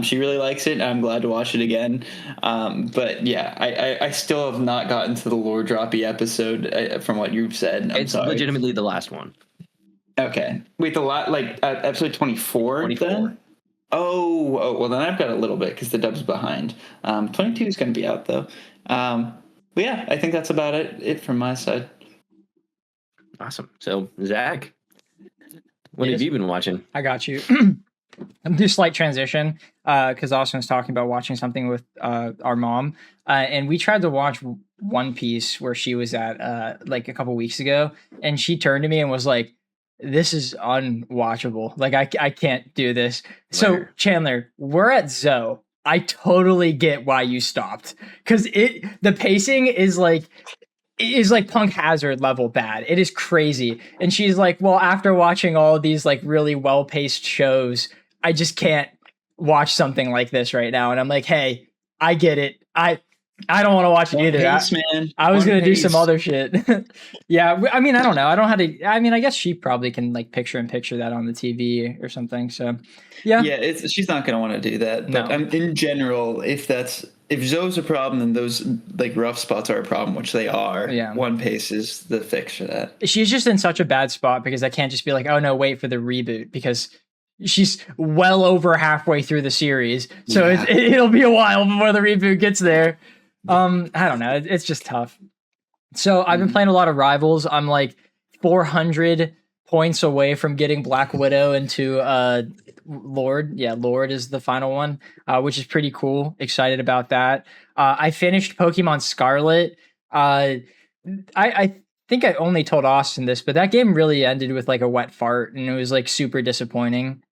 She really likes it, and I'm glad to watch it again. But yeah, I still have not gotten to the lore droppy episode from what you've said. It's legitimately the last one. Okay. Wait, episode 24? 24. Then? Oh, well, then I've got a little bit because the dub's behind. 22 is going to be out, though. But yeah, I think that's about it from my side. Awesome. So, Zach, what have you been watching? I got you. I'm going to do a slight transition because Austin was talking about watching something with our mom. And we tried to watch One Piece where she was at like a couple weeks ago. And she turned to me and was like, this is unwatchable. Like, I can't do this. So, Chandler, we're at Zoe. I totally get why you stopped. Because the pacing is like Punk Hazard level bad. It is crazy. And she's like, well, after watching all these like really well-paced shows, I just can't watch something like this right now. And I'm like, hey, I get it. I don't want to watch it either. Man. I was going to do some other shit. Yeah. I mean, I don't know. I don't know how to, I mean, I guess she probably can like picture that on the TV or something. So yeah. Yeah. She's not going to want to do that. But No. In general, if Zoe's a problem, then those like rough spots are a problem, which they are. Yeah. One Piece is the fix for that. She's just in such a bad spot because I can't just be like, oh no, wait for the reboot, because she's well over halfway through the series. So Yeah. it'll be a while before the reboot gets there. I don't know. It's just tough. So I've been playing a lot of Rivals. I'm like 400 points away from getting Black Widow into Lord. Yeah, Lord is the final one, which is pretty cool. Excited about that. I finished Pokemon Scarlet. I think I only told Austin this, but that game really ended with like a wet fart, and it was like super disappointing.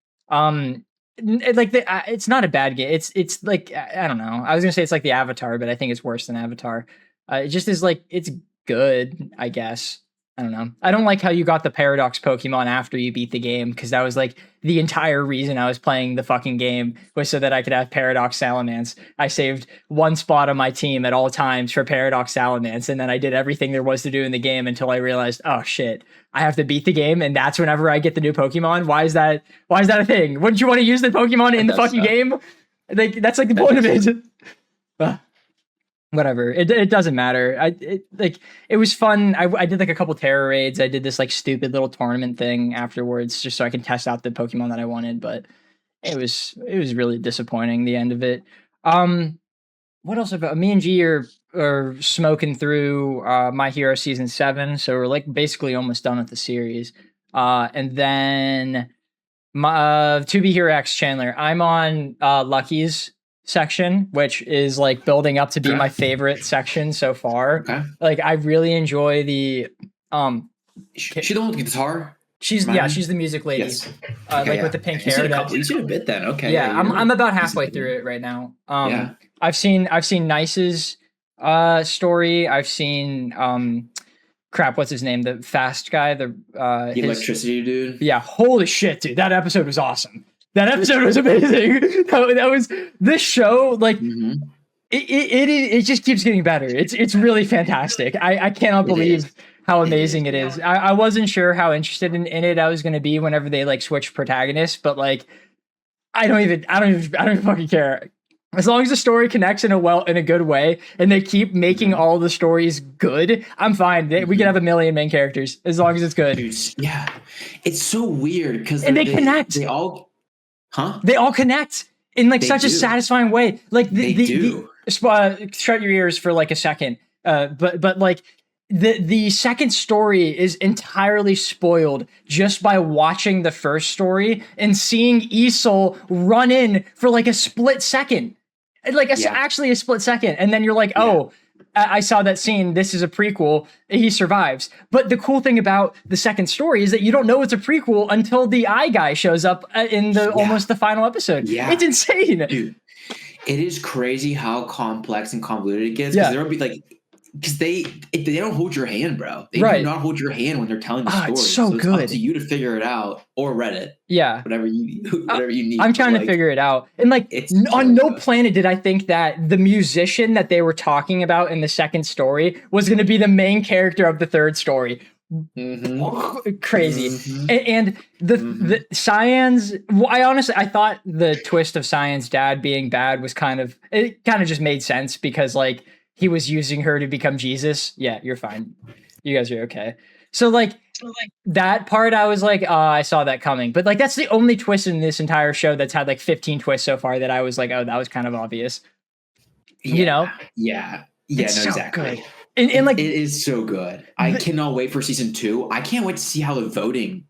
It's not a bad game. It's like, I don't know. I was gonna say it's like the Avatar, but I think it's worse than Avatar. It just is like, it's good, I guess. I don't know. I don't like how you got the Paradox Pokemon after you beat the game, because that was like the entire reason I was playing the fucking game, was so that I could have Paradox Salamence. I saved one spot on my team at all times for Paradox Salamence, and then I did everything there was to do in the game until I realized, oh shit, I have to beat the game, and that's whenever I get the new Pokemon. Why is that a thing? Wouldn't you want to use the Pokemon in the fucking game? Like, that's like the point of it. Whatever, it doesn't matter. It was fun. I did like a couple terror raids. I did this like stupid little tournament thing afterwards just so I can test out the Pokemon that I wanted, but it was really disappointing, the end of it. what else about me and G are smoking through My Hero season 7, so we're like basically almost done with the series. And then my To Be Hero X Chandler, I'm on Lucky's section, which is like building up to be my favorite section so far. Okay. Like I really enjoy the She the one with the guitar? she's the music lady. Yes. With the pink You hair. you seen a bit then. Okay. Yeah, I'm about halfway decent. through it right now. Yeah. I've seen Nice's story. I've seen what's his name? The fast guy, the electricity dude. Yeah, holy shit, dude. That episode was awesome. That episode was amazing. that was this show, like it just keeps getting better. It's really fantastic. I cannot believe how amazing it is. I wasn't sure how interested in it I was gonna be whenever they like switch protagonists, but like I don't even fucking care. As long as the story connects in a good way, and they keep making all the stories good, I'm fine. We could have a million main characters as long as it's good. Dude, yeah, it's so weird because they connect. They all connect in like such a satisfying way. Like they do. Shut your ears for like a second. But like the second story is entirely spoiled just by watching the first story and seeing Isol run in for like a split second. Like actually a split second, and then you're like, oh, I saw that scene. This is a prequel. He survives. But the cool thing about the second story is that you don't know it's a prequel until the eye guy shows up in the almost the final episode. Yeah, it's insane, dude. It is crazy how complex and convoluted it gets. Because there will be like. Because they don't hold your hand, bro. They do not hold your hand when they're telling the story. It's so good. It's up to you to figure it out or Reddit. Yeah, whatever you need. I'm trying to figure it out. And like on no planet did I think that the musician that they were talking about in the second story was going to be the main character of the third story. Crazy. And the Cyan's. Well, I thought the twist of Cyan's dad being bad was kind of just made sense because like. He was using her to become Jesus. Yeah, you're fine. You guys are okay. So like that part, I was like, oh, I saw that coming. But like that's the only twist in this entire show that's had like 15 twists so far that I was like, oh, that was kind of obvious. You know? Yeah. It's no, exactly. Good. And like it is so good. I cannot wait for season 2. I can't wait to see how the voting.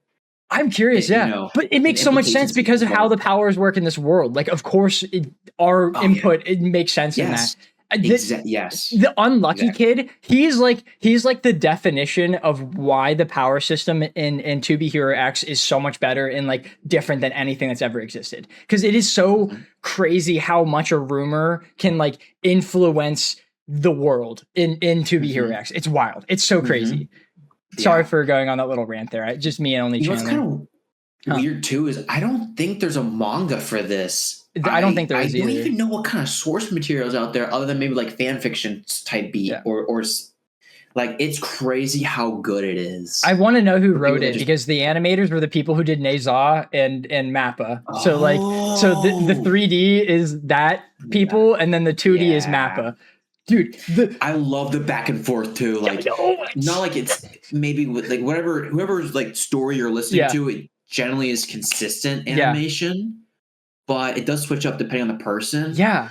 I'm curious, but it makes so much sense because of how the powers work in this world. Like, of course, our input it makes sense in that. Yes. The unlucky kid, he's like the definition of why the power system in To Be Hero X is so much better and like different than anything that's ever existed. Because it is so crazy how much a rumor can like influence the world in To Be Hero X. It's wild. It's so crazy. Sorry for going on that little rant there. Just me and only Chandler. What's kind of weird too is I don't think there's a manga for this. I don't think there is either. I don't even know what kind of source material is out there other than maybe like fan fiction type beat or like it's crazy how good it is. I want to know who wrote it because the animators were the people who did Neza and Mappa. So like the 3D is that people and then the 2D is Mappa. Dude, I love the back and forth too. Like not like it's maybe with like whoever's like story you're listening to, it generally is consistent animation. But it does switch up depending on the person. Yeah.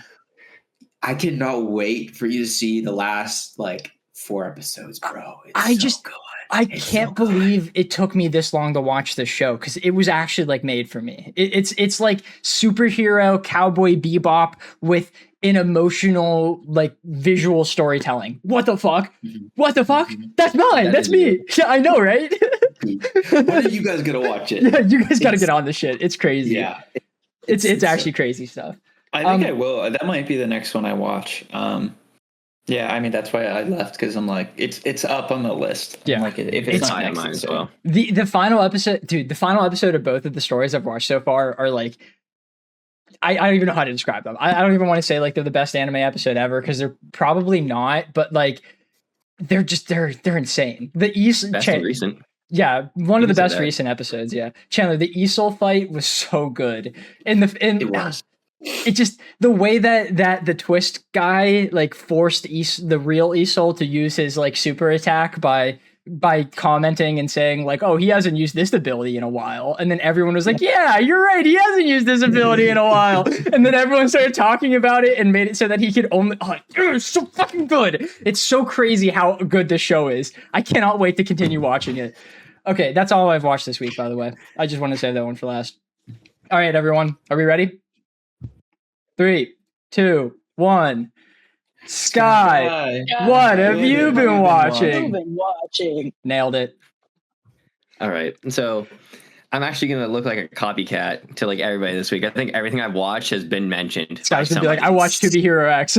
I cannot wait for you to see the last like 4 episodes, bro. It's so good. I can't believe it took me this long to watch this show because it was actually like made for me. It's like superhero Cowboy Bebop with an emotional like visual storytelling. What the fuck? What the fuck? That's mine. That's me. Yeah, I know, right? When are you guys gonna watch it? Yeah, you guys gotta get on this shit. It's crazy. Yeah. It's actually crazy stuff. I think I will. That might be the next one I watch. Yeah, I mean that's why I left because I'm like it's up on the list. Yeah, like if it's not next, mine as well. The final episode, dude. The final episode of both of the stories I've watched so far are like, I don't even know how to describe them. I don't even want to say like they're the best anime episode ever because they're probably not. But like, they're insane. The recent. Yeah, one of the best recent episodes. Yeah, Chandler, the Isol fight was so good, it was. It just the way that the twist guy like forced the real Isol to use his like super attack by by commenting and saying like, "Oh, he hasn't used this ability in a while," and then everyone was like, "Yeah, you're right. He hasn't used this ability in a while." And then everyone started talking about it and made it so that he could only. Oh, it's so fucking good. It's so crazy how good this show is. I cannot wait to continue watching it. Okay, that's all I've watched this week, by the way. I just want to save that one for last. All right, everyone, are we ready? 3, 2, 1. Sky, what have you been watching? Nailed it. All right. So I'm actually going to look like a copycat to like everybody this week. I think everything I've watched has been mentioned. Sky's going to be like, I watched To Be Hero X.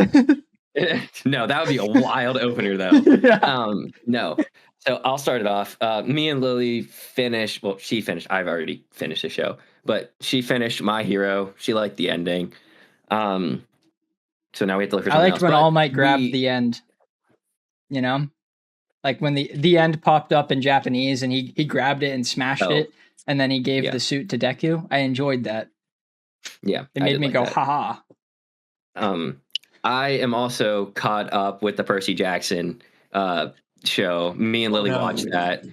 No, that would be a wild opener though. Yeah. No. So I'll start it off. Me and Lily finished. Well, she finished. I've already finished the show, but she finished My Hero. She liked the ending. So now we have to look for something I liked else. when All Might grabbed the end. You know, like when the end popped up in Japanese and he grabbed it and smashed it, and then he gave the suit to Deku. I enjoyed that. Yeah, it made me go, haha. I am also caught up with the Percy Jackson show. Me and Lily watched that.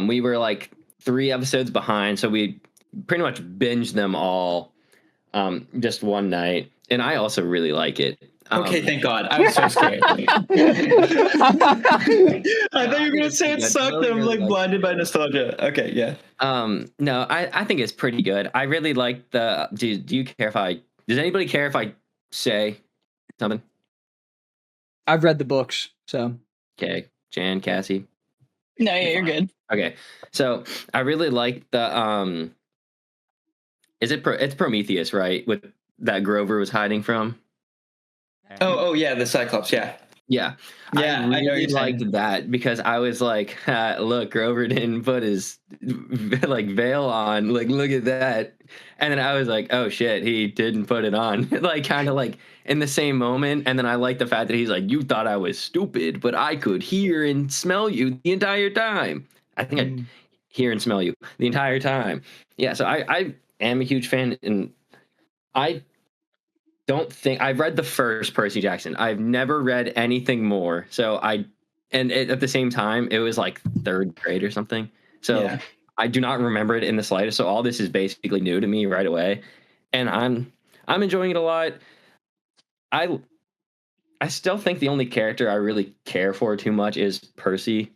We were like 3 episodes behind, so we pretty much binged them all just one night. And I also really like it. Okay, thank God. I was so scared. I thought you were going to say it sucked. I'm like blinded by nostalgia. Okay, yeah. No, I think it's pretty good. I really like the. Do you care if I? Does anybody care if I say something? I've read the books, so. Okay, Jan, Cassie. No, yeah, you're good. Okay, so I really like the. It's Prometheus, right? With that Grover was hiding from. Oh yeah, the Cyclops, yeah. Yeah. I really liked that because I was like, look, Grover didn't put his like veil on. Like, look at that. And then I was like, oh shit, he didn't put it on. Like kind of like in the same moment. And then I like the fact that he's like, you thought I was stupid, but I could hear and smell you the entire time. I think I hear and smell you the entire time. Yeah, so I am a huge fan, and I don't think I've read the first Percy Jackson. I've never read anything more. So at the same time, it was like 3rd grade or something. So I do not remember it in the slightest. So all this is basically new to me right away, and I'm enjoying it a lot. I still think the only character I really care for too much is Percy.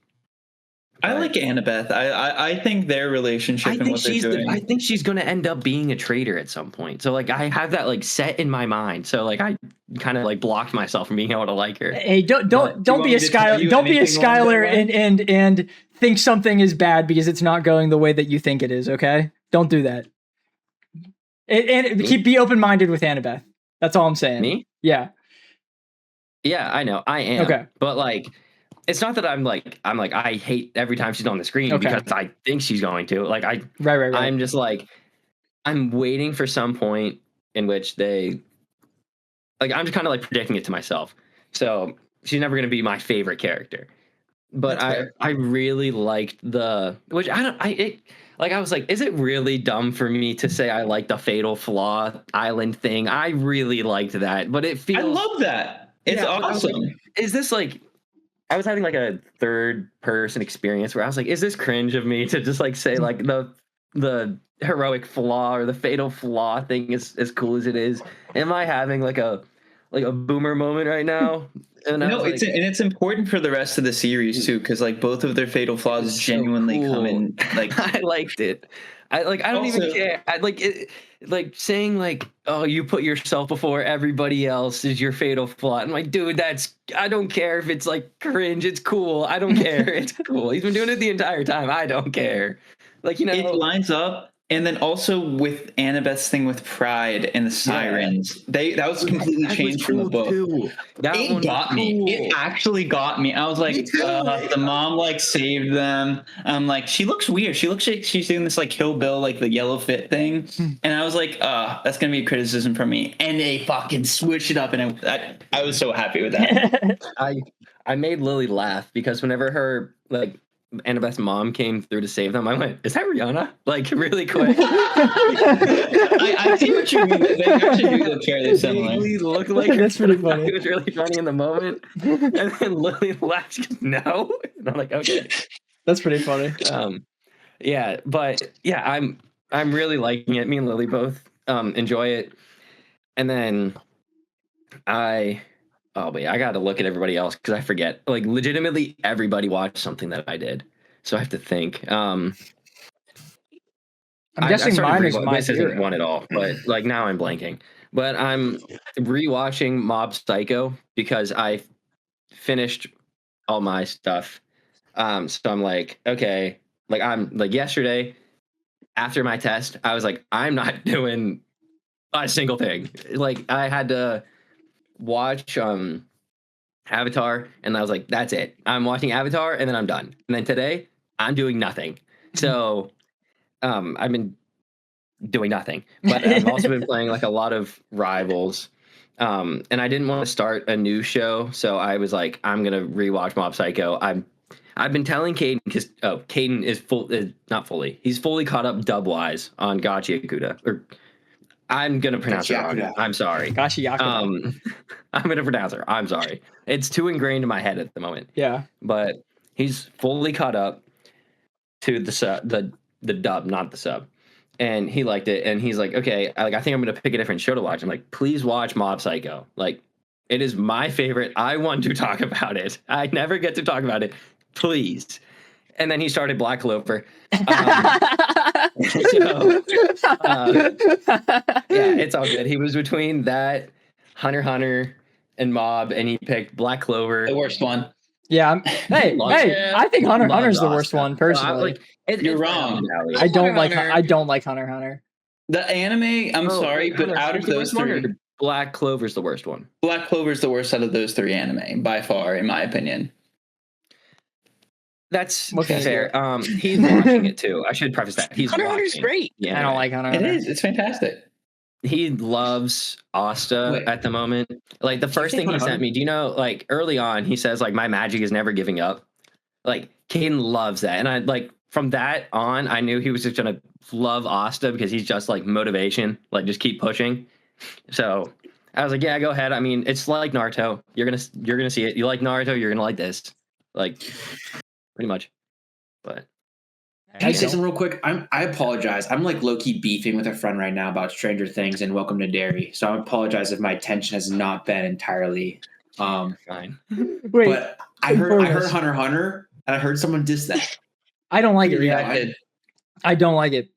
I like Annabeth. I think their relationship and what they're doing. I think she's going to end up being a traitor at some point. So like I have that like set in my mind. So like I kind of like blocked myself from being able to like her. Hey, don't be a Skylar. Don't be a Skylar and think something is bad because it's not going the way that you think it is. Okay, don't do that. And be open minded with Annabeth. That's all I'm saying. Me? Yeah. Yeah, I know. I am. Okay. But like. It's not that I'm like I hate every time she's on the screen because I think she's going to. Like right. I'm just like I'm waiting for some point in which they like I'm just kind of like predicting it to myself. So she's never going to be my favorite character. But I really liked I was like, is it really dumb for me to say I like the Fatal Flaw Island thing? I really liked that, but it feels. I love that. It's awesome. Like, is this like? I was having like a 3rd person experience where I was like, is this cringe of me to just like say like the heroic flaw or the fatal flaw thing is as cool as it is? Am I having like a boomer moment right now? And no, it's important for the rest of the series too, because like both of their fatal flaws genuinely come in. Like I liked it. I don't even care. I like it. Like saying like, oh, you put yourself before everybody else is your fatal flaw. I'm like, dude, I don't care if it's like cringe. It's cool. I don't care. It's cool. He's been doing it the entire time. I don't care. Like, you know, it lines up. And then also with Annabeth's thing with Pride and the Sirens, that was completely changed from the book. It got me. It actually got me. I was like, the mom like saved them. I'm like, she looks weird. She looks like she's doing this like Kill Bill, like the yellow fit thing. And I was like, that's gonna be a criticism from me. And they fucking switched it up, and I was so happy with that. I made Lily laugh because whenever her like Annabeth's mom came through to save them, I went, is that Rihanna? Like, really quick. I see what you mean. They actually do look fairly similar. They look like that's pretty funny. It was really funny in the moment. And then Lily laughed, no. And I'm like, okay. That's pretty funny. Yeah, but yeah, I'm really liking it. Me and Lily both enjoy it. And then I got to look at everybody else because I forget. Like, legitimately, everybody watched something that I did, so I have to think. I'm guessing mine is My This isn't Hero. one at all, but like now I'm blanking. But I'm rewatching Mob Psycho because I finished all my stuff. So I'm like, okay, like I'm like yesterday after my test, I was like, I'm not doing a single thing. Like I had to watch Avatar, and I was like, that's it. I'm watching Avatar, and then I'm done. And then today, I'm doing nothing. So I've been doing nothing, but I've also been playing like a lot of Rivals. And I didn't want to start a new show, so I was like, I'm gonna rewatch Mob Psycho. I've been telling Caden because Caden is not fully. He's fully caught up dub-wise on Gachi Yakuta. Or I'm gonna pronounce it wrong. I'm sorry. Gachi Yakuta. I'm gonna pronounce it. I'm sorry. It's too ingrained in my head at the moment. Yeah. But he's fully caught up to the dub, not the sub. And he liked it, and he's like, okay, I think I'm gonna pick a different show to watch. I'm like, please watch Mob Psycho. Like, it is my favorite. I want to talk about it. I never get to talk about it. Please. And then he started Black Clover. Yeah, it's all good. He was between that, Hunter x Hunter, and Mob, and he picked Black Clover. The worst one. Yeah. Hey, I think Hunter x Hunter's the worst one personally. You're wrong. I don't like Hunter x Hunter. The anime, I'm sorry, but out of those three, Black Clover's the worst one. Black Clover's the worst out of those three anime by far, in my opinion. That's fair. He's watching it too. I should preface that. He's Hunter x watching. Hunter's great. Yeah, I don't like Hunter x Hunter. It is. It's fantastic. He loves Asta at the moment. Like the first thing he sent me, do you know, like early on, he says like my magic is never giving up. Like Caden loves that. And I like from that on, I knew he was just gonna love Asta because he's just like motivation, like just keep pushing. So I was like, yeah, go ahead. I mean, it's like Naruto. You're gonna see it. You like Naruto, you're gonna like this. Like pretty much. But can I say something real quick? I apologize. I'm like low-key beefing with a friend right now about Stranger Things and Welcome to Derry. So I apologize if my attention has not been entirely fine. Wait, but I heard Hunter x Hunter, and I heard someone diss that. I don't like it. Yeah, I don't like it.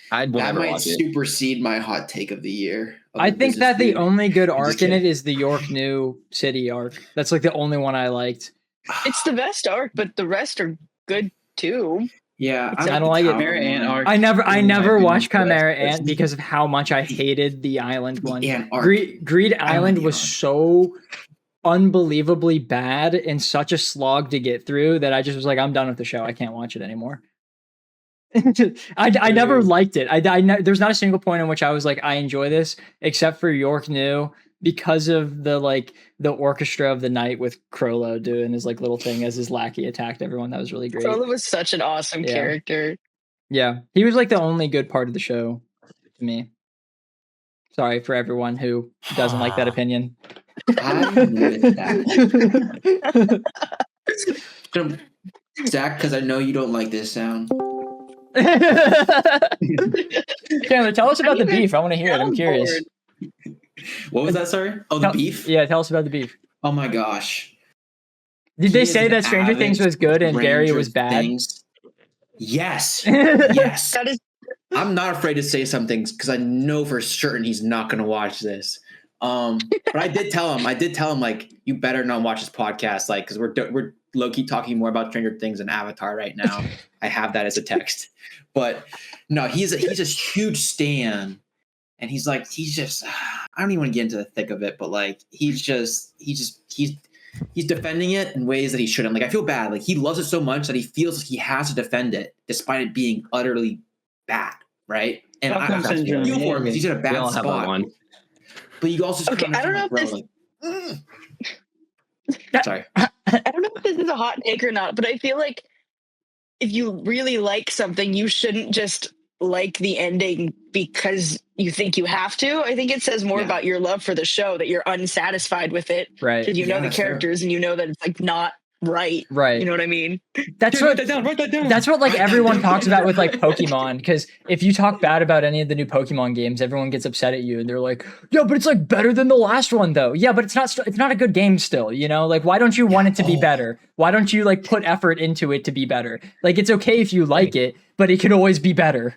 That might supersede my hot take of the year. I think that the only good arc in it is the York New City arc. That's like the only one I liked. It's the best arc, but the rest are good too. Yeah, I don't like it. Chimera Ant arc. I never watched Chimera Ant because of how much I hated the island one. Greed Island was so unbelievably bad and such a slog to get through that I just was like, I'm done with the show. I can't watch it anymore. I never liked it. There's not a single point in which I was like, I enjoy this, except for York New, because of the orchestra of the night with Crollo doing his like little thing as his lackey attacked everyone. That was really great. Crollo was such an awesome character. Yeah, he was like the only good part of the show to me. Sorry for everyone who doesn't like that opinion. I'm with that. Zach, because I know you don't like this sound. Chandler, tell us about the beef. I want to hear it. I'm curious. What was that, sorry? Oh, the beef? Yeah, tell us about the beef. Oh my gosh. Did they say that Stranger Things was good and Derry was bad? Yes. Yes. That is. I'm not afraid to say some things because I know for certain he's not going to watch this. But I did tell him like, you better not watch this podcast, like, because we're low-key talking more about Stranger Things than Avatar right now. I have that as a text. But no, he's a huge stan. And he's just, I don't even want to get into the thick of it, but like, he's defending it in ways that he shouldn't. Like, I feel bad. Like, he loves it so much that he feels like he has to defend it despite it being utterly bad. Right. And I feel for him because he's in a bad spot. But you also, okay, I don't know if this, sorry. I don't know if this is a hot take or not, but I feel like if you really like something, you shouldn't just like the ending because you think you have to. I think it says more about your love for the show that you're unsatisfied with it, right? Because you know the characters and you know that it's like not right. Right. You know what I mean? That's Dude, what write that down. that's what like everyone talks about with like Pokemon, because if you talk bad about any of the new Pokemon games, everyone gets upset at you and they're like, yeah, but it's like better than the last one though. Yeah, but it's not a good game still, you know? Like, why don't you want it to be better? Why don't you like put effort into it to be better? Like, it's okay if you like it, but it could always be better.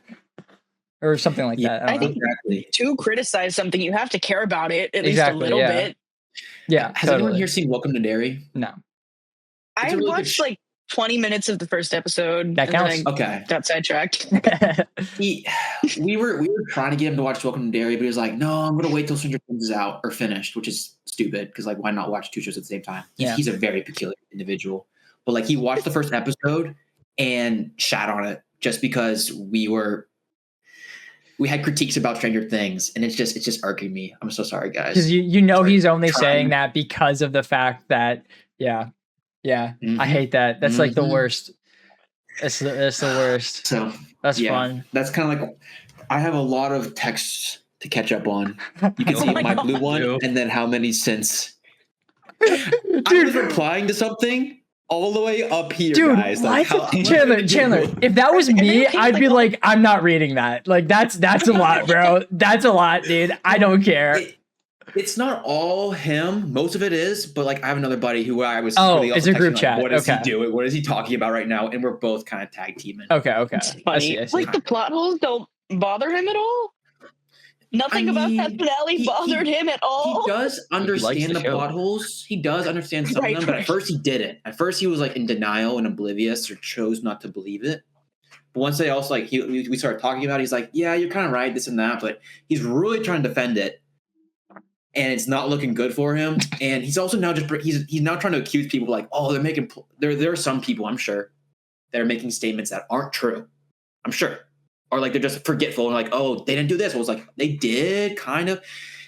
Or something like that. I I don't know. think Exactly. to criticize something, you have to care about it at least Exactly, a little yeah. bit. Yeah. Has anyone totally. here seen Welcome to Derry? No. I really good watched like 20 minutes of the first episode. That and then counts. I Okay. got sidetracked. We were trying to get him to watch Welcome to Derry, but he was like, "No, I'm gonna wait till Stranger Things is out or finished," which is stupid because like, why not watch 2 shows at the same time? He's a very peculiar individual. But like, he watched the first episode and shat on it just because we had critiques about Stranger Things, and it's just irking me. I'm so sorry, guys. Because you know Sorry. he's only Trying. saying that because of the fact that I hate that. That's like the worst. It's the worst. So That's yeah, fun. that's kind of like, I have a lot of texts to catch up on. You can see my my God. blue one, and then how many since. I was replying to something all the way up here, Dude, guys. Like, Chandler, if that was me, I'd be like, I'm not reading that. Like, that's a lot, bro. That's a lot, dude. I don't care. It's not all him. Most of it is, but like, I have another buddy who I was. Oh, really it's also a group texting, chat. Like, what is Okay. he doing? What is he talking about right now? And we're both kind of tag teaming. Okay. It's I funny. see. Like the plot holes don't bother him at all. Nothing about that finale bothered him at all. He does understand the show. plot holes. He does understand some of them, but at first he didn't. At first he was like in denial and oblivious, or chose not to believe it. But once they also like we started talking about it, he's like, yeah, you're kind of right, this and that. But he's really trying to defend it, and it's not looking good for him. And he's also now he's now trying to accuse people like, oh, they're making there are some people, I'm sure, that are making statements that aren't true. I'm sure. Or like they're just forgetful and like, oh, they didn't do this. Well, it's like, they did, kind of.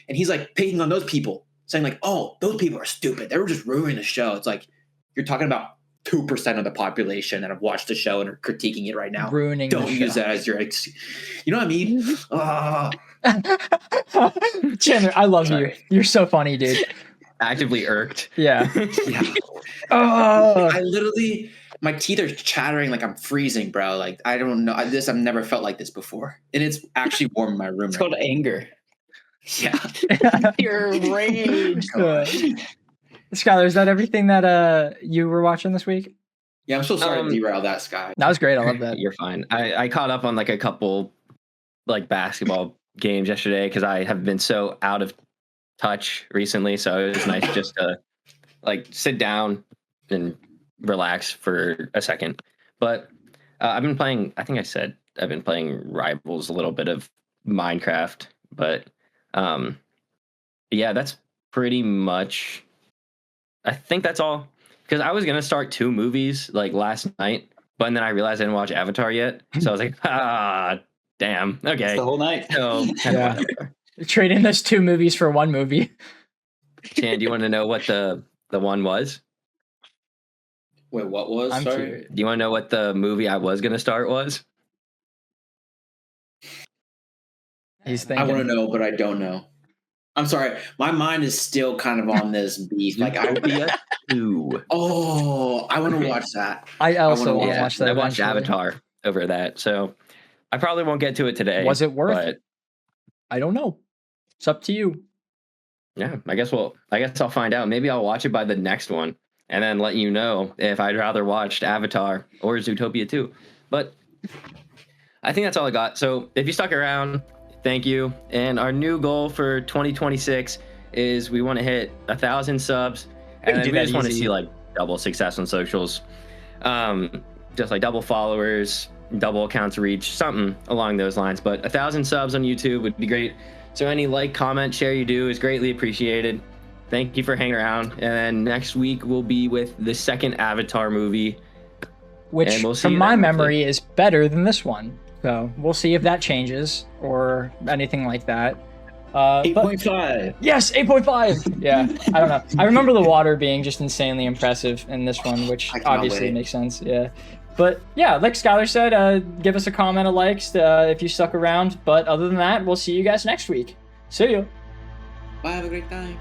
And he's like picking on those people, saying like, oh, those people are stupid. They were just ruining the show. It's like, you're talking about 2% of the population that have watched the show and are critiquing it right now. Ruining Don't the use show. that as your you know what I mean? Chandler, I love Sorry. you. You're so funny, dude. Actively irked. Yeah. Yeah. Oh. I literally, my teeth are chattering like I'm freezing, bro. Like, I don't know. I've never felt like this before. And it's actually warm in my room. It's called anger. Yeah. Your rage. Skylar, is that everything that you were watching this week? Yeah, I'm so sorry to derail that, Sky. That was great. I love that. You're fine. I caught up on like a couple like basketball games yesterday because I have been so out of touch recently. So it was nice just to like sit down and relax for a second. But I've been playing, I think I said I've been playing Rivals, a little bit of Minecraft, but yeah, that's pretty much, I think that's all. Because I was going to start 2 movies like last night, but then I realized I didn't watch Avatar yet. So I was like, damn. Okay. It's the whole night. So, Yeah. Trade in those 2 movies for 1 movie. Chan, do you want to know what the one was? Wait, what was? I'm Sorry. curious. Do you want to know what the movie I was going to start was? He's I want to thinking. know, but I don't know. I'm sorry. My mind is still kind of on this beef. Like, I want to watch that. I also want to Yeah, watch that. I watched eventually. Avatar over that, so I probably won't get to it today. Was it worth but it? I don't know. It's up to you. yeah, I guess I'll find out. Maybe I'll watch it by the next one and then let you know if I'd rather watch Avatar or Zootopia 2. But I think that's all I got. So if you stuck around, thank you. And our new goal for 2026 is we want to hit 1,000 subs, and then we just want to see like double success on socials, just like double followers, double accounts reach, something along those lines. But 1,000 subs on YouTube would be great. So any like, comment, share you do is greatly appreciated. Thank you for hanging around. And then next week we'll be with the second Avatar movie, Which, and we'll see from you my then, memory, is better than this one. So we'll see if that changes or anything like that. But 8.5. yes, 8.5. Yeah, I don't know. I remember the water being just insanely impressive in this one, which I cannot obviously wait. makes sense. Yeah. But yeah, like Skylar said, give us a comment, a likes if you stuck around. But other than that, we'll see you guys next week. See you. Bye. Have a great time.